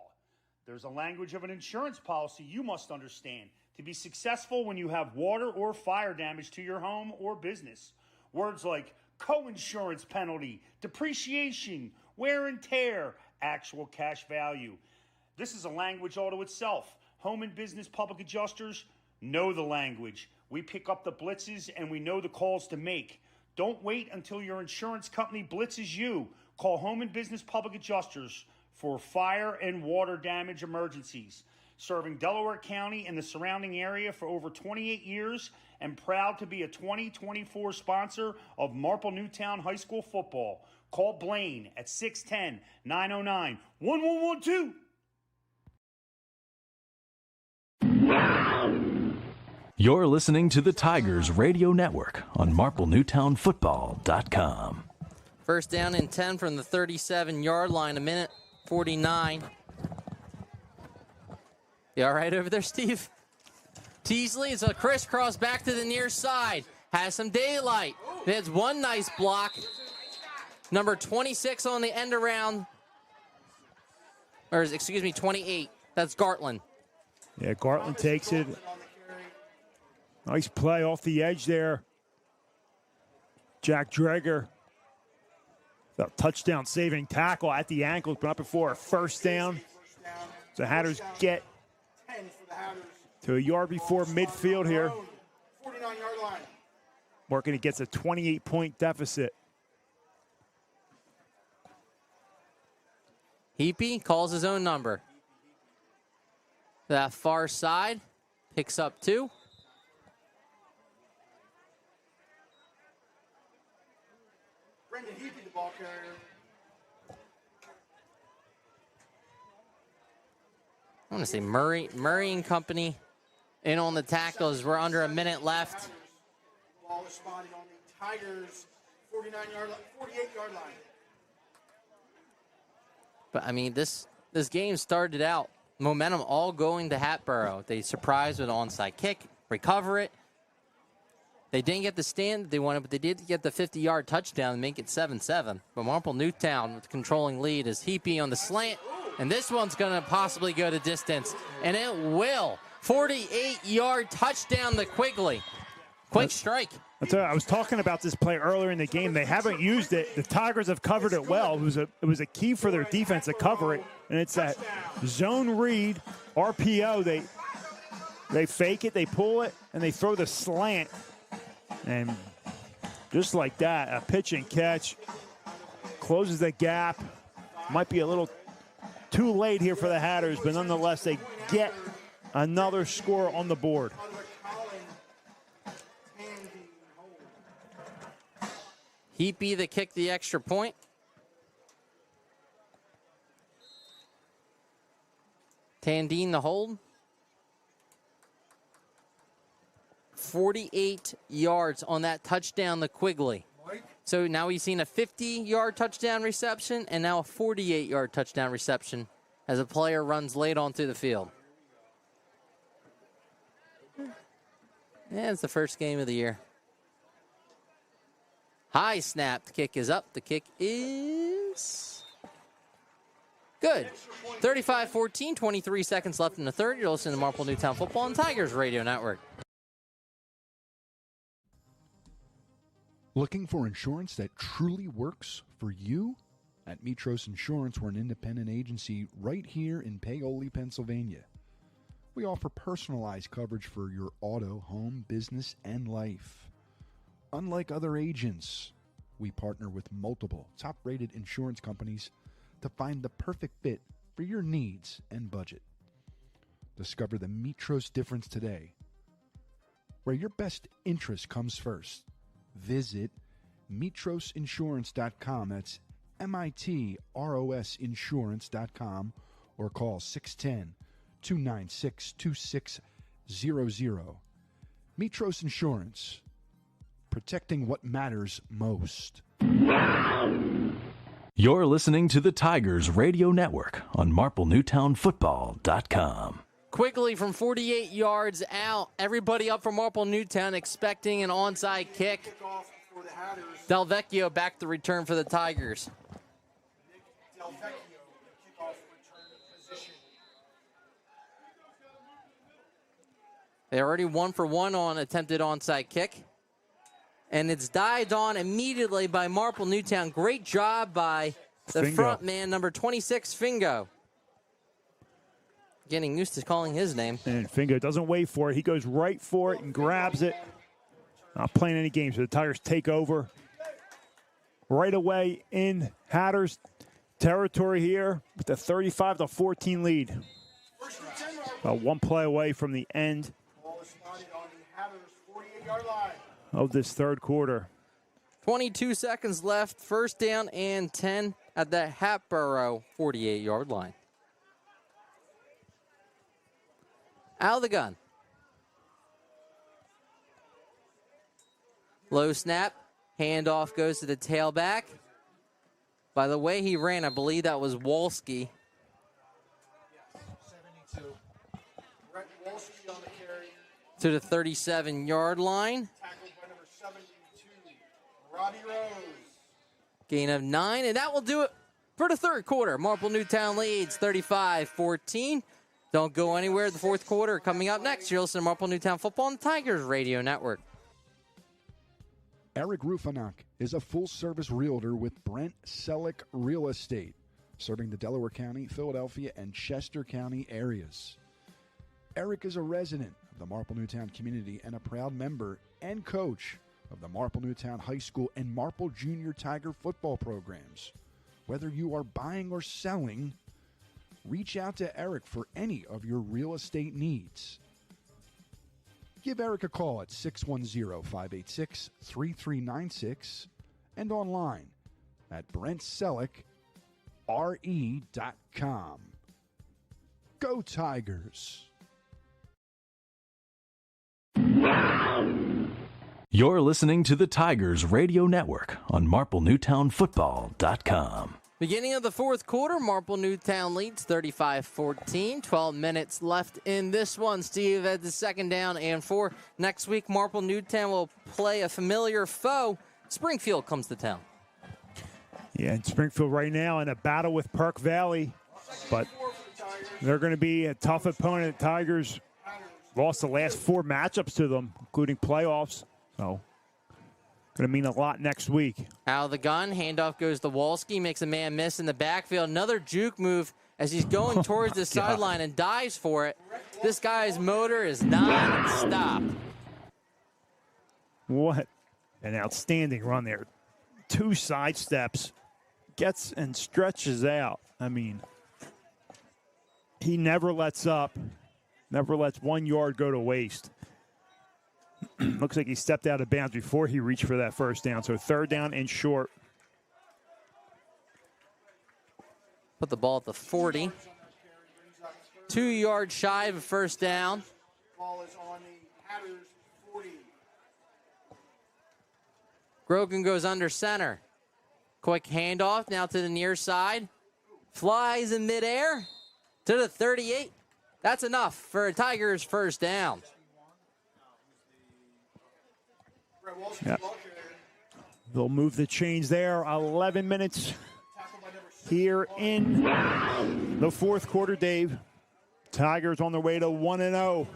There's a language of an insurance policy you must understand to be successful when you have water or fire damage to your home or business. Words like co-insurance penalty, depreciation, wear and tear, actual cash value. This is a language all to itself. Home and Business Public Adjusters know the language. We pick up the blitzes and we know the calls to make. Don't wait until your insurance company blitzes you. Call Home and Business Public Adjusters for fire and water damage emergencies. Serving Delaware County and the surrounding area for over 28 years and proud to be a 2024 sponsor of Marple Newtown High School football. Call Blaine at 610-909-1112. You're listening to the Tigers Radio Network on MarpleNewtownFootball.com. First down and 10 from the 37-yard line, a minute 49. You all right over there, Steve? Teasley, it's a crisscross back to the near side. Has some daylight. There's one nice block. Number 26 on the end around. Or, excuse me, 28. That's Gartland. Yeah, Gartland takes it. Nice play off the edge there. Jack Dreger. The touchdown saving tackle at the ankle, but not before a first down. The Hatters get to a yard before midfield here. 49-yard line. Working against a 28-point deficit. Heapy calls his own number. That far side picks up 2. Brendan Heapy, the ball carrier. I want to say Murray and company in on the tackles. We're under a minute left. Ball is spotted on the Tigers' 48-yard line. But, I mean, this game started out, momentum all going to Hatboro. They surprised with an onside kick, recover it. They didn't get the stand they wanted, but they did get the 50-yard touchdown and make it 7-7. But Marple Newtown with controlling lead is Heapy on the slant. And this one's going to possibly go to distance. And it will. 48-yard touchdown to Quigley. Quick strike. I was talking about this play earlier in the game. They haven't used it. The Tigers have covered it well. It was a key for their defense to cover it. And it's that zone read, RPO. They fake it, they pull it, and they throw the slant. And just like that, a pitch and catch closes the gap. Might be a little too late here for the Hatters, but nonetheless, they get another score on the board. Heapy that kicked the extra point. Tandine the hold. 48 yards on that touchdown to Quigley. So now we've seen a 50-yard touchdown reception and now a 48-yard touchdown reception as a player runs late onto the field. Yeah, it's the first game of the year. High snap. The kick is up. The kick is good. 35-14, 23 seconds left in the third. You're listening to Marple Newtown Football and Tigers Radio Network. Looking for insurance that truly works for you? At Mitros Insurance, we're an independent agency right here in Paoli, Pennsylvania. We offer personalized coverage for your auto, home, business, and life. Unlike other agents, we partner with multiple top-rated insurance companies to find the perfect fit for your needs and budget. Discover the Mitros difference today, where your best interest comes first. Visit mitrosinsurance.com. That's MITROS insurance.com or call 610-296-2600. Mitros Insurance, protecting what matters most. You're listening to the Tigers Radio Network on MarpleNewtownFootball.com. Quigley from 48 yards out. Everybody up from Marple Newtown expecting an onside kick. Del Vecchio back to return for the Tigers. Del Vecchio, kickoff return position. They're already 1 for 1 on attempted onside kick. And it's dived on immediately by Marple Newtown. Great job by the front man, number 26, Fingo. Getting used to calling his name. And Fingo doesn't wait for it. He goes right for it and grabs it. Not playing any games. So the Tigers take over right away in Hatters territory here with the 35-14 lead. One play away from the end of this third quarter. 22 seconds left. First down and 10 at the Hatboro 48-yard line. Out of the gun. Low snap. Handoff goes to the tailback. By the way he ran, I believe that was Wolski. To the 37-yard line. Gain of 9, and that will do it for the third quarter. Marple Newtown leads 35-14. Don't go anywhere. The fourth quarter coming up next. You're listening to Marple Newtown Football on the Tigers Radio Network. Eric Rufinach is a full-service realtor with Brent Selleck Real Estate, serving the Delaware County, Philadelphia, and Chester County areas. Eric is a resident of the Marple Newtown community and a proud member and coach of the Marple Newtown High School and Marple Junior Tiger football programs. Whether you are buying or selling, reach out to Eric for any of your real estate needs. Give Eric a call at 610-586-3396 and online at BrentSelleckRE.com. Go Tigers! You're listening to the Tigers Radio Network on MarpleNewtownFootball.com. Beginning of the fourth quarter, Marple Newtown leads 35-14. 12 minutes left in this one. Steve at the second down and 4. Next week, Marple Newtown will play a familiar foe. Springfield comes to town. Yeah, and Springfield right now in a battle with Park Valley, but they're going to be a tough opponent. Tigers lost the last 4 matchups to them, including playoffs. So, going to mean a lot next week. Out of the gun, handoff goes to Wolski, makes a man miss in the backfield. Another juke move as he's going towards the sideline and dives for it. This guy's motor is non-stop. What an outstanding run there. 2 side steps, gets and stretches out. I mean, he never lets up, never lets 1 yard go to waste. Looks like he stepped out of bounds before he reached for that first down. So third down and short. Put the ball at the 40. 2 yards shy of a first down. Ball is on the Hatters 40. Grogan goes under center. Quick handoff now to the near side. Flies in midair to the 38. That's enough for a Tigers first down. Yeah. They'll move the chains there. 11 minutes here in the fourth quarter, Dave. Tigers on their way to 1-0.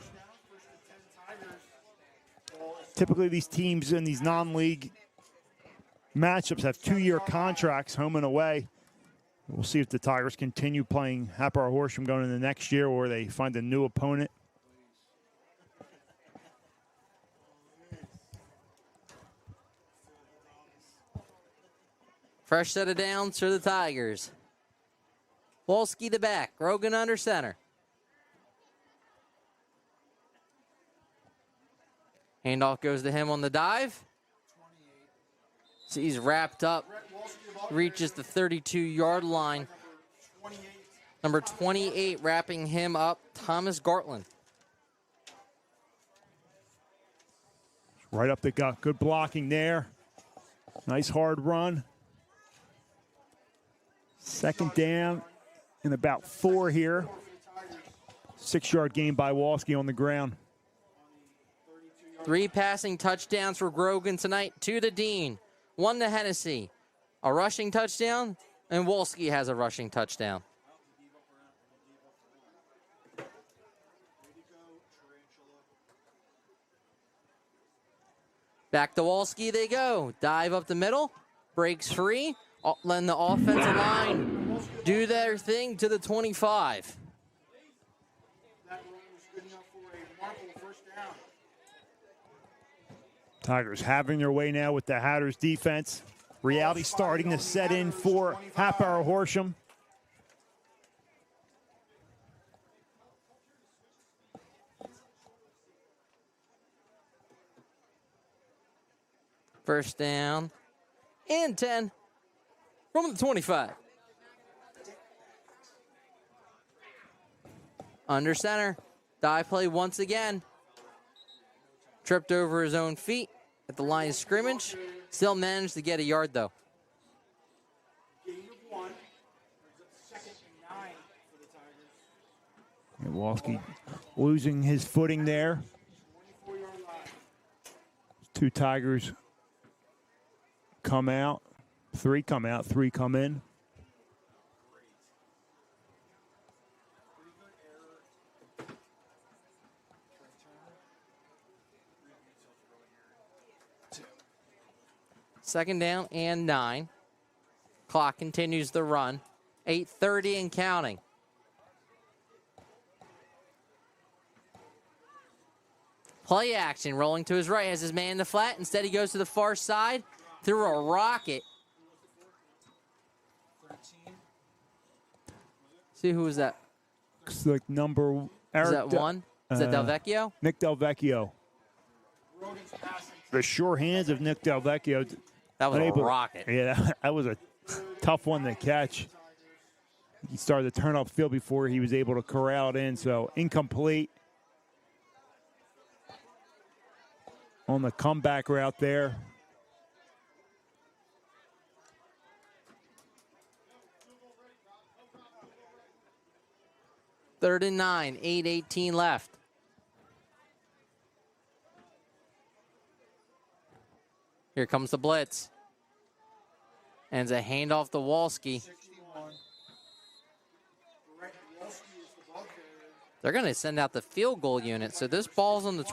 Typically, these teams in these non-league matchups have 2-year contracts, home and away. We'll see if the Tigers continue playing Hatboro-Horsham going into next year or they find a new opponent. Fresh set of downs for the Tigers. Wolski to back. Rogan under center. Handoff goes to him on the dive. So he's wrapped up. Reaches the 32-yard line. Number 28 wrapping him up, Thomas Gartland. Right up the gut. Good blocking there. Nice hard run. Second down and about 4 here. 6-yard gain by Wolski on the ground. 3 passing touchdowns for Grogan tonight. 2 to Dean. 1 to Hennessy. A rushing touchdown, and Wolski has a rushing touchdown. Back to Wolski they go. Dive up the middle. Breaks free. Letting the offensive line do their thing to the 25. Tigers having their way now with the Hatters defense. Reality starting to set in for Hatboro-Horsham. First down and 10 from the 25. Under center. Dive play once again. Tripped over his own feet at the line of scrimmage. Still managed to get a yard, though. Milwaukee losing his footing there. 2 Tigers come out. 3 come out. 3 come in. Second down and 9. Clock continues the run. 8:30 and counting. Play action, rolling to his right, has his man in the flat. Instead, he goes to the far side, through a rocket. See, who was that? Looks like number... Is that 1? Is that Delvecchio? Nick Delvecchio. The sure hands of Nick Delvecchio. That was a rocket. Yeah, that was a tough one to catch. He started to turn upfield before he was able to corral it in, so incomplete. On the comeback route there. Third and 9, 8:18 left. Here comes the blitz. And it's a handoff to Walski. They're going to send out the field goal unit. So this ball's on the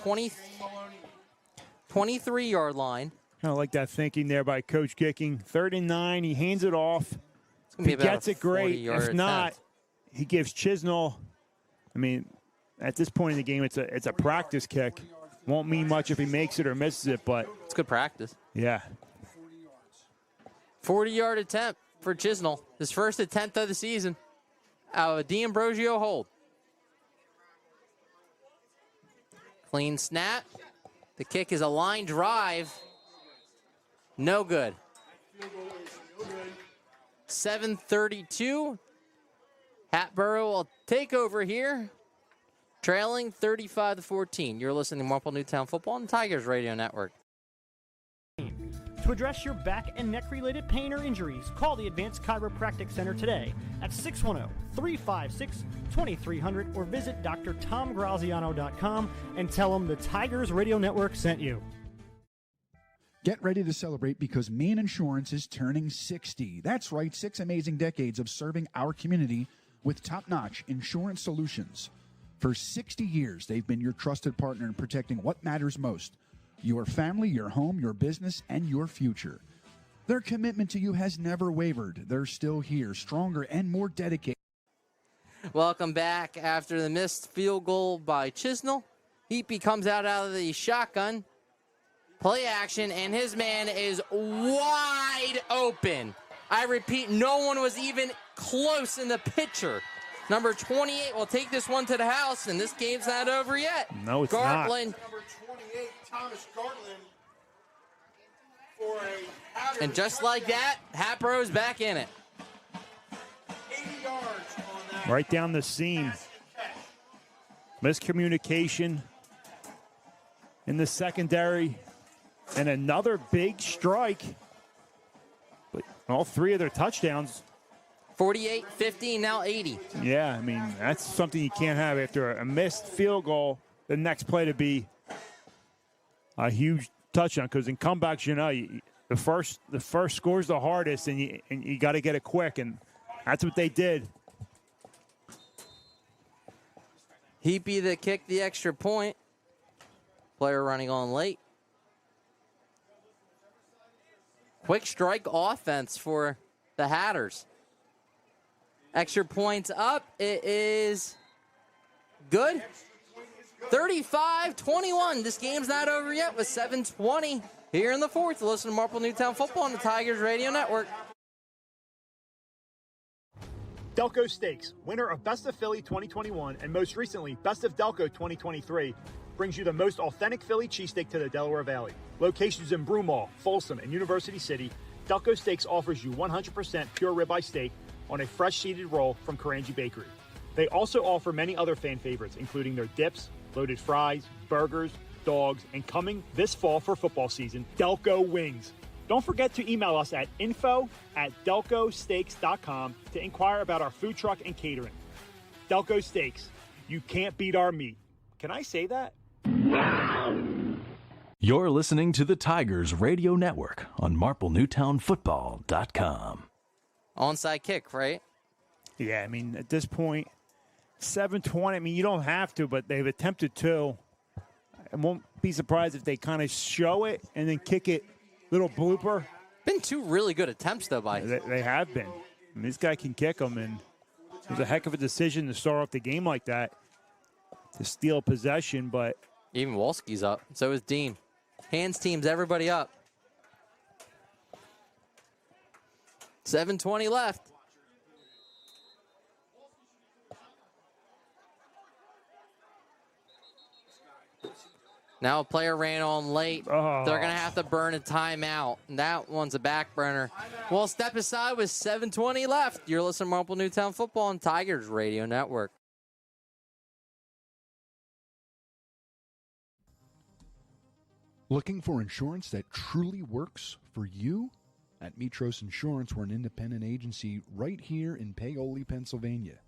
23-yard line. Kind of like that thinking there by Coach Gicking. 3rd and 9, he hands it off. If he gets it, great. If not, he gives Chisnell. I mean, at this point in the game, it's a practice kick. Won't mean much if he makes it or misses it, but it's good practice. Yeah. 40-yard attempt for Chisnell. His first attempt of the season. Out of D'Ambrosio hold. Clean snap. The kick is a line drive. No good. 7:32. Hatboro will take over here. Trailing 35-14. You're listening to Marple Newtown Football on the Tigers Radio Network. To address your back and neck-related pain or injuries, call the Advanced Chiropractic Center today at 610-356-2300 or visit drtomgraziano.com and tell them the Tigers Radio Network sent you. Get ready to celebrate because Maine Insurance is turning 60. That's right, 6 amazing decades of serving our community with top-notch insurance solutions. For 60 years, they've been your trusted partner in protecting what matters most: your family, your home, your business, and your future. Their commitment to you has never wavered. They're still here, stronger and more dedicated. Welcome back after the missed field goal by Chisnell. Heapy comes out of the shotgun. Play action, and his man is wide open. I repeat, no one was even close in the picture. Number 28 will take this one to the house, and this game's not over yet. No, it's Gartland. Number 28, Thomas Gartland. For a Hatters. And just like that, Hatboro's back in it. 80 yards on that. Right down the seam. Miscommunication in the secondary. And another big strike. But all 3 of their touchdowns. 48, 50, now 80. Yeah, I mean, that's something you can't have after a missed field goal. The next play to be a huge touchdown, because in comebacks, you know, the first score's the hardest, and you got to get it quick, and that's what they did. Heapy that kicked the extra point. Player running on late. Quick strike offense for the Hatters. Extra points up. It is good. 35-21. This game's not over yet with 7:20 here in the fourth. Listen to Marple Newtown football on the Tigers Radio Network. Delco Steaks, winner of Best of Philly 2021 and most recently Best of Delco 2023, brings you the most authentic Philly cheesesteak to the Delaware Valley. Locations in Broomall, Folsom, and University City, Delco Steaks offers you 100% pure ribeye steak on a fresh seeded roll from Karanji Bakery. They also offer many other fan favorites, including their dips, loaded fries, burgers, dogs, and coming this fall for football season, Delco Wings. Don't forget to email us at info@delcosteaks.com to inquire about our food truck and catering. Delco Steaks, you can't beat our meat. Can I say that? You're listening to the Tigers Radio Network on MarpleNewtownFootball.com. Onside kick, right? Yeah, I mean, at this point, 7:20, I mean, you don't have to, but they've attempted to. I won't be surprised if they kind of show it and then kick it. Little blooper. Been two really good attempts, though, by They have been. I mean, this guy can kick them, and it was a heck of a decision to start off the game like that, to steal possession, but... Even Wolski's up. So is Dean. Hands teams everybody up. 7:20 left. Now a player ran on late. Oh. They're going to have to burn a timeout. And that one's a back burner. Well, step aside with 7:20 left. You're listening to Marple Newtown Football on Tigers Radio Network. Looking for insurance that truly works for you? At Mitros Insurance, we're an independent agency right here in Paoli, Pennsylvania.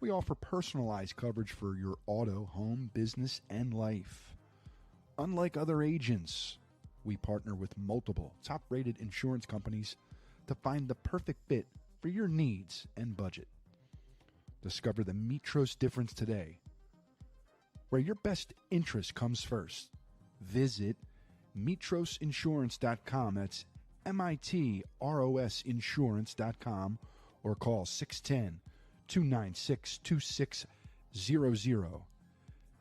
We offer personalized coverage for your auto, home, business, and life. Unlike other agents, we partner with multiple top-rated insurance companies to find the perfect fit for your needs and budget. Discover the Mitros difference today, where your best interest comes first. Visit mitrosinsurance.com. That's MITROS insurance.com, or call 610-296-2600.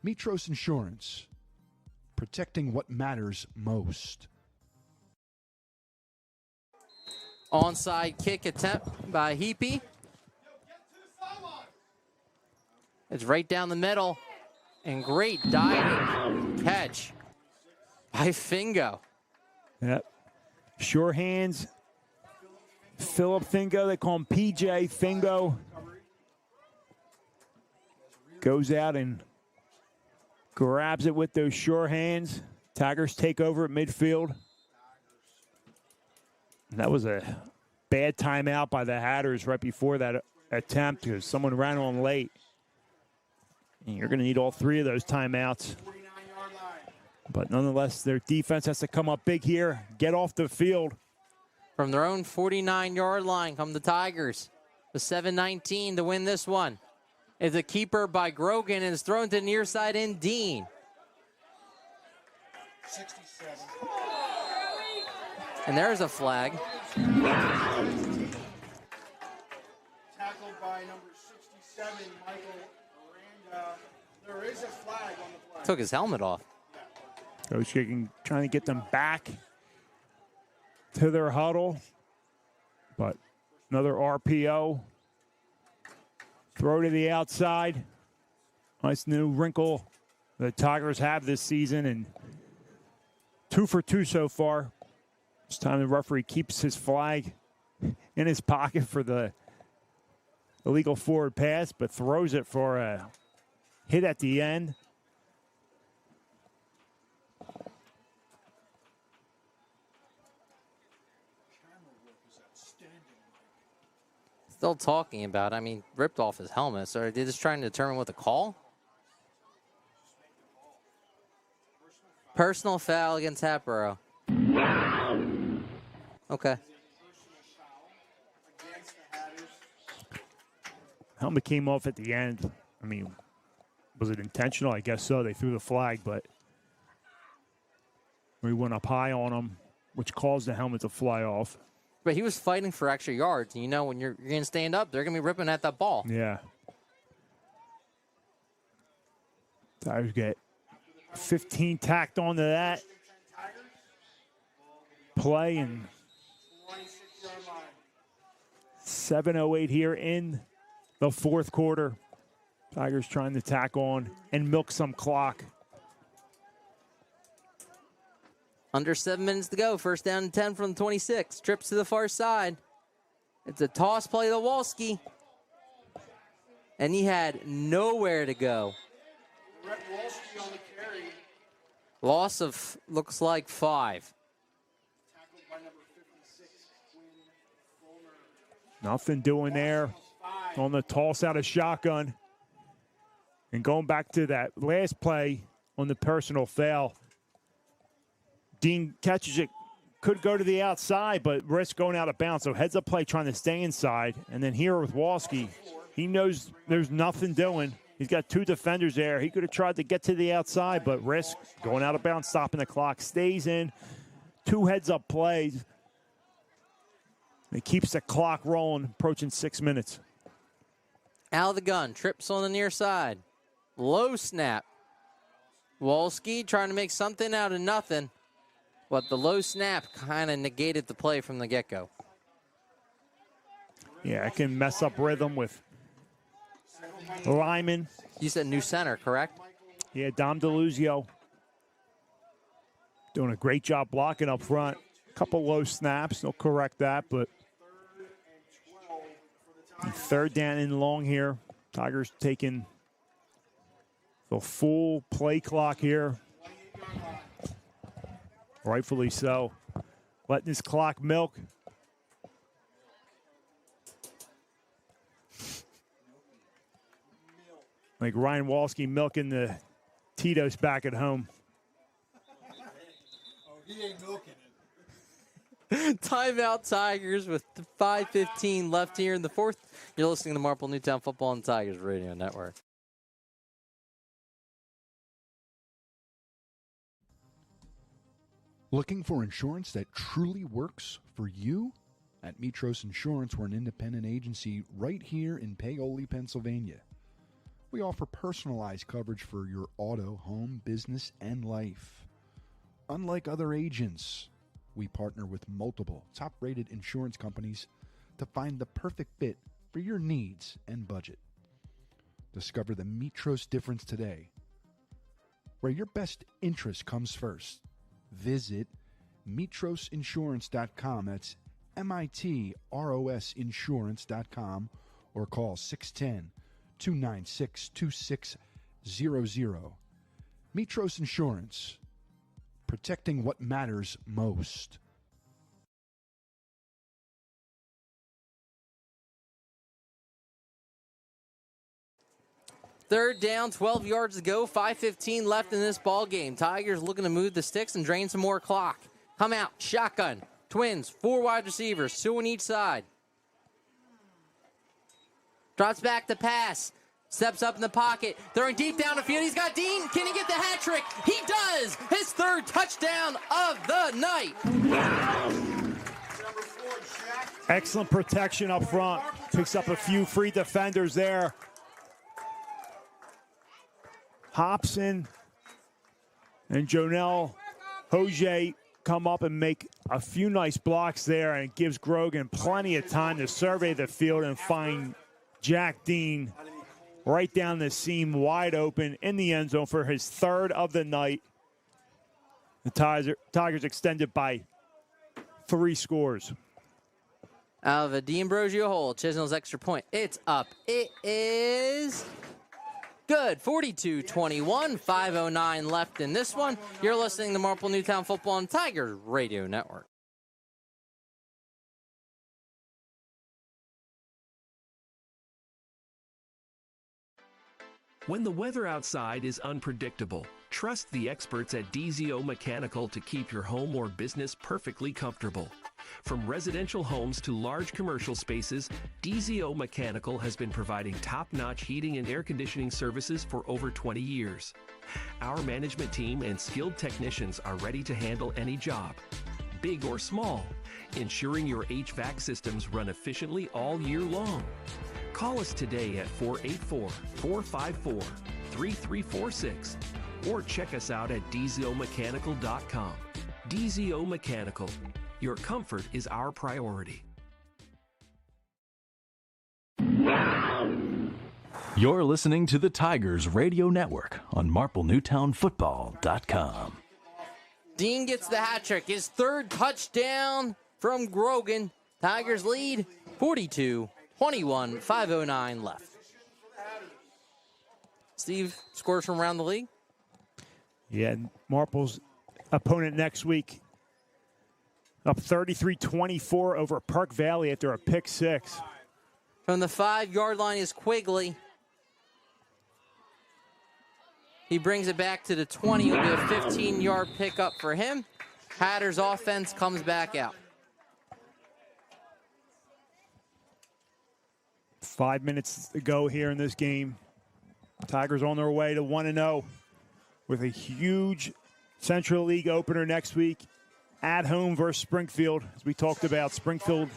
Mitros Insurance, protecting what matters most. Onside kick attempt by Heapy. It's right down the middle. And great diving catch by Fingo. Yep. Sure hands. Philip Fingo, they call him PJ Fingo. Goes out and grabs it with those sure hands. Tigers take over at midfield. And that was a bad timeout by the Hatters right before that attempt because someone ran on late. And you're going to need all three of those timeouts. But nonetheless, their defense has to come up big here, get off the field. From their own 49-yard line come the Tigers with 7:19 to win this one. It's a keeper by Grogan and is thrown to the near side in Dean. 67. And there's a flag. Tackled by number 67, Michael Miranda. There is a flag on the play. Took his helmet off. Coach Higgins trying to get them back to their huddle. But another RPO. Throw to the outside. Nice new wrinkle the Tigers have this season. And 2 for 2 so far. This time the referee keeps his flag in his pocket for the illegal forward pass, but throws it for a hit at the end. Still talking about it. I mean, ripped off his helmet. So they're just trying to determine what the call? Personal foul against Hatboro. Okay. Helmet came off at the end. I mean, was it intentional? I guess so. They threw the flag, but we went up high on him, which caused the helmet to fly off. But he was fighting for extra yards. And you know, when you're going to stand up, they're going to be ripping at that ball. Yeah. Tigers get 15 tacked onto that. play, and 7:08 here in the fourth quarter. Tigers trying to tack on and milk some clock. Under 7 minutes to go. First down and 10 from the 26. Trips to the far side. It's a toss play to Wolski. And he had nowhere to go. Loss of, looks like 5. Nothing doing there on the toss out of shotgun. And going back to that last play on the personal foul, Dean catches it, could go to the outside, but risks going out of bounds. So heads up play trying to stay inside. And then here with Wolski, he knows there's nothing doing. He's got 2 defenders there. He could have tried to get to the outside, but risk going out of bounds, stopping the clock, stays in. 2 heads up plays. It keeps the clock rolling, approaching 6 minutes. Out of the gun, trips on the near side. Low snap. Wolski trying to make something out of nothing, but the low snap kind of negated the play from the get-go. Yeah, it can mess up rhythm with Lyman. You said new center, correct? Yeah, Dom DeLuzio doing a great job blocking up front. Couple low snaps, they'll correct that, but 3rd down and long here. Tigers taking the full play clock here. Rightfully so. Letting this clock milk. Like Ryan Wolski milking the Tito's back at home. Oh, he ain't milking it. Timeout Tigers with 5:15 left here in the fourth. You're listening to Marple Newtown Football on Tigers Radio Network. Looking for insurance that truly works for you? At Mitros Insurance, we're an independent agency right here in Paoli, Pennsylvania. We offer personalized coverage for your auto, home, business, and life. Unlike other agents, we partner with multiple top-rated insurance companies to find the perfect fit for your needs and budget. Discover the Mitros difference today, where your best interest comes first. Visit mitrosinsurance.com. That's MITROS insurance.com, or call 610-296-2600. Mitros Insurance, protecting what matters most. Third down, 12 yards to go, 5:15 left in this ball game. Tigers looking to move the sticks and drain some more clock. Come out, shotgun, Twins, 4 wide receivers, 2 on each side. Drops back to pass, steps up in the pocket, throwing deep down the field. He's got Dean. Can he get the hat trick? He does. His 3rd touchdown of the night. Excellent protection up front. Picks up a few free defenders there. Hobson and Jonell Hoje come up and make a few nice blocks there, and it gives Grogan plenty of time to survey the field and find Jack Dean right down the seam, wide open in the end zone for his 3rd of the night. The Tigers extended by 3 scores. Out of a D'Ambrosio hole, Chisnell's extra point. It's up. It is good. 42-21, 5:09 left in this one. You're listening to Marple Newtown Football on Tigers Radio Network. When the weather outside is unpredictable, trust the experts at DZO Mechanical to keep your home or business perfectly comfortable. From residential homes to large commercial spaces, DZO Mechanical has been providing top-notch heating and air conditioning services for over 20 years. Our management team and skilled technicians are ready to handle any job, big or small, ensuring your HVAC systems run efficiently all year long. Call us today at 484-454-3346 or check us out at dzomechanical.com. DZO Mechanical, Your comfort is our priority. You're listening to the Tigers Radio Network on MarpleNewtownFootball.com. Dean gets the hat trick. His third touchdown from Grogan. Tigers lead 42-21, 5:09 left. Steve, scores from around the league? Yeah, Marple's opponent next week up 33-24 over Park Valley after a pick six. From the 5-yard line is Quigley. He brings it back to the 20. It'll be a 15-yard pickup for him. Hatters offense comes back out. 5 minutes to go here in this game. Tigers on their way to 1-0 with a huge Central League opener next week at home versus Springfield. As we talked about, Springfield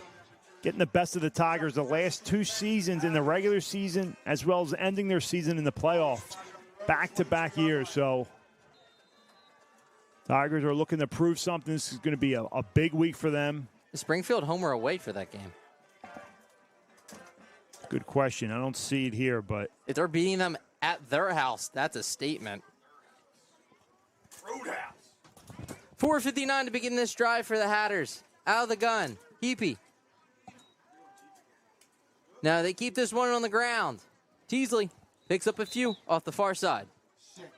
getting the best of the Tigers the last 2 seasons in the regular season as well as ending their season in the playoffs. Back-to-back years, so Tigers are looking to prove something. This is going to be a big week for them. Is Springfield home or away for that game? Good question. I don't see it here, but if they're beating them at their house, that's a statement. Roadhouse. 4:59 to begin this drive for the Hatters. Out of the gun, Heapy. Now they keep this one on the ground. Teasley picks up a few off the far side. 6.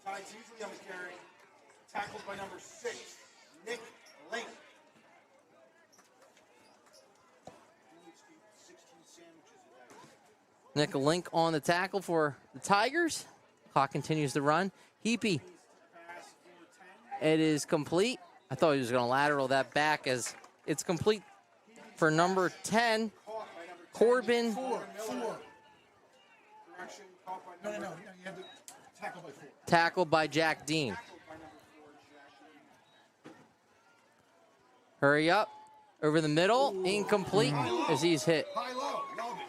Ty Teasley on the carry. Tackled by number 6, Nick Link. Nick Link on the tackle for the Tigers. Clock continues to run. Heapy. It is complete. I thought he was going to lateral that back as it's complete for number 10, Corbin. 4. No. You had to tackle by 4. Tackled by Jack Dean. Hurry up. Over the middle. Incomplete as he's hit. High-low. Love it.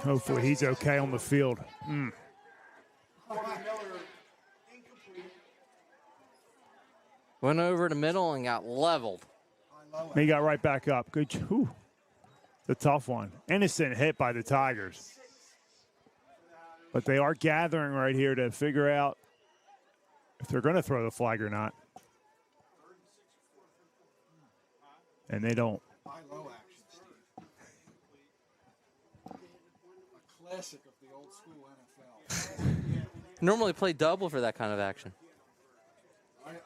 hopefully he's okay on the field. Went over the middle and got leveled. He got right back up. Good. Whew. The tough one. Innocent hit by the Tigers. But they are gathering right here to figure out if they're going to throw the flag or not. And they don't. High-low action, Steve. A classic of the old school NFL. Normally play double for that kind of action.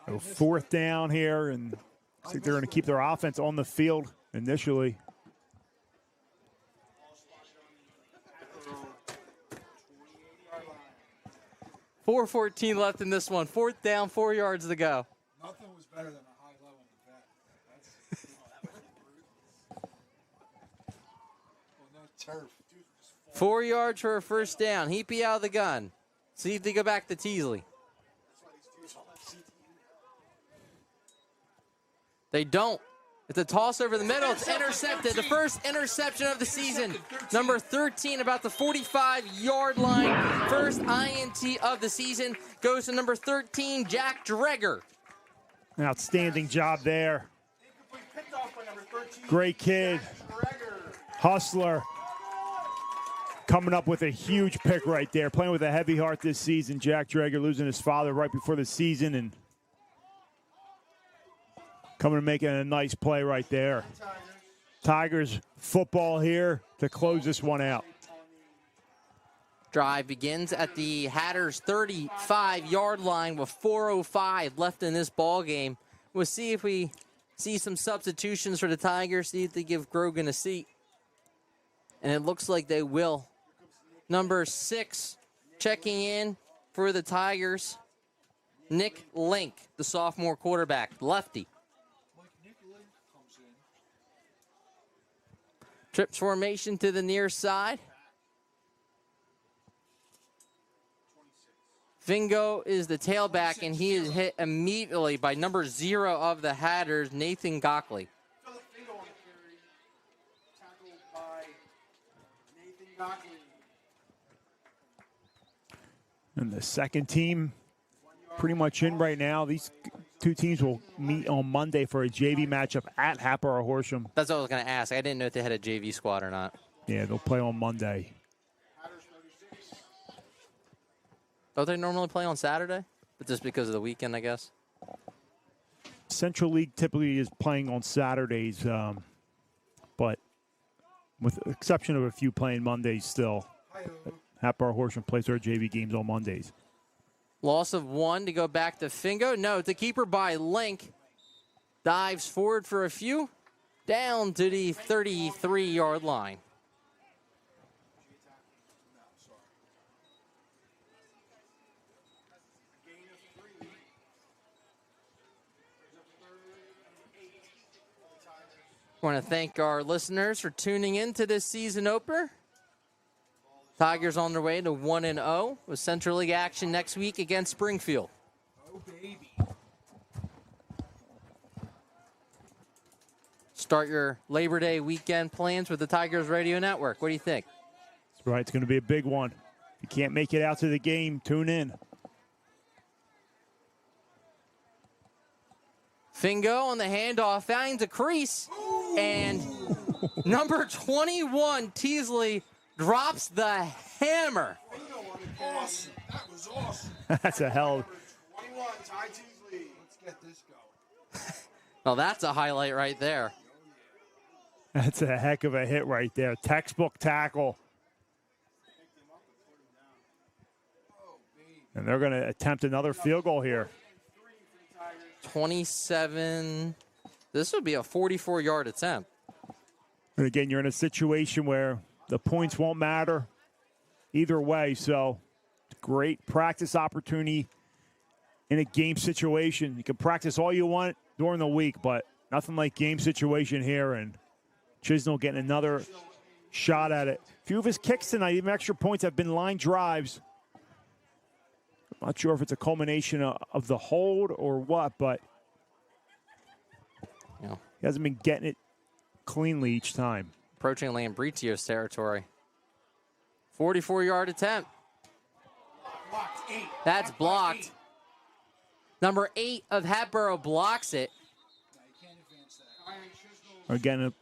So fourth down here, and I think they're going to keep their offense on the field initially. .414 left in this one. Fourth down, 4 yards to go. Nothing was better than a high-low on the back. Turf. 4 yards for a first down. Heapy out of the gun. See if they go back to Teasley. They don't. It's a toss over the middle. It's intercepted. The first interception of the season. Number 13, about the 45-yard line. First INT of the season goes to number 13, Jack Dreger. An outstanding job there. Great kid. Hustler. Coming up with a huge pick right there. Playing with a heavy heart this season. Jack Dreger losing his father right before the season and coming and making a nice play right there. Tigers football here to close this one out. Drive begins at the Hatters 35-yard line with 4:05 left in this ball game. We'll see if we see some substitutions for the Tigers, see if they give Grogan a seat. And it looks like they will. Number 6 checking in for the Tigers, Nick Link, the sophomore quarterback, lefty. Trips formation to the near side. Fingo is the tailback, and he is hit immediately by number 0 of the Hatters, Nathan Gockley. And the second team pretty much in right now. These two teams will meet on Monday for a JV matchup at Hatboro-Horsham. That's what I was going to ask. I didn't know if they had a JV squad or not. Yeah, they'll play on Monday. Don't they normally play on Saturday? But just because of the weekend, I guess. Central League typically is playing on Saturdays, but with the exception of a few playing Mondays still. Hatboro-Horsham plays their JV games on Mondays. Loss of 1 to go back to Fingo. No, the keeper by Link dives forward for a few, down to the 33-yard line. I want to thank our listeners for tuning in to this season opener. Tigers on their way to 1-0 with Central League action next week against Springfield. Oh, baby. Start your Labor Day weekend plans with the Tigers Radio Network. What do you think? That's right. It's going to be a big one. If you can't make it out to the game, tune in. Fingo on the handoff finds a crease, and number 21, Teasley, drops the hammer. Awesome. That was awesome. That's a hell. 21, Ty Teasley. Let's get this going. Well, that's a highlight right there. That's a heck of a hit right there. Textbook tackle. And they're going to attempt another field goal here. 27. This would be a 44-yard attempt. And again, you're in a situation where the points won't matter either way. So, great practice opportunity in a game situation. You can practice all you want during the week, but nothing like game situation here. And Chisnell getting another shot at it. A few of his kicks tonight, even extra points, have been line drives. I'm not sure if it's a culmination of the hold or what, but yeah, he hasn't been getting it cleanly each time. Approaching Lambricio's territory. 44-yard attempt. That's blocked. Number 8 of Hatboro blocks it. Again,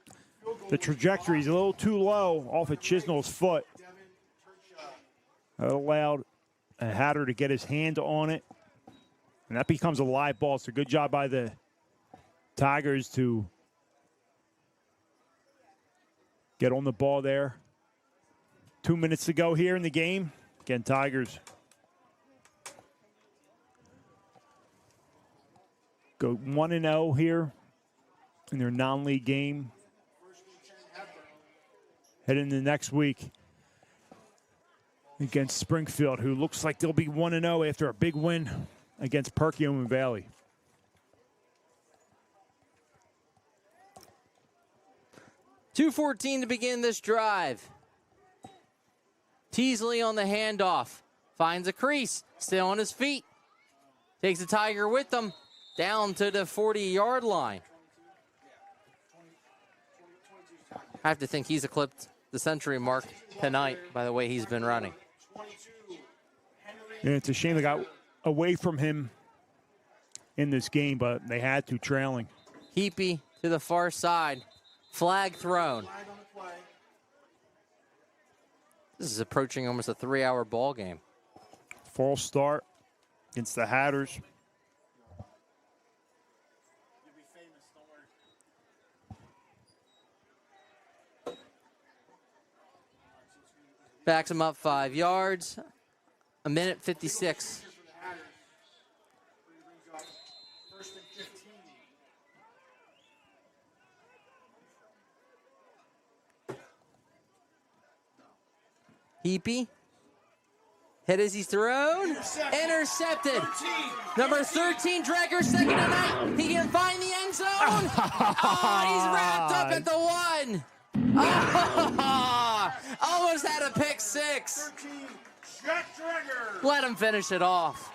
the trajectory is a little too low off of Chisnell's foot. That allowed a Hatter to get his hand on it, and that becomes a live ball. It's a good job by the Tigers to get on the ball there. 2 minutes to go here in the game. Again, Tigers go 1-0 here in their non-league game. Heading into next week against Springfield, who looks like they'll be 1-0 after a big win against Perkiomen Valley. .2:14 to begin this drive. Teasley on the handoff. Finds a crease. Still on his feet. Takes the Tiger with him. Down to the 40-yard line. I have to think he's eclipsed the century mark tonight by the way he's been running. And it's a shame they got away from him in this game, but they had to, trailing. Heapy to the far side. Flag thrown. This is approaching almost a 3-hour ball game. False start against the Hatters. Backs him up 5 yards. A minute 56. Heapy. Hit as he's thrown. Intercepted. Number 13, Dreger, second tonight. He can find the end zone. Oh, he's wrapped up at the 1. Oh, almost had a pick 6. Let him finish it off.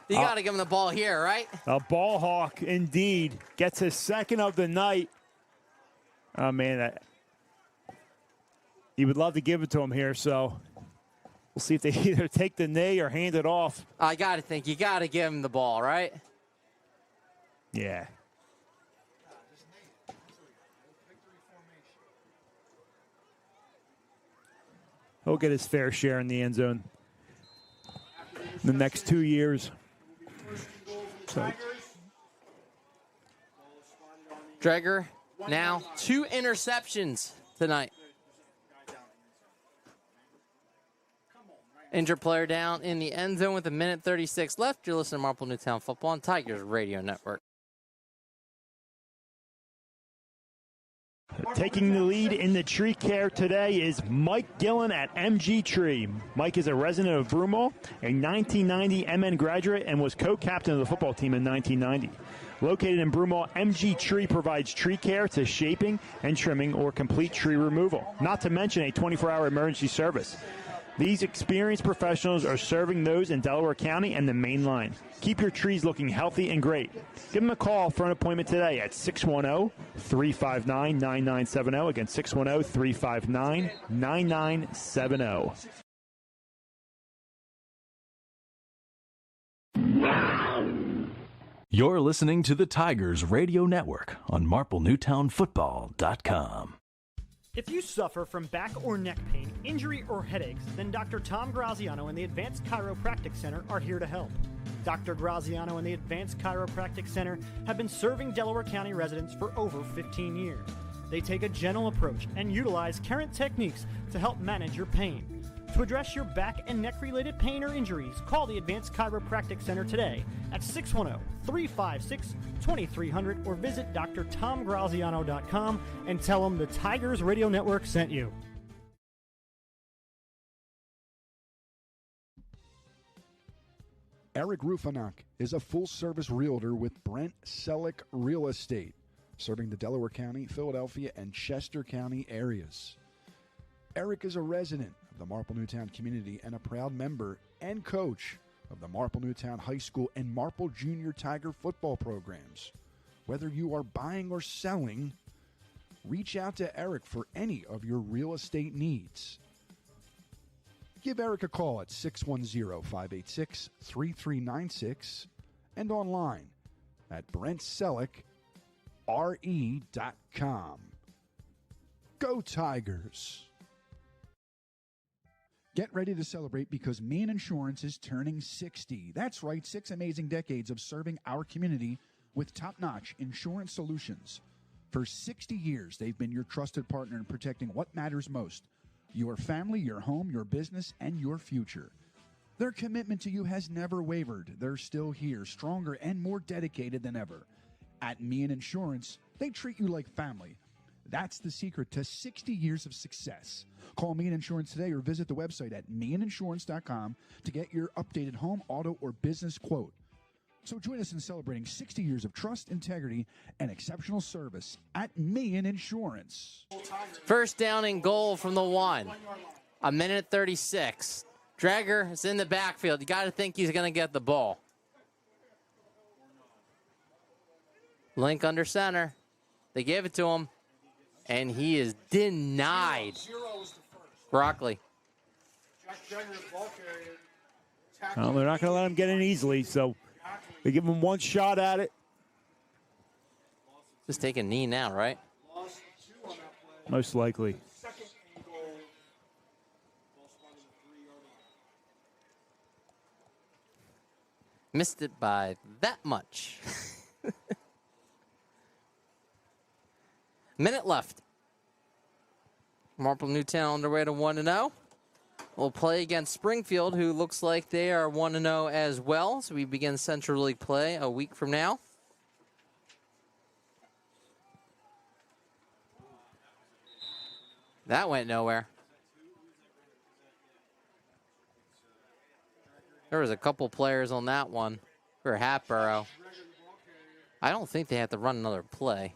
You got to give him the ball here, right? A ball hawk, indeed. Gets his second of the night. Oh, man. He would love to give it to him here, so we'll see if they either take the knee or hand it off. I got to think you got to give him the ball, right? Yeah. He'll get his fair share in the end zone the next 2 years. So. Dreger now 2 interceptions tonight. Injured player down in the end zone with 1:36 left. You're listening to Marple Newtown Football on Tigers Radio Network. Taking the lead in the tree care today is Mike Gillen at MG Tree. Mike is a resident of Broomall, a 1990 MN graduate, and was co-captain of the football team in 1990. Located in Broomall, MG Tree provides tree care to shaping and trimming or complete tree removal, not to mention a 24-hour emergency service. These experienced professionals are serving those in Delaware County and the main line. Keep your trees looking healthy and great. Give them a call for an appointment today at 610-359-9970. Again, 610-359-9970. You're listening to the Tigers Radio Network on MarpleNewtownFootball.com. If you suffer from back or neck pain, injury, or headaches, then Dr. Tom Graziano and the Advanced Chiropractic Center are here to help. Dr. Graziano and the Advanced Chiropractic Center have been serving Delaware County residents for over 15 years. They take a gentle approach and utilize current techniques to help manage your pain. To address your back and neck-related pain or injuries, call the Advanced Chiropractic Center today at 610-356-2300 or visit drtomgraziano.com and tell them the Tigers Radio Network sent you. Eric Rufanak is a full-service realtor with Brent Selleck Real Estate, serving the Delaware County, Philadelphia, and Chester County areas. Eric is a resident of the Marple Newtown community and a proud member and coach of the Marple Newtown High School and Marple Junior Tiger football programs. Whether you are buying or selling, reach out to Eric for any of your real estate needs. Give Eric a call at 610-586-3396 and online at BrentSelleckRE.com. Go Tigers! Get ready to celebrate because Maine Insurance is turning 60. That's right, 6 amazing decades of serving our community with top-notch insurance solutions. For 60 years, they've been your trusted partner in protecting what matters most: your family, your home, your business, and your future. Their commitment to you has never wavered. They're still here, stronger and more dedicated than ever. At Maine Insurance, they treat you like family. That's the secret to 60 years of success. Call Maine Insurance today or visit the website at maininsurance.com to get your updated home, auto, or business quote. So join us in celebrating 60 years of trust, integrity, and exceptional service at Maine Insurance. First down and goal from the 1. 1:36. Dreger is in the backfield. You got to think he's going to get the ball. Link under center. They gave it to him, and he is denied. Broccoli. Well, they're not going to let him get in easily, so they give him one shot at it. Just take a knee now, right? Most likely. Missed it by that much. Minute left. Marple Newtown on their way to 1-0. We'll play against Springfield, who looks like they are 1-0 as well. So we begin Central League play a week from now. That went nowhere. There was a couple players on that one for Hatboro. I don't think they have to run another play.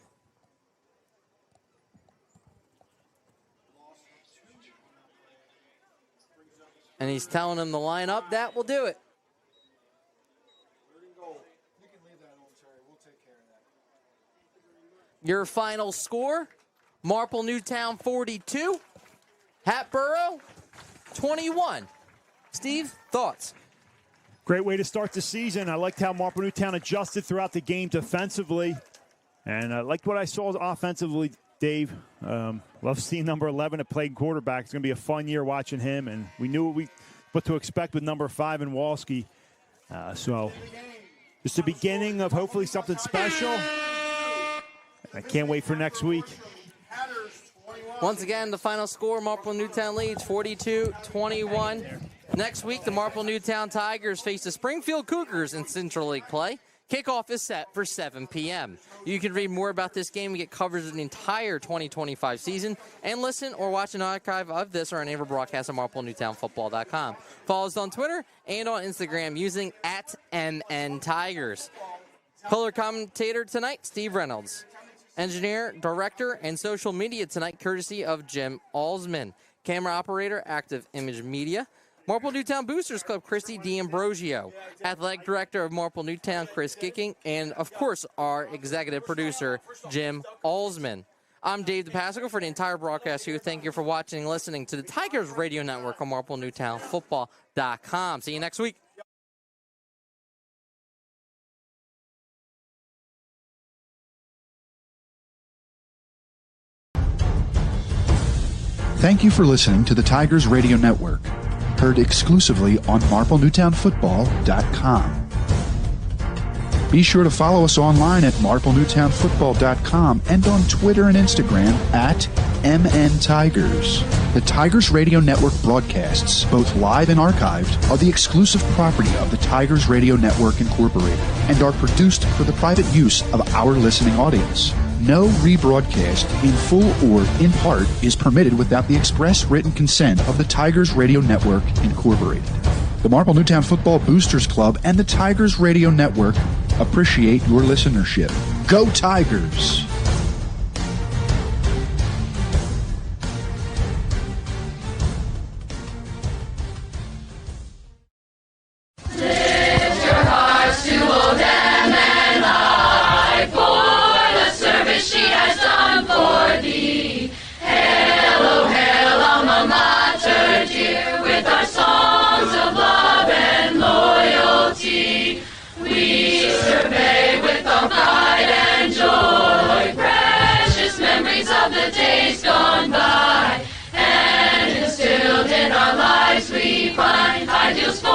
And he's telling him to line up. That will do it. Your final score, Marple Newtown 42, Hatboro 21. Steve, thoughts? Great way to start the season. I liked how Marple Newtown adjusted throughout the game defensively. And I liked what I saw offensively, Dave. Love seeing number 11 at playing quarterback. It's going to be a fun year watching him. And we knew what to expect with number 5 in Walski. So just the beginning of hopefully something special. I can't wait for next week. Once again, the final score, Marple Newtown leads 42-21. Next week, the Marple Newtown Tigers face the Springfield Cougars in Central League play. Kickoff is set for 7 p.m. You can read more about this game and get coverage of the entire 2025 season, and listen or watch an archive of this or any of our broadcasts at marplenewtownfootball.com. Follow us on Twitter and on Instagram using @MNTigers. Color commentator tonight, Steve Reynolds. Engineer, director, and social media tonight, courtesy of Jim Alsman. Camera operator, Active Image Media. Marple Newtown Boosters Club, Christy D'Ambrosio. Athletic Director of Marple Newtown, Chris Gicking. And, of course, our executive producer, Jim Alsman. I'm Dave DePassico for the entire broadcast here. Thank you for watching and listening to the Tigers Radio Network on MarpleNewtownFootball.com. See you next week. Thank you for listening to the Tigers Radio Network, heard exclusively on MarpleNewtownFootball.com. Be sure to follow us online at MarpleNewtownFootball.com and on Twitter and Instagram at MNTigers. The Tigers Radio Network broadcasts, both live and archived, are the exclusive property of the Tigers Radio Network Incorporated and are produced for the private use of our listening audience. No rebroadcast, in full or in part, is permitted without the express written consent of the Tigers Radio Network Incorporated. The Marple Newtown Football Boosters Club and the Tigers Radio Network appreciate your listenership. Go Tigers! Gone by, and instilled in our lives we find ideals for